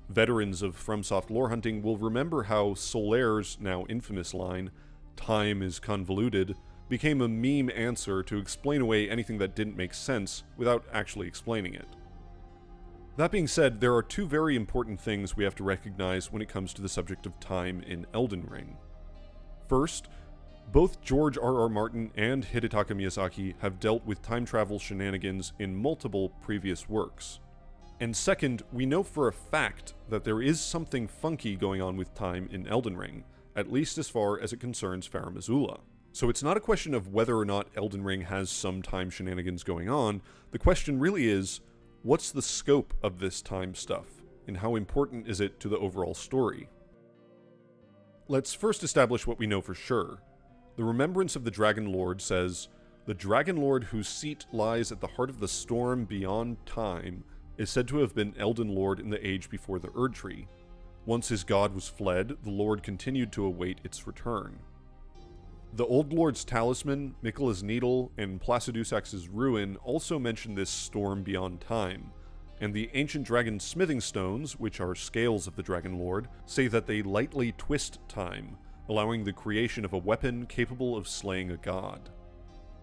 Veterans of FromSoft lore hunting will remember how Solaire's now infamous line, "Time is convoluted," became a meme answer to explain away anything that didn't make sense without actually explaining it. That being said, there are two very important things we have to recognize when it comes to the subject of time in Elden Ring. First, both George R.R. Martin and Hidetaka Miyazaki have dealt with time travel shenanigans in multiple previous works. And second, we know for a fact that there is something funky going on with time in Elden Ring, at least as far as it concerns Farum Azula. So it's not a question of whether or not Elden Ring has some time shenanigans going on, the question really is, what's the scope of this time stuff, and how important is it to the overall story? Let's first establish what we know for sure. The Remembrance of the Dragon Lord says, "The Dragon Lord whose seat lies at the heart of the storm beyond time is said to have been Elden Lord in the age before the Erd Tree. Once his god was fled, the Lord continued to await its return." The Old Lord's Talisman, Miquella's Needle, and Placidusax's Ruin also mention this storm beyond time, and the ancient dragon smithing stones, which are scales of the Dragon Lord, say that they lightly twist time, allowing the creation of a weapon capable of slaying a god.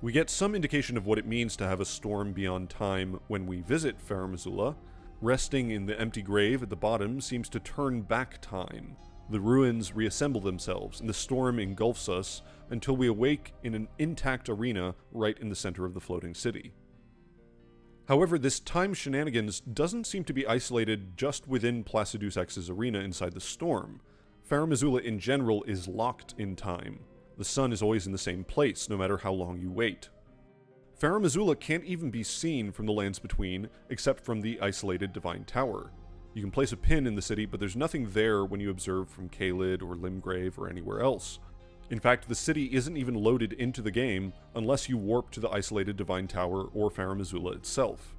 We get some indication of what it means to have a storm beyond time when we visit Farum Azula. Resting in the empty grave at the bottom seems to turn back time. The ruins reassemble themselves, and the storm engulfs us until we awake in an intact arena right in the center of the floating city. However, this time shenanigans doesn't seem to be isolated just within Placidusax's arena inside the storm. Farum Azula in general is locked in time. The sun is always in the same place, no matter how long you wait. Farum Azula can't even be seen from the lands between, except from the isolated Divine Tower. You can place a pin in the city, but there's nothing there when you observe from Caelid or Limgrave or anywhere else. In fact, the city isn't even loaded into the game unless you warp to the isolated Divine Tower or Farum Azula itself.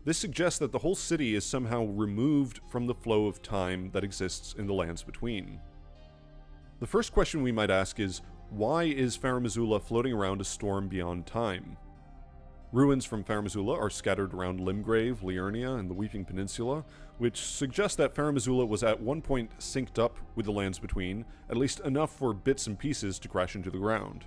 This suggests that the whole city is somehow removed from the flow of time that exists in the lands between. The first question we might ask is, why is Farum Azula floating around a storm beyond time? Ruins from Farum Azula are scattered around Limgrave, Liurnia, and the Weeping Peninsula, which suggests that Farum Azula was at one point synced up with the lands between, at least enough for bits and pieces to crash into the ground.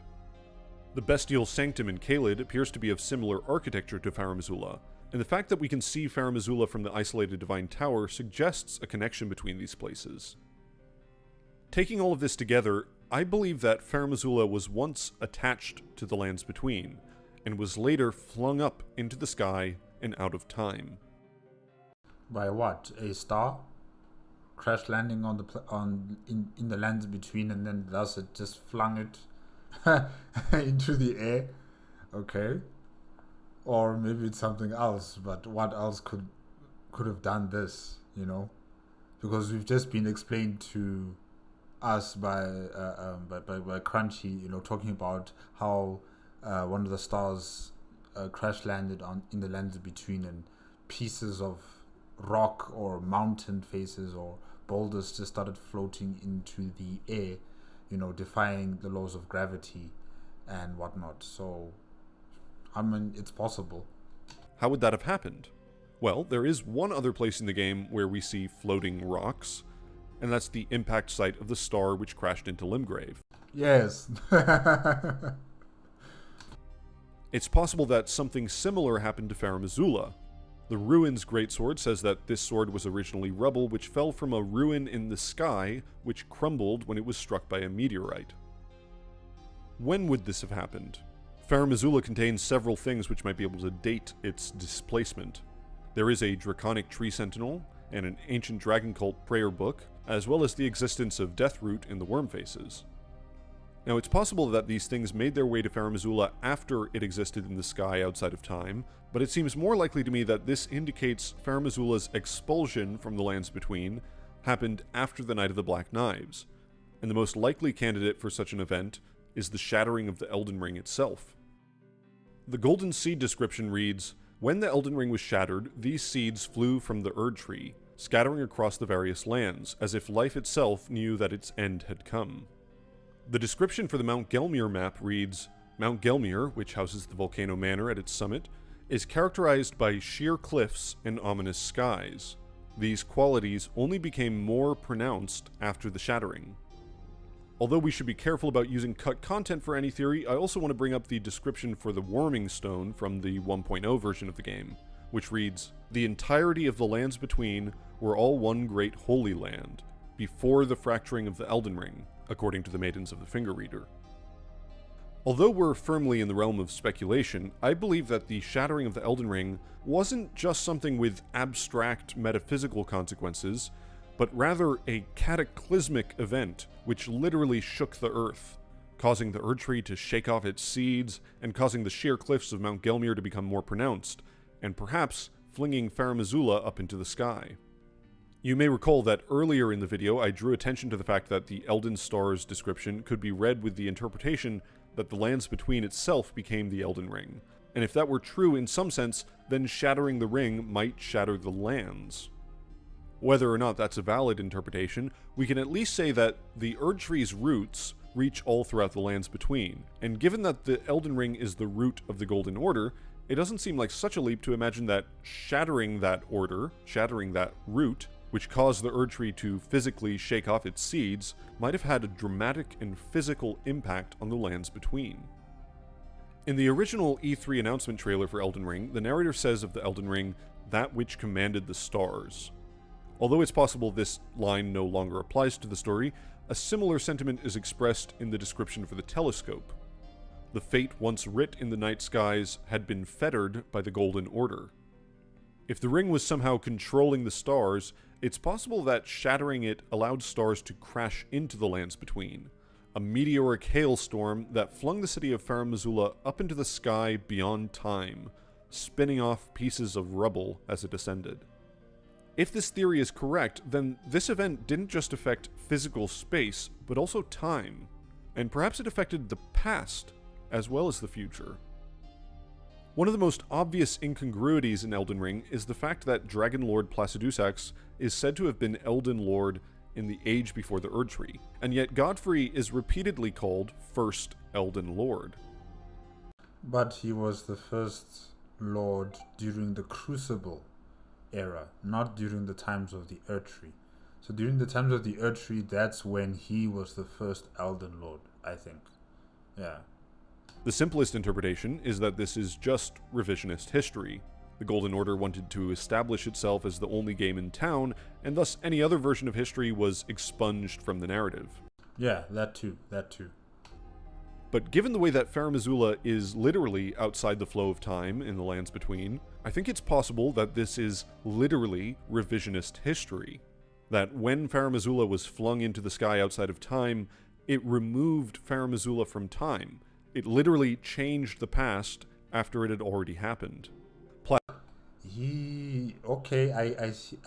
The Bestial Sanctum in Caelid appears to be of similar architecture to Farum Azula, and the fact that we can see Farum Azula from the isolated Divine Tower suggests a connection between these places. Taking all of this together, I believe that Farum Azula was once attached to the lands between, and was later flung up into the sky and out of time. By what? A star? Crash landing on in the lands between, and then thus it just flung it into the air. Okay. Or maybe it's something else, but what else could have done this, you know? Because we've just been explained to us by Crunchy, you know, talking about how one of the stars crash landed in the lands between, and pieces of rock or mountain faces or boulders just started floating into the air, you know, defying the laws of gravity and whatnot. So, I mean, it's possible. How would that have happened? Well, there is one other place in the game where we see floating rocks, and that's the impact site of the star which crashed into Limgrave. Yes. It's possible that something similar happened to Farum Azula. The Ruin's greatsword says that this sword was originally rubble which fell from a ruin in the sky, which crumbled when it was struck by a meteorite. When would this have happened? Farum Azula contains several things which might be able to date its displacement. There is a draconic tree sentinel, and an ancient dragon cult prayer book, as well as the existence of Deathroot in the Wormfaces. Now, it's possible that these things made their way to Farum Azula after it existed in the sky outside of time, but it seems more likely to me that this indicates Farum Azula's expulsion from the lands between happened after the Night of the Black Knives, and the most likely candidate for such an event is the shattering of the Elden Ring itself. The Golden Seed description reads, "When the Elden Ring was shattered, these seeds flew from the Erd Tree. scattering across the various lands, as if life itself knew that its end had come. The description for the Mount Gelmir map reads, Mount Gelmir, which houses the volcano manor at its summit, is characterized by sheer cliffs and ominous skies. These qualities only became more pronounced after the shattering. Although we should be careful about using cut content for any theory, I also want to bring up the description for the Warming Stone from the 1.0 version of the game, which reads, The entirety of the lands between were all one great holy land, before the fracturing of the Elden Ring, according to the Maidens of the Finger Reader. Although we're firmly in the realm of speculation, I believe that the shattering of the Elden Ring wasn't just something with abstract metaphysical consequences, but rather a cataclysmic event which literally shook the earth, causing the Erdtree to shake off its seeds and causing the sheer cliffs of Mount Gelmir to become more pronounced, and perhaps flinging Farum Azula up into the sky. You may recall that earlier in the video I drew attention to the fact that the Elden Star's description could be read with the interpretation that the lands between itself became the Elden Ring, and if that were true in some sense, then shattering the ring might shatter the lands. Whether or not that's a valid interpretation, we can at least say that the Erdtree's roots reach all throughout the lands between, and given that the Elden Ring is the root of the Golden Order, it doesn't seem like such a leap to imagine that shattering that order, shattering that root, which caused the Erdtree to physically shake off its seeds, might have had a dramatic and physical impact on the lands between. In the original E3 announcement trailer for Elden Ring, the narrator says of the Elden Ring, that which commanded the stars. Although it's possible this line no longer applies to the story, a similar sentiment is expressed in the description for the telescope. The fate once writ in the night skies had been fettered by the Golden Order. If the ring was somehow controlling the stars, it's possible that shattering it allowed stars to crash into the lands between, a meteoric hailstorm that flung the city of Farum Azula up into the sky beyond time, spinning off pieces of rubble as it ascended. If this theory is correct, then this event didn't just affect physical space, but also time, and perhaps it affected the past as well as the future. One of the most obvious incongruities in Elden Ring is the fact that Dragon Lord Placidusax is said to have been Elden Lord in the age before the Erdtree, and yet Godfrey is repeatedly called First Elden Lord. But he was the first Lord during the Crucible era, not during the times of the Erdtree. So during the times of the Erdtree, that's when he was the first Elden Lord, I think. Yeah. The simplest interpretation is that this is just revisionist history. The Golden Order wanted to establish itself as the only game in town, and thus any other version of history was expunged from the narrative. Yeah, that too. But given the way that Farum Azula is literally outside the flow of time in the lands between, I think it's possible that this is literally revisionist history. That when Farum Azula was flung into the sky outside of time, it removed Farum Azula from time. It literally changed the past after it had already happened. I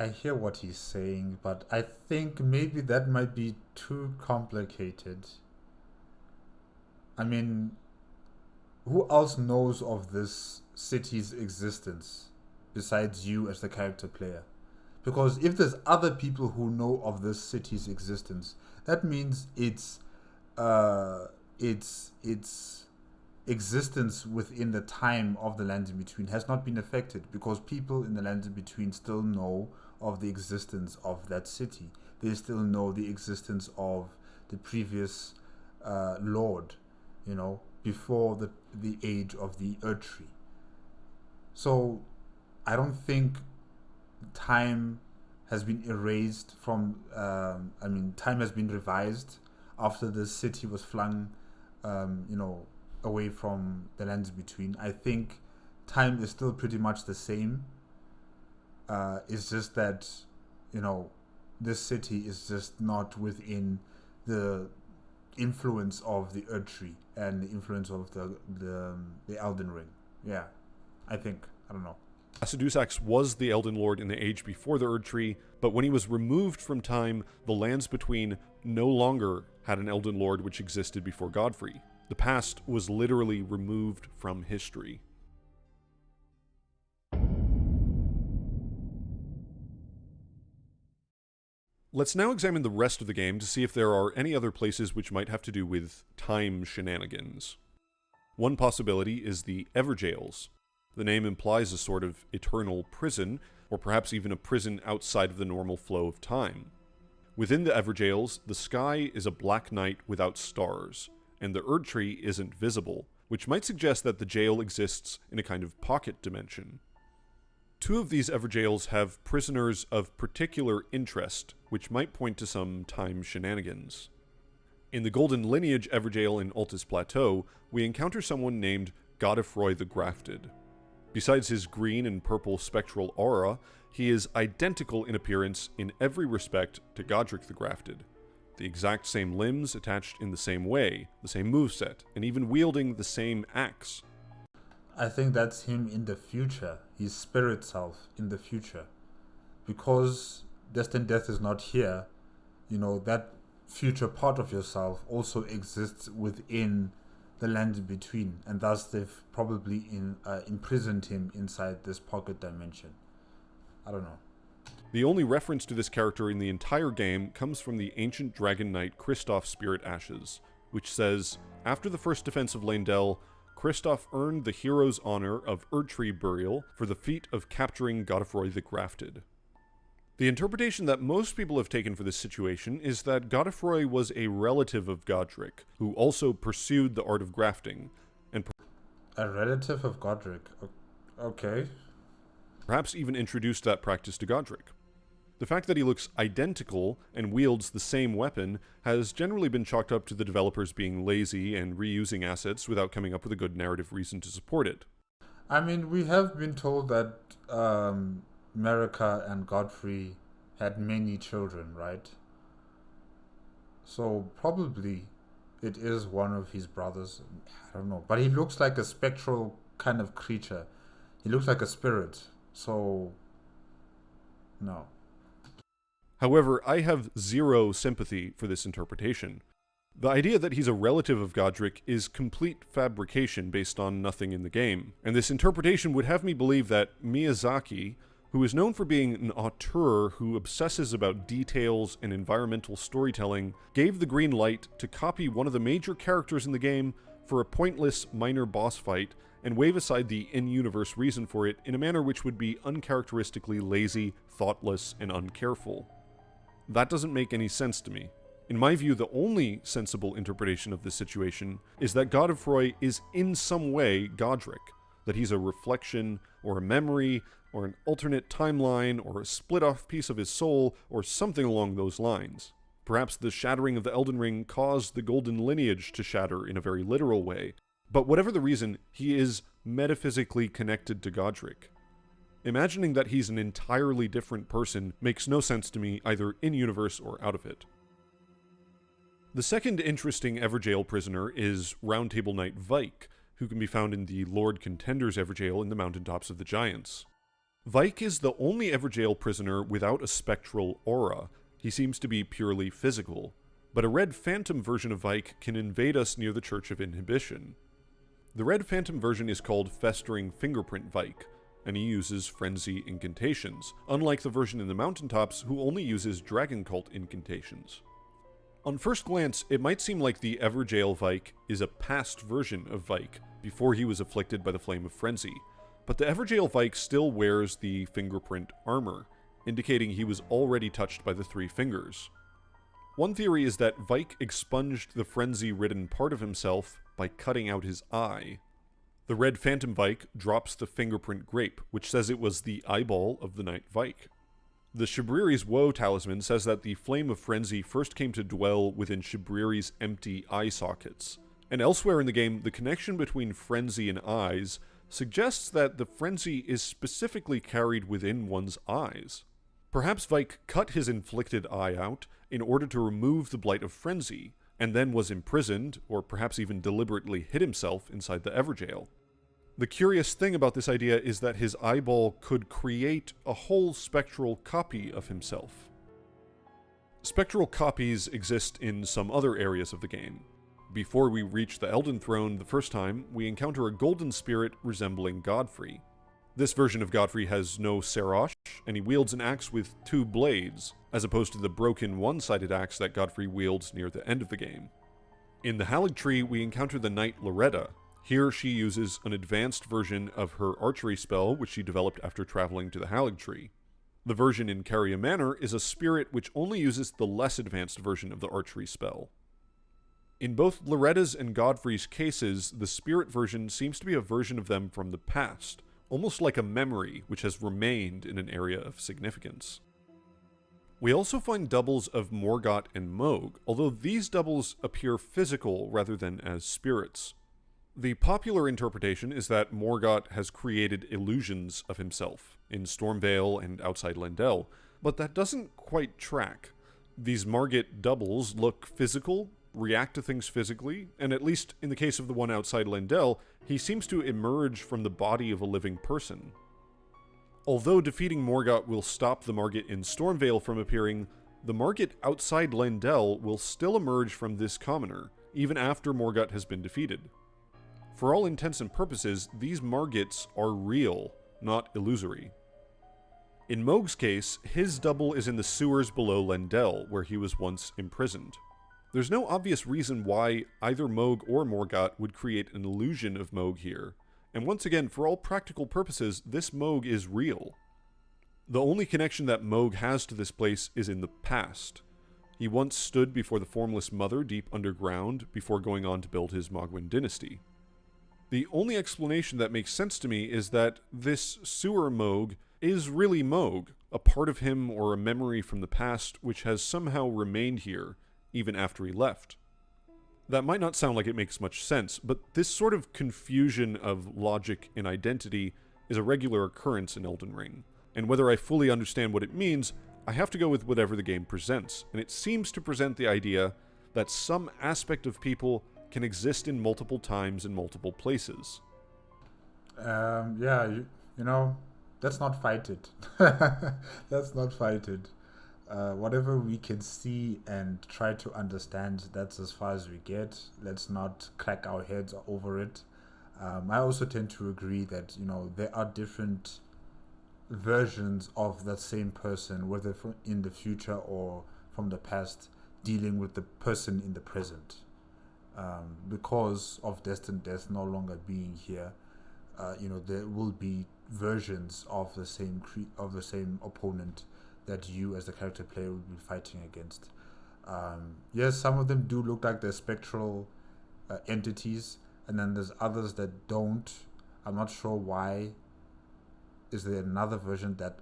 hear what he's saying, but I think maybe that might be too complicated. I mean, who else knows of this city's existence besides you as the character player? Because if there's other people who know of this city's existence, that means its existence within the time of the lands in between has not been affected, because people in the lands in between still know of the existence of that city. They still know the existence of the previous lord, before the age of the Erdtree. So I don't think time has been erased from time has been revised after the city was flung away from the lands between. I think time is still pretty much the same. It's just that this city is just not within the influence of the Erdtree and the influence of the Elden Ring. Yeah, I don't know. Placidusax was the Elden Lord in the age before the Erdtree, but when he was removed from time, the lands between no longer had an Elden Lord which existed before Godfrey. The past was literally removed from history. Let's now examine the rest of the game to see if there are any other places which might have to do with time shenanigans. One possibility is the Everjails. The name implies a sort of eternal prison, or perhaps even a prison outside of the normal flow of time. Within the Everjails, the sky is a black night without stars, and the Erd Tree isn't visible, which might suggest that the jail exists in a kind of pocket dimension. Two of these Everjails have prisoners of particular interest, which might point to some time shenanigans. In the Golden Lineage Everjail in Altus Plateau, we encounter someone named Godefroy the Grafted. Besides his green and purple spectral aura, he is identical in appearance in every respect to Godric the Grafted. The exact same limbs attached in the same way, the same moveset, and even wielding the same axe. I think that's him in the future, his spirit self in the future. Because Destined Death is not here, that future part of yourself also exists within the land in between, and thus they've probably imprisoned him inside this pocket dimension. I don't know. The only reference to this character in the entire game comes from the ancient dragon knight Kristoff's Spirit Ashes, which says, after the first defense of Leyndell, Kristoff earned the hero's honor of Erdtree burial for the feat of capturing Godefroy the Grafted. The interpretation that most people have taken for this situation is that Godefroy was a relative of Godric, who also pursued the art of grafting, and a relative of Godric. Okay. Perhaps even introduced that practice to Godric. The fact that he looks identical and wields the same weapon has generally been chalked up to the developers being lazy and reusing assets without coming up with a good narrative reason to support it. I mean, we have been told that Marika and Godfrey had many children, right? So probably it is one of his brothers. I don't know. But he looks like a spectral kind of creature. He looks like a spirit. So, no. However, I have zero sympathy for this interpretation. The idea that he's a relative of Godric is complete fabrication based on nothing in the game, and this interpretation would have me believe that Miyazaki, who is known for being an auteur who obsesses about details and environmental storytelling, gave the green light to copy one of the major characters in the game for a pointless minor boss fight and wave aside the in-universe reason for it in a manner which would be uncharacteristically lazy, thoughtless, and uncareful. That doesn't make any sense to me. In my view, the only sensible interpretation of this situation is that Godefroy is in some way Godric, that he's a reflection, or a memory, or an alternate timeline, or a split-off piece of his soul, or something along those lines. Perhaps the shattering of the Elden Ring caused the Golden Lineage to shatter in a very literal way, but whatever the reason, he is metaphysically connected to Godric. Imagining that he's an entirely different person makes no sense to me, either in-universe or out of it. The second interesting Everjail prisoner is Roundtable Knight Vyke, who can be found in the Lord Contender's Everjail in the Mountaintops of the Giants. Vyke is the only Everjail prisoner without a spectral aura. He seems to be purely physical, but a Red Phantom version of Vyke can invade us near the Church of Inhibition. The Red Phantom version is called Festering Fingerprint Vyke, and he uses frenzy incantations, unlike the version in the Mountaintops who only uses Dragon Cult incantations. On first glance, it might seem like the Everjail Vyke is a past version of Vyke, before he was afflicted by the Flame of Frenzy, but the Everjail Vyke still wears the fingerprint armor, indicating he was already touched by the three fingers. One theory is that Vyke expunged the frenzy-ridden part of himself by cutting out his eye. The Red Phantom Vyke drops the fingerprint grape, which says it was the eyeball of the Knight Vyke. The Shabriri's Woe talisman says that the Flame of Frenzy first came to dwell within Shabriri's empty eye sockets, and elsewhere in the game, the connection between frenzy and eyes suggests that the frenzy is specifically carried within one's eyes. Perhaps Vyke cut his inflicted eye out in order to remove the blight of frenzy, and then was imprisoned, or perhaps even deliberately hid himself inside the Everjail. The curious thing about this idea is that his eyeball could create a whole spectral copy of himself. Spectral copies exist in some other areas of the game. Before we reach the Elden Throne the first time, we encounter a golden spirit resembling Godfrey. This version of Godfrey has no Sarosh, and he wields an axe with 2 blades, as opposed to the broken one-sided axe that Godfrey wields near the end of the game. In the Haligtree, we encounter the knight Loretta. Here she uses an advanced version of her archery spell, which she developed after traveling to the Haligtree. The version in Caria Manor is a spirit which only uses the less advanced version of the archery spell. In both Loretta's and Godfrey's cases, the spirit version seems to be a version of them from the past, almost like a memory which has remained in an area of significance. We also find doubles of Morgott and Mohg, although these doubles appear physical rather than as spirits. The popular interpretation is that Morgott has created illusions of himself in Stormvale and outside Lendel, but that doesn't quite track. These Margit doubles look physical, react to things physically, and at least in the case of the one outside Lendel, he seems to emerge from the body of a living person. Although defeating Morgott will stop the Margit in Stormvale from appearing, the Margit outside Lendel will still emerge from this commoner, even after Morgott has been defeated. For all intents and purposes, these Margits are real, not illusory. In Mohg's case, his double is in the sewers below Lendel, where he was once imprisoned. There's no obvious reason why either Mohg or Morgott would create an illusion of Mohg here, and once again, for all practical purposes, this Mohg is real. The only connection that Mohg has to this place is in the past. He once stood before the Formless Mother deep underground before going on to build his Mogwin dynasty. The only explanation that makes sense to me is that this sewer Mohg is really Mohg, a part of him or a memory from the past which has somehow remained here, even after he left. That might not sound like it makes much sense, but this sort of confusion of logic and identity is a regular occurrence in Elden Ring, and whether I fully understand what it means, I have to go with whatever the game presents, and it seems to present the idea that some aspect of people can exist in multiple times in multiple places. You know, let's not fight it. Let's not fight it. Whatever we can see and try to understand, that's as far as we get. Let's not crack our heads over it. I also tend to agree that, you know, there are different versions of the same person, whether in the future or from the past, dealing with the person in the present. Because of Destined Death no longer being here, there will be versions of the same opponent that you as the character player will be fighting against. Yes, some of them do look like they're spectral entities, and then there's others that don't. I'm not sure why. Is there another version that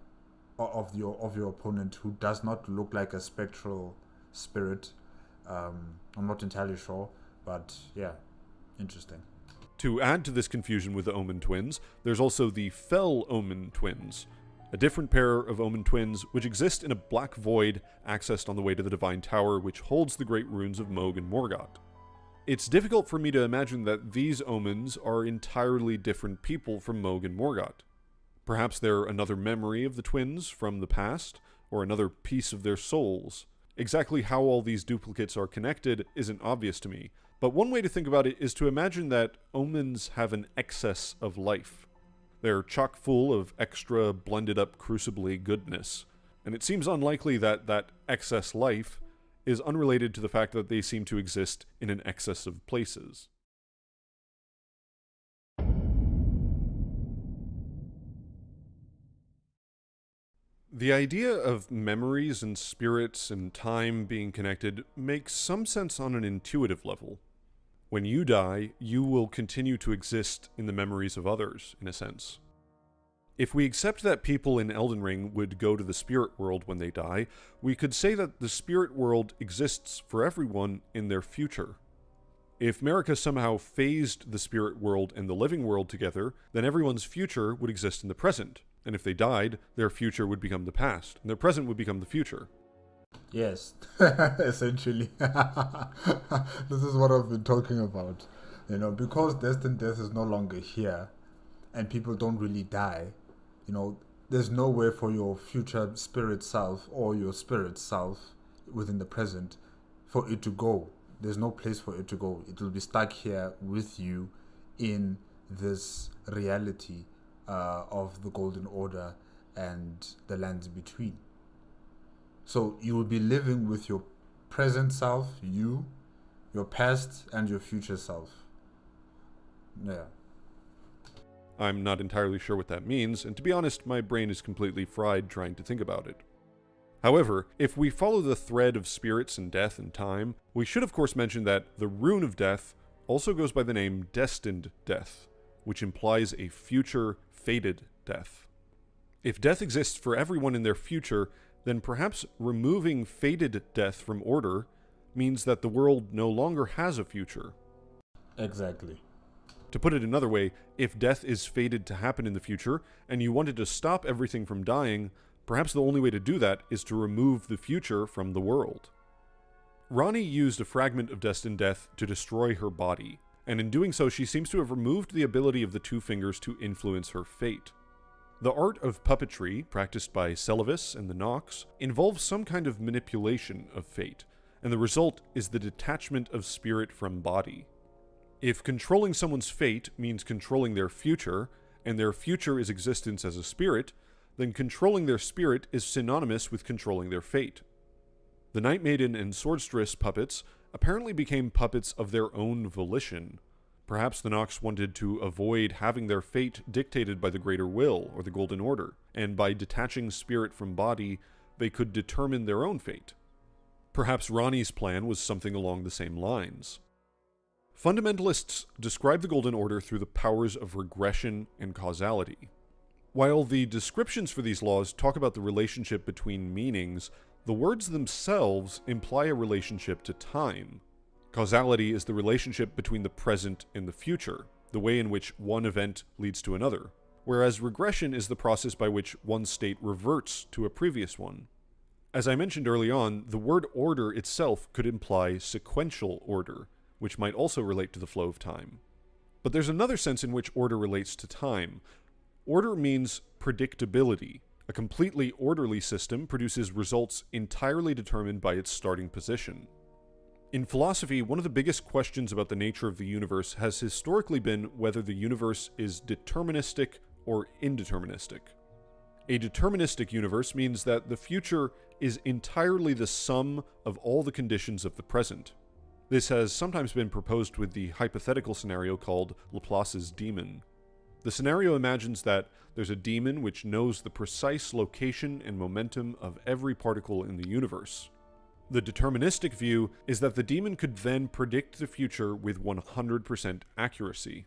of your opponent who does not look like a spectral spirit? I'm not entirely sure, but yeah, interesting. To add to this confusion with the Omen twins, there's also the Fel Omen twins, a different pair of Omen twins which exist in a black void accessed on the way to the Divine Tower which holds the great runes of Mohg and Morgott. It's difficult for me to imagine that these Omens are entirely different people from Mohg and Morgott. Perhaps they're another memory of the twins from the past, or another piece of their souls. Exactly how all these duplicates are connected isn't obvious to me, but one way to think about it is to imagine that Omens have an excess of life. They're chock full of extra, blended-up, crucibly goodness, and it seems unlikely that that excess life is unrelated to the fact that they seem to exist in an excess of places. The idea of memories and spirits and time being connected makes some sense on an intuitive level. When you die, you will continue to exist in the memories of others, in a sense. If we accept that people in Elden Ring would go to the spirit world when they die, we could say that the spirit world exists for everyone in their future. If Marika somehow phased the spirit world and the living world together, then everyone's future would exist in the present. And if they died, their future would become the past, and their present would become the future. Yes, essentially. This is what I've been talking about. You know, because Destined Death is no longer here, and people don't really die, you know, there's nowhere for your future spirit self or your spirit self within the present for it to go. There's no place for it to go. It will be stuck here with you in this reality of the Golden Order and the lands between. So you will be living with your present self, you, your past, and your future self. Yeah. I'm not entirely sure what that means, and to be honest, my brain is completely fried trying to think about it. However, if we follow the thread of spirits and death and time, we should of course mention that the rune of death also goes by the name Destined Death, which implies a future, fated death. If death exists for everyone in their future, then perhaps removing fated death from order means that the world no longer has a future. Exactly. To put it another way, if death is fated to happen in the future, and you wanted to stop everything from dying, perhaps the only way to do that is to remove the future from the world. Ranni used a fragment of Destined Death to destroy her body, and in doing so she seems to have removed the ability of the two fingers to influence her fate. The art of puppetry, practiced by Celavis and the Nox, involves some kind of manipulation of fate, and the result is the detachment of spirit from body. If controlling someone's fate means controlling their future, and their future is existence as a spirit, then controlling their spirit is synonymous with controlling their fate. The Night Maiden and Swordstress puppets apparently became puppets of their own volition. Perhaps the Nox wanted to avoid having their fate dictated by the Greater Will or the Golden Order, and by detaching spirit from body, they could determine their own fate. Perhaps Ranni's plan was something along the same lines. Fundamentalists describe the Golden Order through the powers of regression and causality. While the descriptions for these laws talk about the relationship between meanings, the words themselves imply a relationship to time. Causality is the relationship between the present and the future, the way in which one event leads to another, whereas regression is the process by which one state reverts to a previous one. As I mentioned early on, the word order itself could imply sequential order, which might also relate to the flow of time. But there's another sense in which order relates to time. Order means predictability. A completely orderly system produces results entirely determined by its starting position. In philosophy, one of the biggest questions about the nature of the universe has historically been whether the universe is deterministic or indeterministic. A deterministic universe means that the future is entirely the sum of all the conditions of the present. This has sometimes been proposed with the hypothetical scenario called Laplace's demon. The scenario imagines that there's a demon which knows the precise location and momentum of every particle in the universe. The deterministic view is that the demon could then predict the future with 100% accuracy.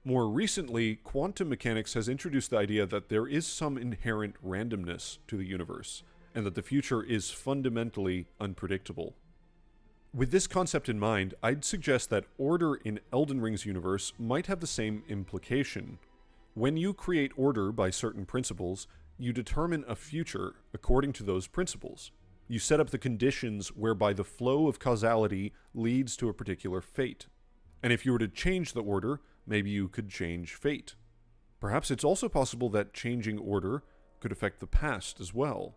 More recently, quantum mechanics has introduced the idea that there is some inherent randomness to the universe, and that the future is fundamentally unpredictable. With this concept in mind, I'd suggest that order in Elden Ring's universe might have the same implication. When you create order by certain principles, you determine a future according to those principles. You set up the conditions whereby the flow of causality leads to a particular fate. And if you were to change the order, maybe you could change fate. Perhaps it's also possible that changing order could affect the past as well.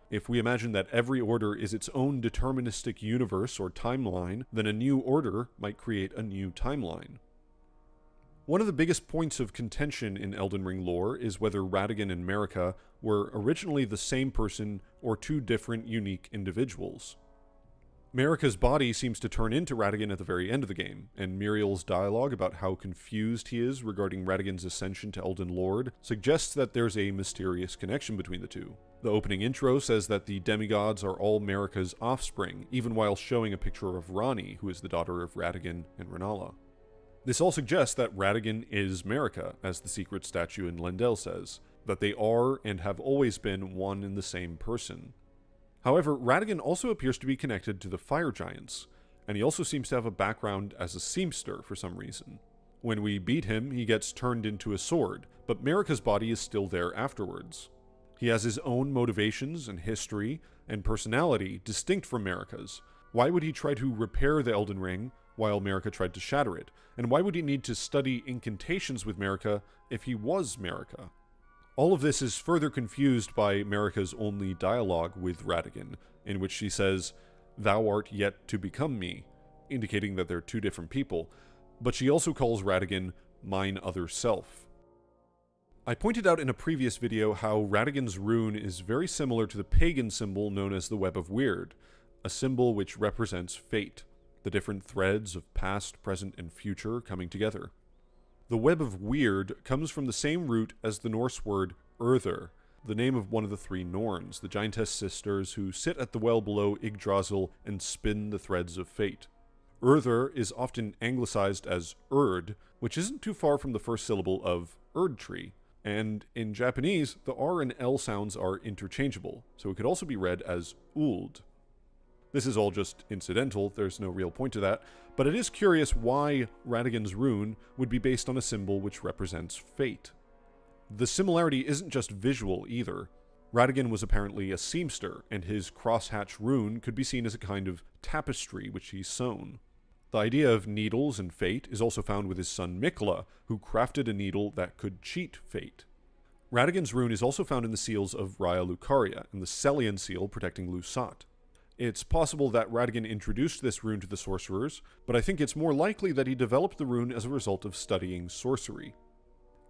If we imagine that every order is its own deterministic universe or timeline, then a new order might create a new timeline. One of the biggest points of contention in Elden Ring lore is whether Radagon and Marika were originally the same person or two different, unique individuals. Marika's body seems to turn into Radagon at the very end of the game, and Muriel's dialogue about how confused he is regarding Radagon's ascension to Elden Lord suggests that there's a mysterious connection between the two. The opening intro says that the demigods are all Marika's offspring, even while showing a picture of Ranni, who is the daughter of Radagon and Rennala. This all suggests that Radagon is Marika, as the secret statue in Lendel says, that they are and have always been one and the same person. However, Radagon also appears to be connected to the fire giants, and he also seems to have a background as a seamster for some reason. When we beat him, he gets turned into a sword, but Marika's body is still there afterwards. He has his own motivations and history and personality distinct from Marika's. Why would he try to repair the Elden Ring while Marika tried to shatter it? And why would he need to study incantations with Marika if he was Marika? All of this is further confused by Marika's only dialogue with Radagon, in which she says, "Thou art yet to become me," indicating that they're two different people, but she also calls Radagon mine other self. I pointed out in a previous video how Radagon's rune is very similar to the pagan symbol known as the Web of Weird, a symbol which represents fate, the different threads of past, present, and future coming together. The Web of Weird comes from the same root as the Norse word Urther, the name of one of the three Norns, the giantess sisters who sit at the well below Yggdrasil and spin the threads of fate. Urther is often anglicized as Urd, which isn't too far from the first syllable of Erdtree, and in Japanese, the R and L sounds are interchangeable, so it could also be read as Uld. This is all just incidental, there's no real point to that, but it is curious why Radagon's rune would be based on a symbol which represents fate. The similarity isn't just visual either. Radagon was apparently a seamster, and his crosshatch rune could be seen as a kind of tapestry which he's sewn. The idea of needles and fate is also found with his son Mikla, who crafted a needle that could cheat fate. Radagon's rune is also found in the seals of Raya Lucaria, and the Celian seal protecting Lusat. It's possible that Radagon introduced this rune to the sorcerers, but I think it's more likely that he developed the rune as a result of studying sorcery.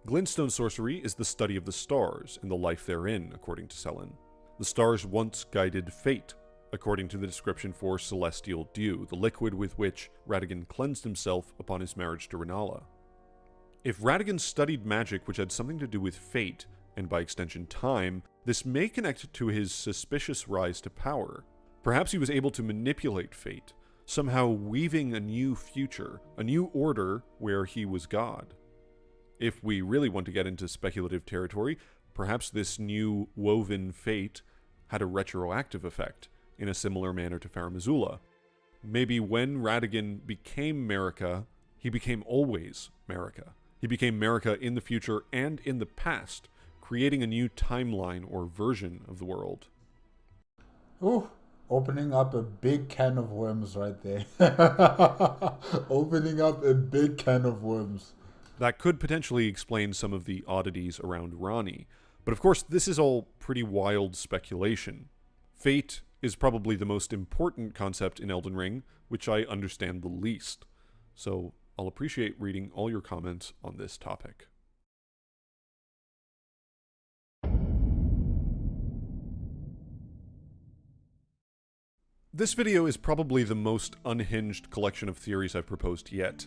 Glintstone sorcery is the study of the stars and the life therein, according to Celian. The stars once guided fate, according to the description for celestial dew, the liquid with which Radagon cleansed himself upon his marriage to Renala. If Radagon studied magic which had something to do with fate, and by extension time, this may connect to his suspicious rise to power. Perhaps he was able to manipulate fate, somehow weaving a new future, a new order where he was God. If we really want to get into speculative territory, perhaps this new woven fate had a retroactive effect, in a similar manner to Farum Azula. Maybe when Radagon became Marika, he became always Marika. He became Marika in the future and in the past, creating a new timeline or version of the world. Ooh, opening up a big can of worms right there. Opening up a big can of worms. That could potentially explain some of the oddities around Rani, but of course this is all pretty wild speculation. Fate is probably the most important concept in Elden Ring, which I understand the least, so I'll appreciate reading all your comments on this topic. This video is probably the most unhinged collection of theories I've proposed yet.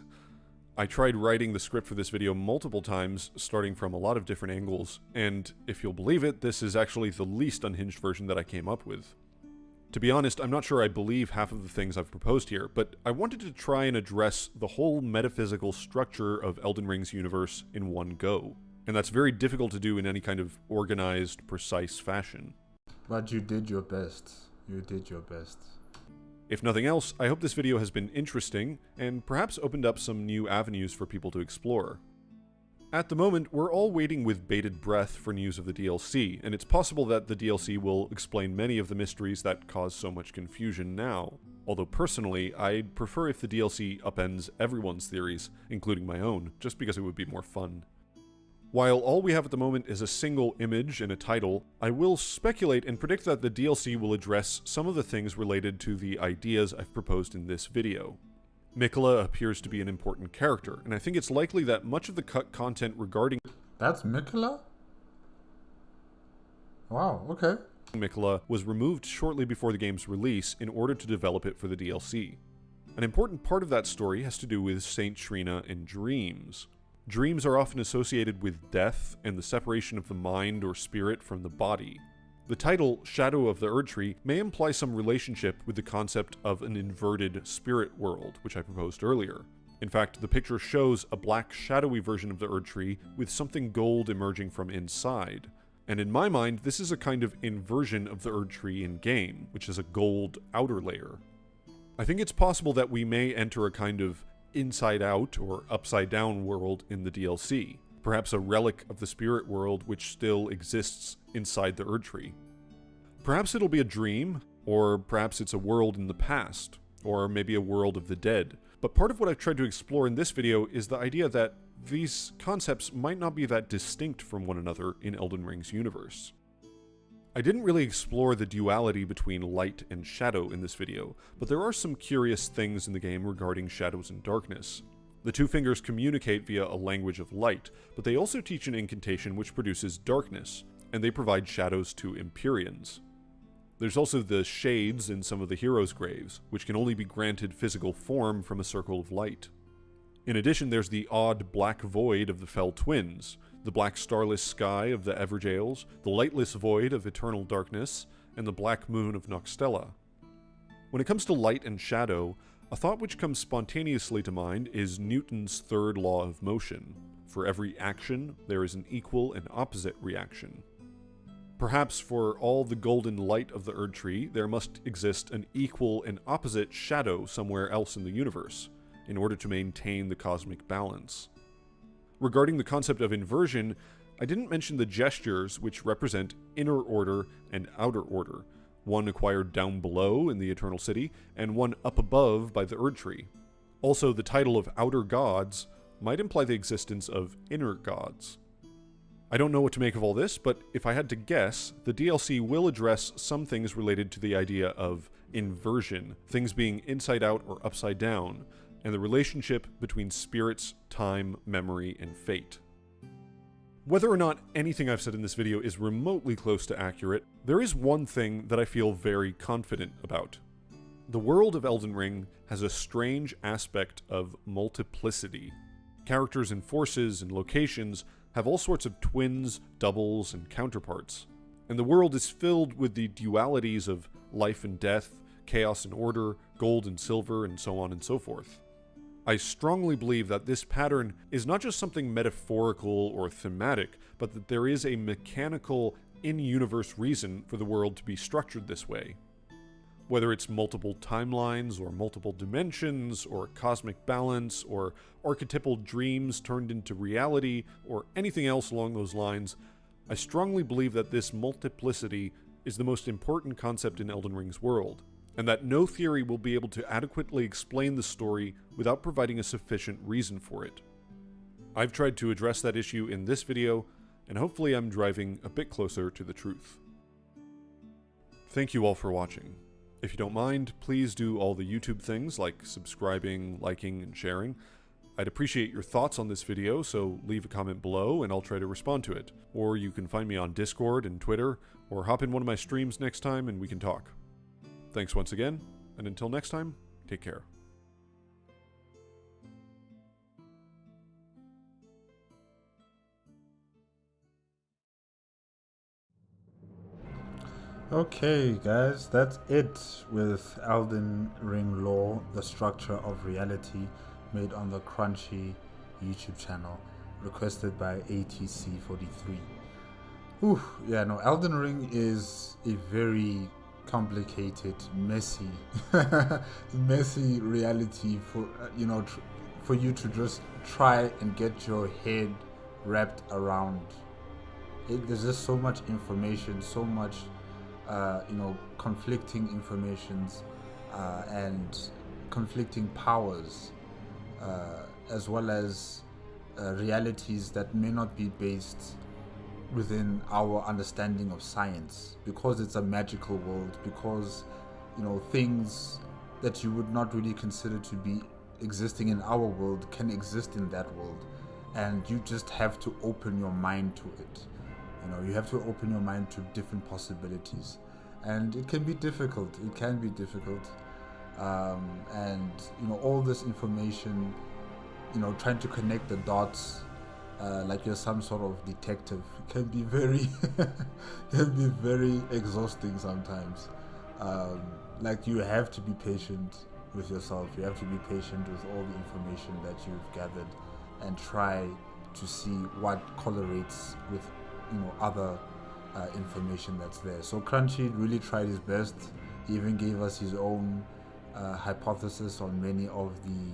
I tried writing the script for this video multiple times, starting from a lot of different angles, and if you'll believe it, this is actually the least unhinged version that I came up with. To be honest, I'm not sure I believe half of the things I've proposed here, but I wanted to try and address the whole metaphysical structure of Elden Ring's universe in one go, and that's very difficult to do in any kind of organized, precise fashion. But you did your best. You did your best. If nothing else, I hope this video has been interesting, and perhaps opened up some new avenues for people to explore. At the moment, we're all waiting with bated breath for news of the DLC, and it's possible that the DLC will explain many of the mysteries that cause so much confusion now. Although personally, I'd prefer if the DLC upends everyone's theories, including my own, just because it would be more fun. While all we have at the moment is a single image and a title, I will speculate and predict that the DLC will address some of the things related to the ideas I've proposed in this video. Mikla appears to be an important character, and I think it's likely that much of the cut content regarding That's Mikla? Wow, okay. Mikla was removed shortly before the game's release in order to develop it for the DLC. An important part of that story has to do with Saint Shrina and dreams. Dreams are often associated with death and the separation of the mind or spirit from the body. The title, Shadow of the Erdtree, may imply some relationship with the concept of an inverted spirit world, which I proposed earlier. In fact, the picture shows a black shadowy version of the Erdtree with something gold emerging from inside. And in my mind, this is a kind of inversion of the Erdtree in-game, which is a gold outer layer. I think it's possible that we may enter a kind of inside-out or upside-down world in the DLC. Perhaps a relic of the spirit world which still exists inside the Erdtree. Perhaps it'll be a dream, or perhaps it's a world in the past, or maybe a world of the dead. But part of what I've tried to explore in this video is the idea that these concepts might not be that distinct from one another in Elden Ring's universe. I didn't really explore the duality between light and shadow in this video, but there are some curious things in the game regarding shadows and darkness. The two fingers communicate via a language of light, but they also teach an incantation which produces darkness, and they provide shadows to Empyreans. There's also the shades in some of the heroes' graves, which can only be granted physical form from a circle of light. In addition, there's the odd black void of the Fell Twins, the black starless sky of the Evergaels, the lightless void of Eternal Darkness, and the black moon of Noxtella. When it comes to light and shadow, a thought which comes spontaneously to mind is Newton's third law of motion. For every action, there is an equal and opposite reaction. Perhaps for all the golden light of the Erd Tree, there must exist an equal and opposite shadow somewhere else in the universe, in order to maintain the cosmic balance. Regarding the concept of inversion, I didn't mention the gestures which represent inner order and outer order, one acquired down below in the Eternal City, and one up above by the Erd Tree. Also, the title of Outer Gods might imply the existence of inner gods. I don't know what to make of all this, but if I had to guess, the DLC will address some things related to the idea of inversion, things being inside out or upside down, and the relationship between spirits, time, memory, and fate. Whether or not anything I've said in this video is remotely close to accurate, there is one thing that I feel very confident about. The world of Elden Ring has a strange aspect of multiplicity. Characters and forces and locations have all sorts of twins, doubles, and counterparts. And the world is filled with the dualities of life and death, chaos and order, gold and silver, and so on and so forth. I strongly believe that this pattern is not just something metaphorical or thematic, but that there is a mechanical, in-universe reason for the world to be structured this way. Whether it's multiple timelines, or multiple dimensions, or cosmic balance, or archetypal dreams turned into reality, or anything else along those lines, I strongly believe that this multiplicity is the most important concept in Elden Ring's world, and that no theory will be able to adequately explain the story without providing a sufficient reason for it. I've tried to address that issue in this video, and hopefully I'm driving a bit closer to the truth. Thank you all for watching. If you don't mind, please do all the YouTube things like subscribing, liking, and sharing. I'd appreciate your thoughts on this video, so leave a comment below and I'll try to respond to it. Or you can find me on Discord and Twitter, or hop in one of my streams next time and we can talk. Thanks once again, and until next time, take care. Okay, guys, that's it with Elden Ring Lore, the structure of reality, made on the Crunchy YouTube channel, requested by ATC43. Yeah, no, Elden Ring is a very complicated, messy reality for for you to just try and get your head wrapped around. There's just so much information, so much conflicting informations and conflicting powers, as well as realities that may not be based within our understanding of science, because it's a magical world, because things that you would not really consider to be existing in our world can exist in that world, and you just have to open your mind to it. You have to open your mind to different possibilities, and it can be difficult. And all this information, trying to connect the dots like you're some sort of detective, can be very exhausting sometimes. Like, you have to be patient with yourself. You have to be patient with all the information that you've gathered, and try to see what correlates with other information that's there. So Crunchy really tried his best. He even gave us his own hypothesis on many of the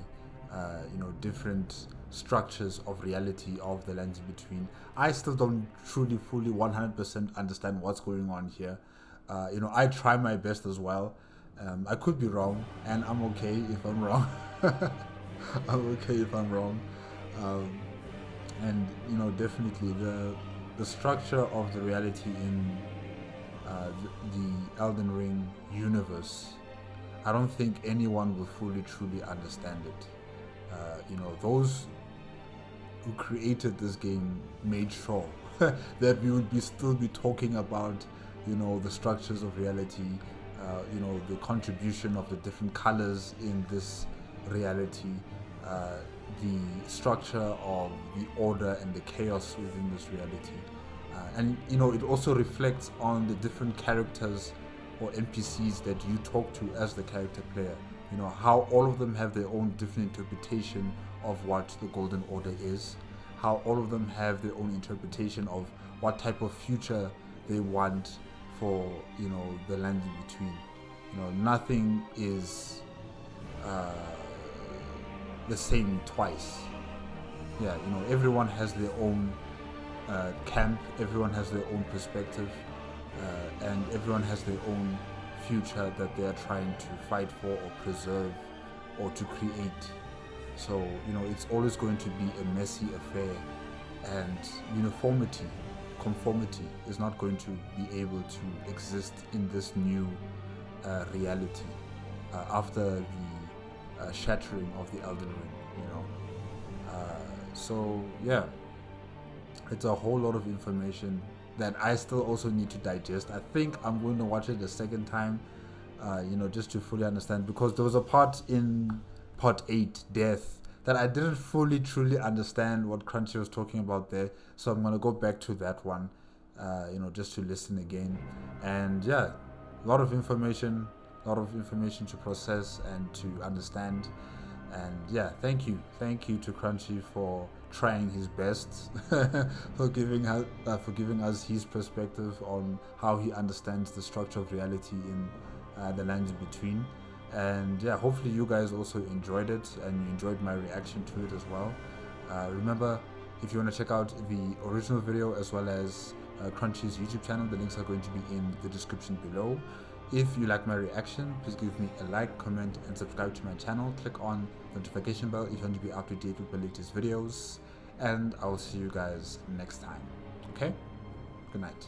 different structures of reality of the lands in between. I still don't truly fully 100% understand what's going on here. I try my best as well. I could be wrong, and I'm okay if I'm wrong. I'm okay if I'm wrong. And definitely the structure of the reality in the Elden Ring universe, I don't think anyone will fully truly understand it. You know, those who created this game made sure that we would still be talking about, you know, the structures of reality, you know, the contribution of the different colors in this reality, the structure of the order and the chaos within this reality. And, you know, it also reflects on the different characters or NPCs that you talk to as the character player. You know, how all of them have their own different interpretation of what the Golden Order is, how all of them have their own interpretation of what type of future they want for, you know, the land in between. You know, nothing is the same twice. Yeah, you know, everyone has their own camp, everyone has their own perspective, and everyone has their own future that they are trying to fight for or preserve or to create. So, you know, it's always going to be a messy affair, and uniformity, conformity is not going to be able to exist in this new reality after the shattering of the Elden Ring, you know. So yeah, it's a whole lot of information that I still also need to digest. I think I'm going to watch it a second time, you know, just to fully understand, because there was a part in part 8, Death, that I didn't fully truly understand what Crunchy was talking about there. So I'm going to go back to that one, you know, just to listen again. And yeah, a lot of information to process and to understand. And yeah, thank you to Crunchy for trying his best, for giving us his perspective on how he understands the structure of reality in the lands in between. And yeah, hopefully you guys also enjoyed it and you enjoyed my reaction to it as well. Remember, if you want to check out the original video as well as Crunchy's YouTube channel, the links are going to be in the description below. If you like my reaction, please give me a like, comment, and subscribe to my channel. Click on the notification bell if you want to be up to date with my latest videos. And I will see you guys next time. Okay? Good night.